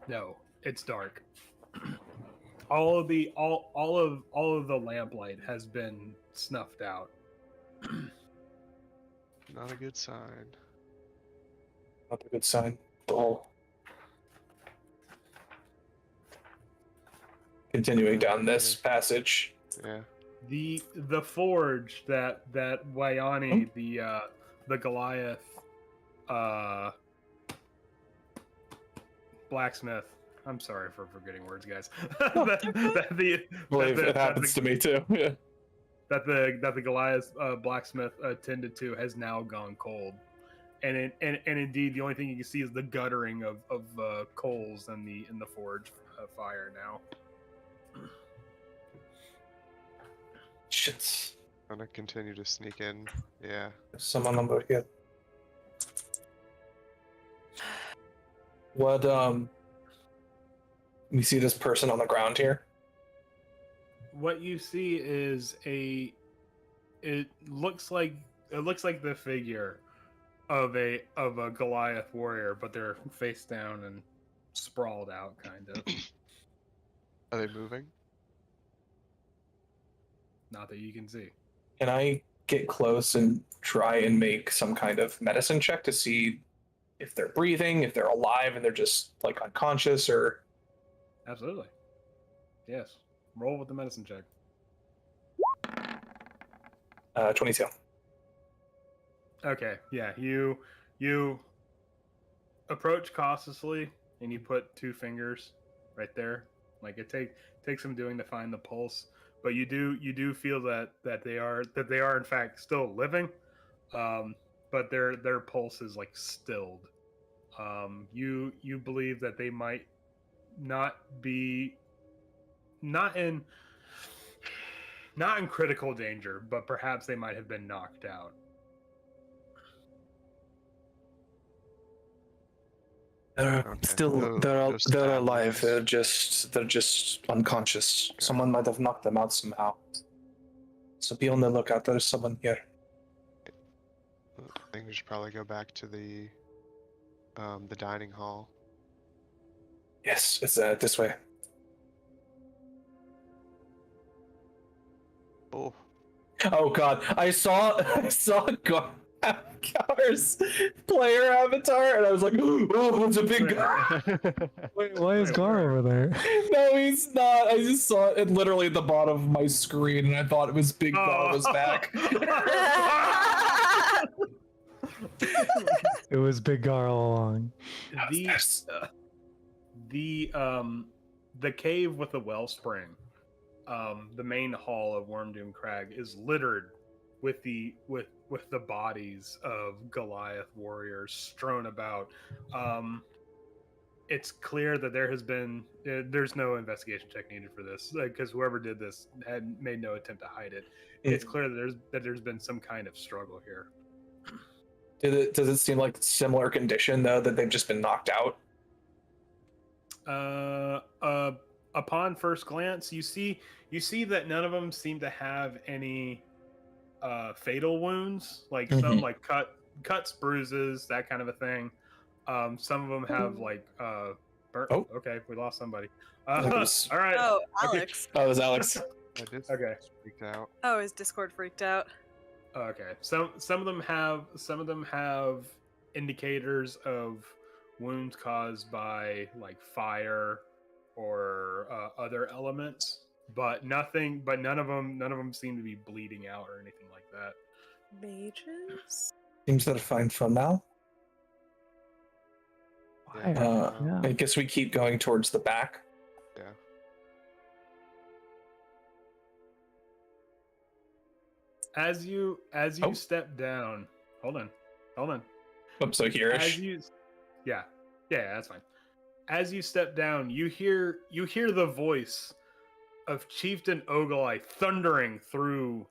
No, it's dark. all of the lamplight has been snuffed out. Not a good sign. Not a good sign at all. Continuing down this passage. Yeah. The forge that Wayani, the Goliath blacksmith I'm sorry for forgetting words, guys. that believe it happens to me too. Yeah. That the Goliath blacksmith attended to has now gone cold, and indeed the only thing you can see is the guttering of coals in the forge fire now. Shit. I'm gonna continue to sneak in. Yeah. There's someone over here. What you see this person on the ground here? What you see is it looks like the figure of a Goliath warrior, but they're face down and sprawled out, kind of. Are they moving? Not that you can see. Can I get close and try and make some kind of medicine check to see if they're breathing, if they're alive, and they're just like unconscious, or? Absolutely. Yes. Roll with the medicine check. 22. Okay. Yeah. You approach cautiously, and you put 2 fingers right there. Like it takes some doing to find the pulse, but you do feel that they are in fact still living, but their pulse is like stilled. You believe that they might not in critical danger, but perhaps they might have been knocked out. They're Okay. still No they're alive. stabs. They're just unconscious. Okay. Someone might have knocked them out somehow. So be on the lookout. There's someone here. I think we should probably go back to the dining hall. Yes, it's this way. Oh, Oh God, I saw Gar's player avatar, and I was like, oh, it's a big guy. Wait, why is Wait, Gar where? over there? No, he's not. I just saw it literally at the bottom of my screen, and I thought it was Big Gar was back. It was Big Gar all along. The cave with the wellspring, the main hall of Wormdoom Crag, is littered with the bodies of Goliath warriors strewn about. It's clear that there's no investigation check needed for this, because whoever did this had made no attempt to hide it. It's clear that there's been some kind of struggle here. Does it seem like similar condition though, that they've just been knocked out? Upon first glance, you see that none of them seem to have any fatal wounds, like some like cuts, bruises, that kind of a thing. Some of them have like Oh. Okay, we lost somebody. I think it was- All right. Oh, Alex. Oh, it was Alex. I just Okay. freaked out. Oh, his Discord freaked out. Okay. Some of them have indicators of wounds caused by like fire or other elements, but none of them seem to be bleeding out or anything like that. Mages? Seems they're fine for now. Why? Yeah. I guess we keep going towards the back. Yeah. As you Oh. step down, hold on. Oh, so here-ish. As you, yeah, that's fine. As you step down, you hear the voice of Chieftain Ogilai thundering through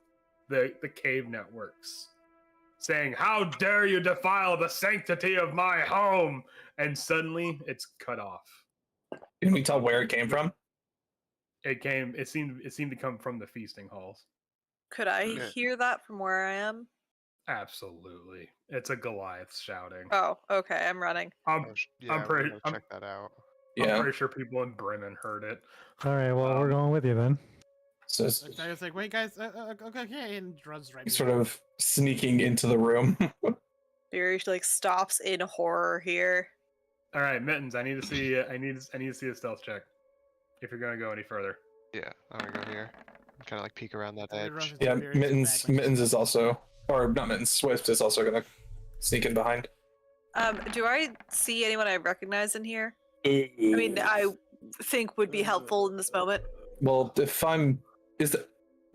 the cave networks, saying, "How dare you defile the sanctity of my home!" And suddenly, it's cut off. Can we tell where it came from? It seemed to come from the feasting halls. Could I Yeah. hear that from where I am? Absolutely, it's a Goliath shouting. Oh, okay, I'm running. I'm Yeah, we're pretty- gonna I'm- check that out. Yeah. pretty sure people in Bremen heard it. All right, well, we're going with you then. So I was like, wait, guys, okay, and runs right. sort of sneaking into the room. Fury like stops in horror here. All right, Mittens, I need to see. I need to see a stealth check if you're gonna go any further. Yeah, I'm gonna go here. Kind of like peek around that And it edge. rushes Yeah, Fury's Mittens. back, like, Mittens is also, or not Mittens. Swift is also gonna sneak in behind. Do I see anyone I recognize in here? I mean, I think would be helpful in this moment? Well, if I'm, is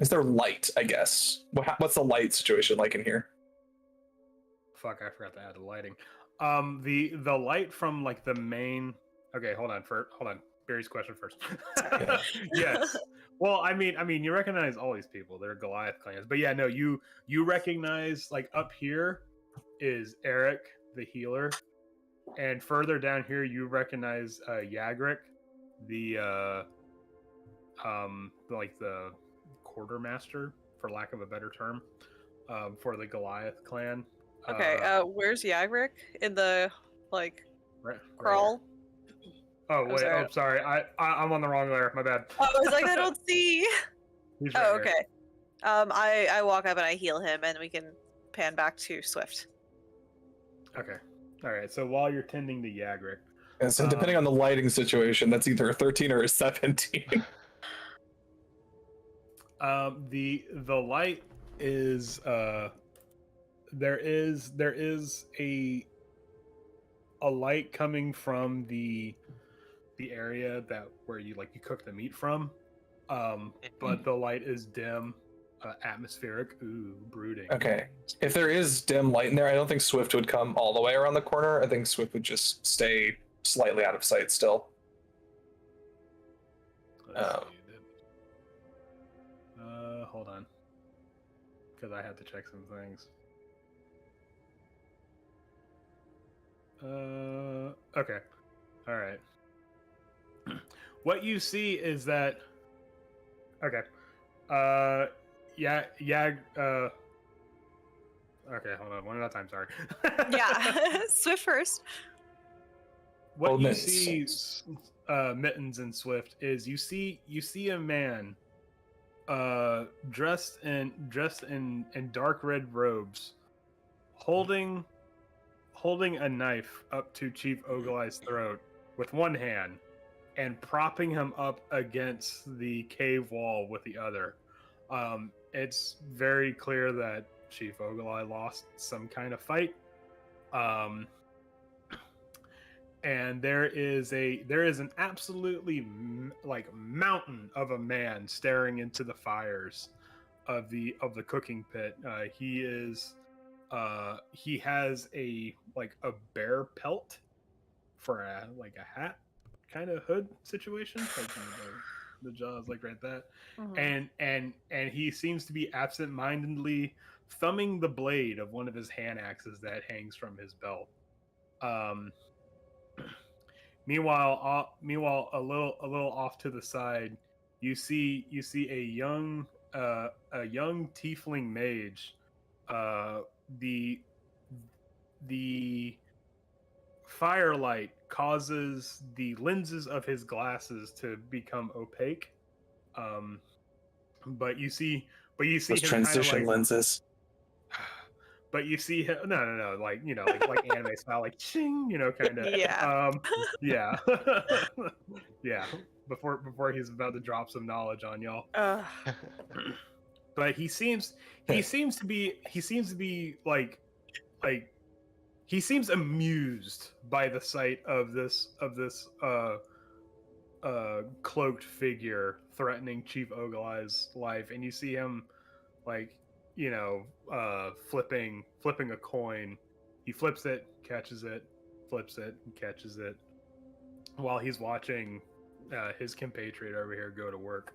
there light? I guess. What's the light situation like in here? Fuck, I forgot to add the lighting. The light from like the main. Okay, hold on. Barry's question first. Yes. Well, I mean, you recognize all these people. They're Goliath clans, but yeah, no, you recognize like up here is Eric, the healer, and further down here you recognize Yagric, the like the quartermaster, for lack of a better term, for the Goliath clan. Okay, where's Yagric? In the, like, Right crawl? Oh, wait. sorry. Oh, sorry. I'm on the wrong layer. My bad. Oh, I was like, I don't see. He's right Oh, here. okay. I walk up and I heal him, and we can pan back to Swift. Okay. All right. So while you're tending to Yagric, And so depending on the lighting situation, that's either a 13 or a 17. the light is there is a light coming from the area that where you cook the meat from, but the light is dim, atmospheric. Ooh, brooding. Okay. If there is dim light in there, I don't think Swift would come all the way around the corner. I think Swift would just stay slightly out of sight still. Let's see. Hold on, because I had to check some things. Okay. All right. What you see is that. Okay. Okay, hold on. One at a time. Sorry. Yeah, Swift first. What you Mittens. see, Mittens and Swift, is you see a man, dressed in dark red robes, holding a knife up to Chief Oglei's throat with one hand, and propping him up against the cave wall with the other. It's very clear that Chief Oglai lost some kind of fight. And there is an absolutely mountain of a man staring into the fires of the cooking pit. He has a bear pelt for a hat kind of hood situation, the jaws like that, and he seems to be absent-mindedly thumbing the blade of one of his hand axes that hangs from his belt. Meanwhile, a little off to the side, you see a young tiefling mage. The firelight causes the lenses of his glasses to become opaque. But you see Those him transition lenses. But you see him, no, like anime style, like ching, kind of. Yeah. Yeah, yeah. Before he's about to drop some knowledge on y'all. But he seems to be like he seems amused by the sight of this cloaked figure threatening Chief Oglai's life, and you see him flipping a coin. He flips it, catches it, flips it, and catches it, while he's watching his compatriot over here go to work.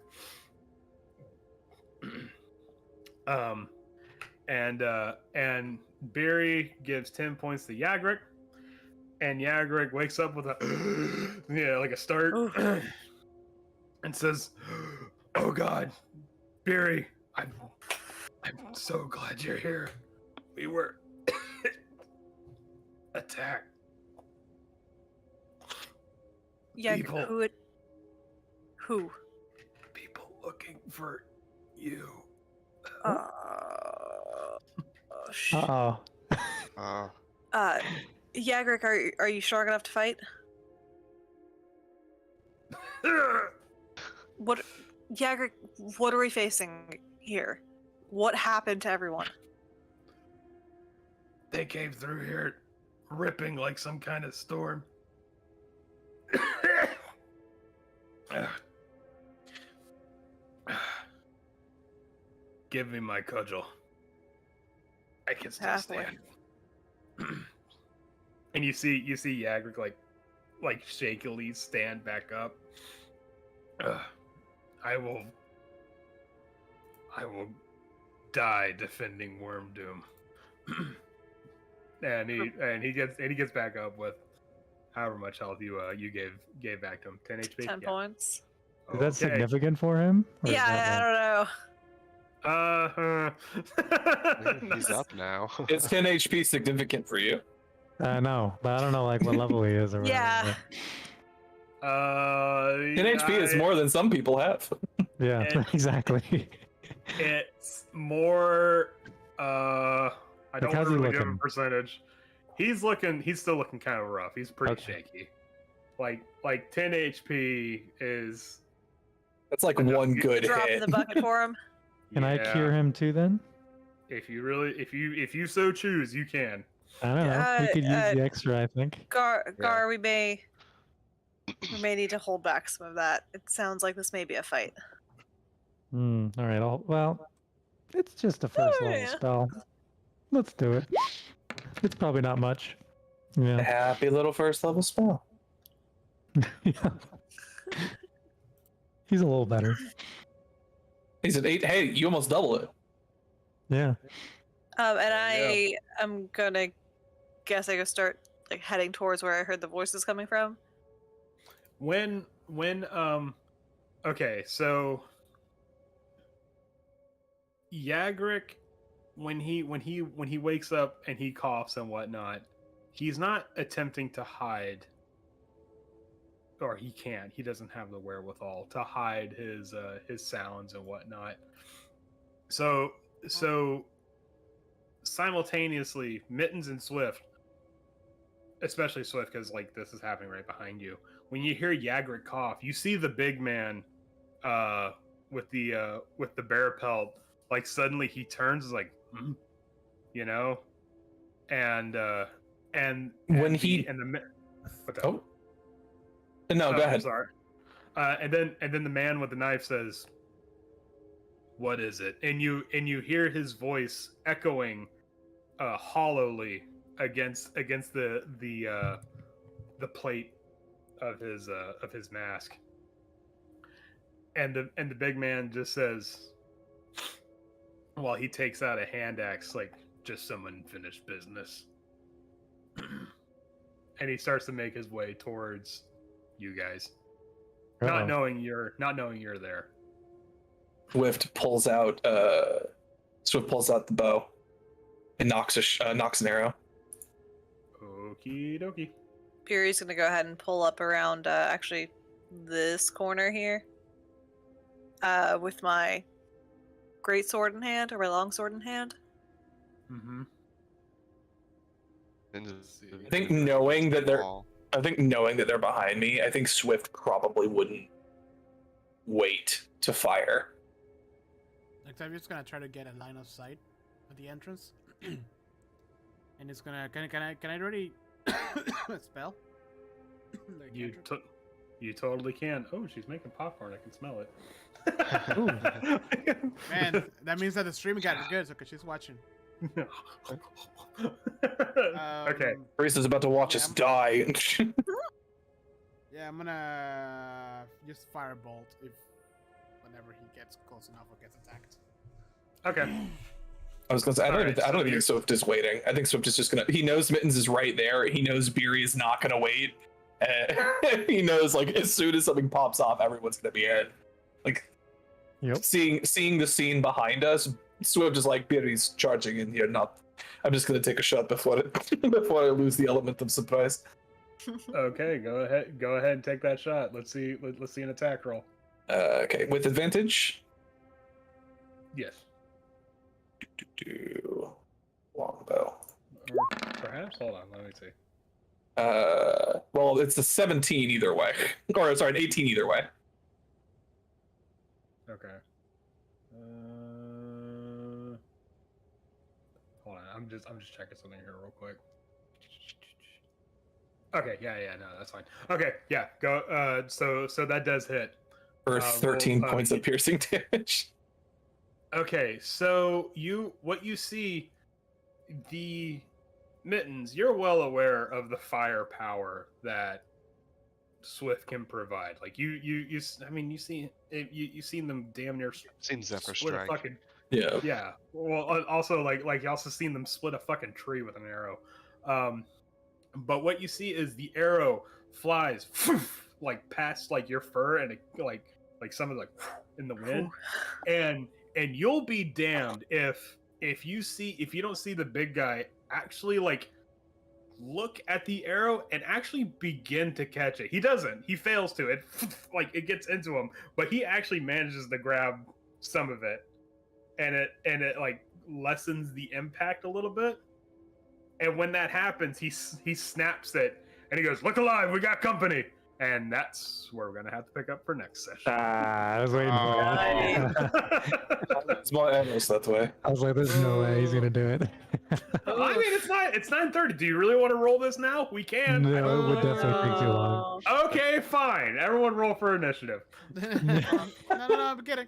And Barry gives 10 points to Yagric, and Yagric wakes up with a like a start and says, "Oh God, Barry, I'm so glad you're here. We were attacked. Yeah, People. who? People looking for you." Uh-oh. Yagric, are you strong enough to fight? What, Yagric? What are we facing here? What happened to everyone? They came through here ripping like some kind of storm. Give me my cudgel. I can still Halfway. stand. And you see Yagric like shakily stand back up. I will die defending Worm Doom. and he gets back up with however much health you gave back to him. 10 HP. 10 Yeah. points. Is that Okay. significant for him? Or is Yeah, that I don't know. He's up now. Is 10 HP significant for you? I know, but I don't know like what level he is or whatever. Yeah. 10 HP is more than some people have. Yeah, And- exactly. It's more. I don't how's want to he really give him a looking? percentage. He's still looking kind of rough. He's pretty Okay. shaky. Like 10 HP is. That's like one good Drop in hit. the bucket for him. Can I Yeah. cure him too then? If you so choose, you can. I don't know. We could use the extra, I think. Gar, we may need to hold back some of that. It sounds like this may be a fight. All right. Well, it's just a first level yeah. spell. Let's do it. It's probably not much. Yeah. Happy little first level spell. Yeah. He's a little better. He's at 8. Hey, you almost double it. Yeah. And There I am gonna guess I go start like heading towards where I heard the voices coming from. Okay, so Yagric, when he wakes up and he coughs and whatnot, he's not attempting to hide, or he can't. He doesn't have the wherewithal to hide his sounds and whatnot. So simultaneously, Mittens and Swift, especially Swift, because like this is happening right behind you. When you hear Yagric cough, you see the big man with the bear pelt. Like suddenly he turns like, you know, and When the- he- and the what the Oh. No, go I'm ahead. sorry. And then the man with the knife says, "What is it?" And you hear his voice echoing hollowly against the plate of his mask. And the big man just says, while he takes out a hand axe, like, "Just some unfinished business." And he starts to make his way towards you guys, not knowing you're there. Swift pulls out the bow and knocks an arrow. Okie dokie. Fury's gonna go ahead and pull up around actually this corner here. With my great sword in hand or my long sword in hand. Mm-hmm. I think knowing that they're behind me, I think Swift probably wouldn't wait to fire. Octavia's gonna try to get a line of sight at the entrance, and it's gonna. Can I already spell? Like You cantrip? you totally can. Oh, she's making popcorn. I can smell it. Man, that means that the stream got good, so cause she's watching. Okay. Reese is about to watch Yeah, us I'm- die. Yeah, I'm gonna just firebolt whenever he gets close enough or gets attacked. Okay. I was gonna say, I Alright, don't so even you- think Swift is waiting. I think Swift is just gonna. He knows Mittens is right there. He knows Beery is not gonna wait. He knows like as soon as something pops off, everyone's gonna be in. Like Yep. seeing the scene behind us, Swift is like Beery's charging in here. Not. I'm just gonna take a shot before I lose the element of surprise. Okay. Go ahead and take that shot. Let's see an attack roll. Okay, with advantage. Yes. Do longbow. Or perhaps. Hold on. Let me see. Well, it's a 17 either way, or sorry, an 18 either way. Okay. Hold on. I'm just checking something here real quick. Okay. Yeah. No, that's fine. Okay. Yeah. Go. So that does hit. for 13 well, points of piercing damage. Okay, so what you see, the Mittens, you're well aware of the firepower that Swift can provide. Like I mean, you seen them damn near Seen Zephyr split a Strike. fucking Yeah. yeah. Well, also like you also seen them split a fucking tree with an arrow. But what you see is the arrow flies like past like your fur and it like some of like in the wind, and you'll be damned if you don't see the big guy actually like look at the arrow and actually begin to catch it. He doesn't. He fails to. It like it gets into him, but he actually manages to grab some of it, and it like lessens the impact a little bit. And when that happens, he snaps it and he goes, "Look alive, we got company." And that's where we're gonna have to pick up for next session. I was waiting for that. It's my arrows that way. I was like, there's no way he's gonna do it. I mean, it's 9:30. Do you really want to roll this now? We can. No, it would definitely take too long. Okay, fine. Everyone roll for initiative. no, I'm kidding.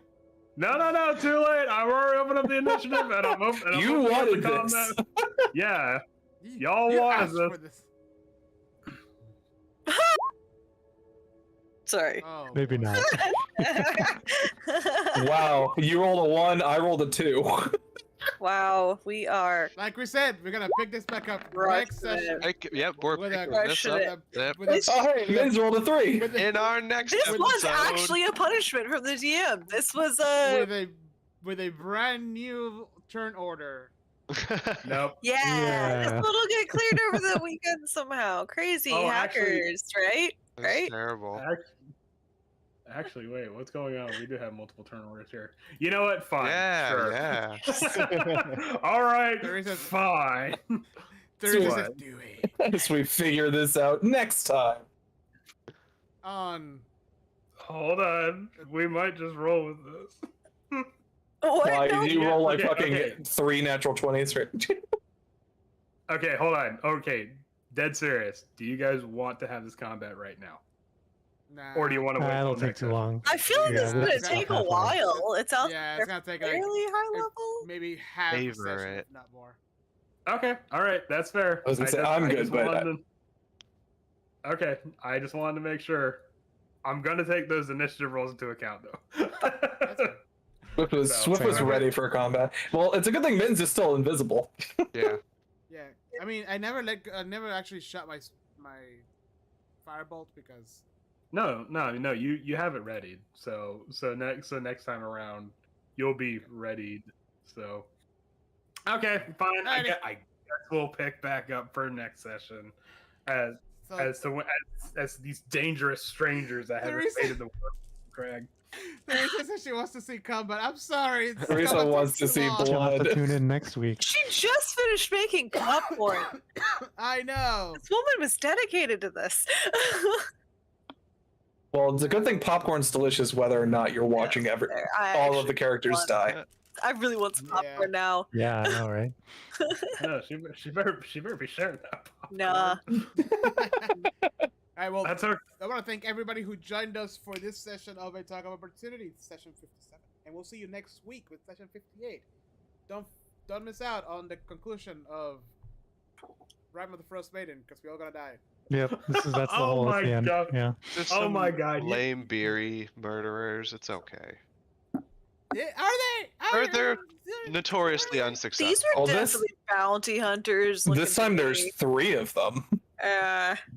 No, too late. I've already opened up the initiative and I'm open. You wanted this. Yeah. Y'all You wanted asked for this. Sorry. Oh, Maybe boy. not. Wow, you rolled a 1, I rolled a 2. Wow, we are. Like we said, we're gonna pick this back up Right. next session. Yep, we're With a- picking this Crushing up. it. Yep. With a- Oh, hey, Min's rolled a 3. with a- In our next This episode. was actually a punishment from the DM. This was with a brand new turn order. Nope. yeah. This Yeah. little get cleared over the weekend somehow. Crazy Oh, actually- hackers, right? That's Right? terrible. Actually, wait, what's going on? We do have multiple turn orders here. You know what? Fine. Yeah, sure. yeah. All right. Teresa- Fine. Teresa what? says, "Do it." As we figure this out next time. On Hold on. We might just roll with this. What? Why No. did you yeah, roll like okay, fucking okay. 3 natural 20s? Okay, hold on. Okay, dead serious. Do you guys want to have this combat right now? nah. Or do you want to wait It'll till take next too session? long. I feel like Yeah, this is we'll gonna just take go a halfway. while. It sounds Yeah, like it's gonna take like fairly high if- level. maybe half a Favor session, it. if not more. Okay, all right, that's fair. I was gonna say, I'm good, just but wanted to- Okay, I just wanted to make sure. I'm gonna take those initiative rolls into account, though. Swift was So- ready for combat. Well, it's a good thing Mittens is still invisible. Yeah. Yeah, I mean, I never actually shot my firebolt because No, you have it ready. So next time around, you'll be ready. So, okay, fine. I Alrighty. guess we'll pick back up for next session, as so as these dangerous strangers that have Teresa- invaded the world, Craig. Teresa says she wants to see combat. I'm sorry. it's Teresa gonna take wants to too see long. You'll have to blood. tune in next week. She just finished making popcorn. I know. This woman was dedicated to this. Well, it's a good thing popcorn's delicious whether or not you're watching all of the characters die. I really want some Yeah. popcorn now. Yeah, I know, right? No, she better be sharing that. Nah. All right, well, That's her. I want to thank everybody who joined us for this session of A Talk of Opportunity, session 57, and we'll see you next week with session 58. Don't miss out on the conclusion of Rime of the Frostmaiden, because we all gonna die. Yep. That's the Oh whole my at the end. God. Yeah. Just Oh some my God, yeah. Lame, beery murderers. It's okay. Yeah, are they? They're notoriously unsuccessful. These are Oh, this- definitely bounty hunters. This time there's looking 3 of them. to be-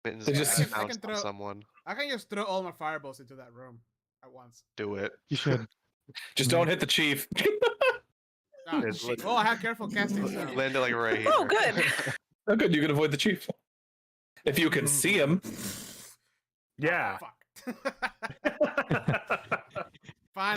Mittens They is just- gonna I can pounce on throw- someone. I can just throw all my fireballs into that room at once. Do it. You should. Just don't hit the chief. Ah, It's shit. lit- Oh, I have careful casting. So. Land it like right here. Oh, good. Oh, good, you can avoid the chief. If you can see him. Yeah. Fuck. Fine, I'll have